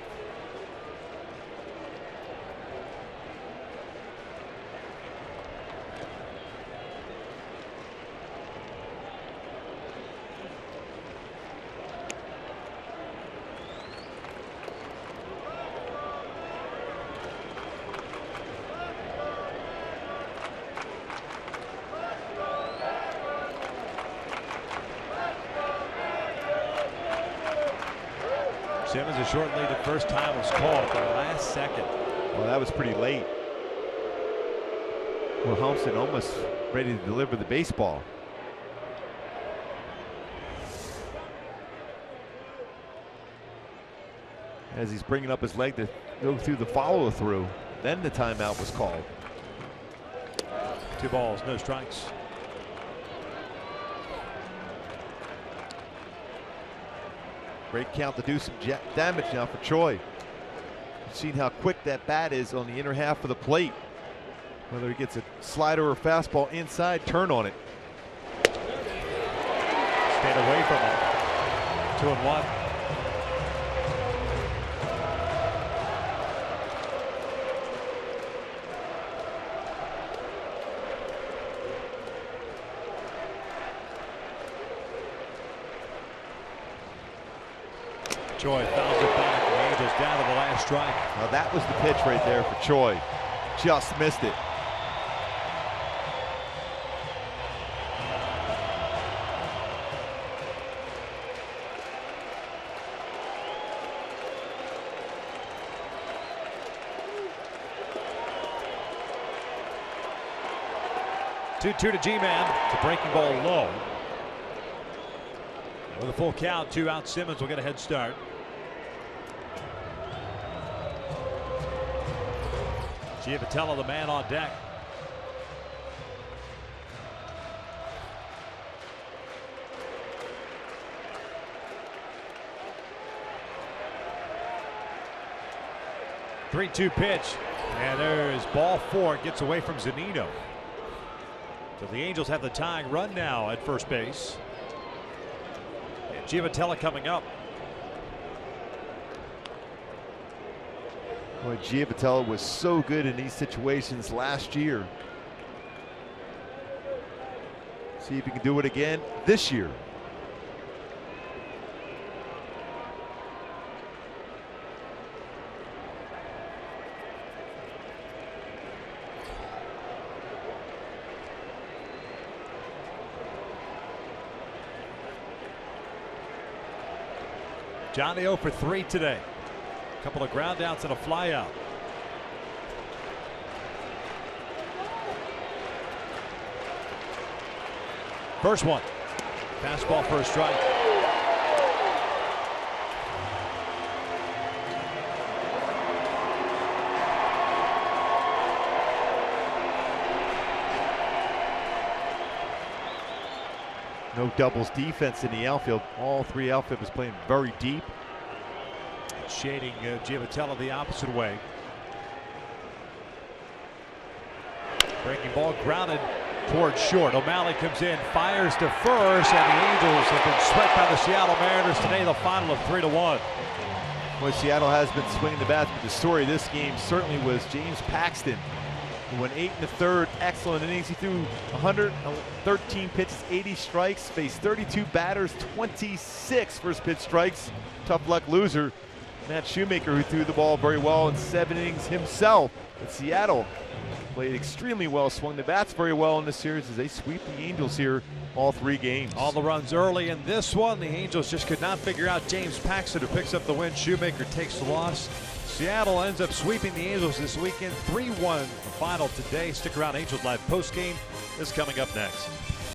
Simmons a short lead. The first time was called at the last second. Well, that was pretty late. Wilhelmsen almost ready to deliver the baseball. As he's bringing up his leg to go through the follow-through, then the timeout was called. 2 balls, no strikes. Great count to do some damage now for Choi. You've seen how quick that bat is on the inner half of the plate. Whether he gets a slider or fastball inside, turn on it. Stayed away from it. 2-1. Choi fouls it back. The Angels down to the last strike. Now that was the pitch right there for Choi. Just missed it. Two to G-Man. It's a breaking ball low. With a full count, 2 out. Simmons will get a head start. Giavatello, the man on deck. Three-two pitch, and there's ball 4. Gets away from Zunino. So the Angels have the tying run now at first base. And Giavatello coming up. Boy, Giavatello was so good in these situations last year. See if he can do it again this year. Johnny 0 for 3 today. A couple of ground outs and a fly out. First one. Fastball for a strike. No doubles defense in the outfield. All three outfielders playing very deep. Shading Giavatello the opposite way. Breaking ball grounded towards short. O'Malley comes in, fires to first, and the Angels have been swept by the Seattle Mariners today. The final of 3-1. Well, Seattle has been swinging the bats, but the story of this game certainly was James Paxton, who went 8 1/3, excellent innings. He threw 113 pitches, 80 strikes, faced 32 batters, 26 first pitch strikes. Tough luck loser, Matt Shoemaker, who threw the ball very well in 7 innings himself. But Seattle played extremely well, swung the bats very well in this series as they sweep the Angels here all 3 games. All the runs early in this one. The Angels just could not figure out James Paxton, who picks up the win. Shoemaker takes the loss. Seattle ends up sweeping the Angels this weekend, 3-1 the final today. Stick around, Angels Live postgame is coming up next.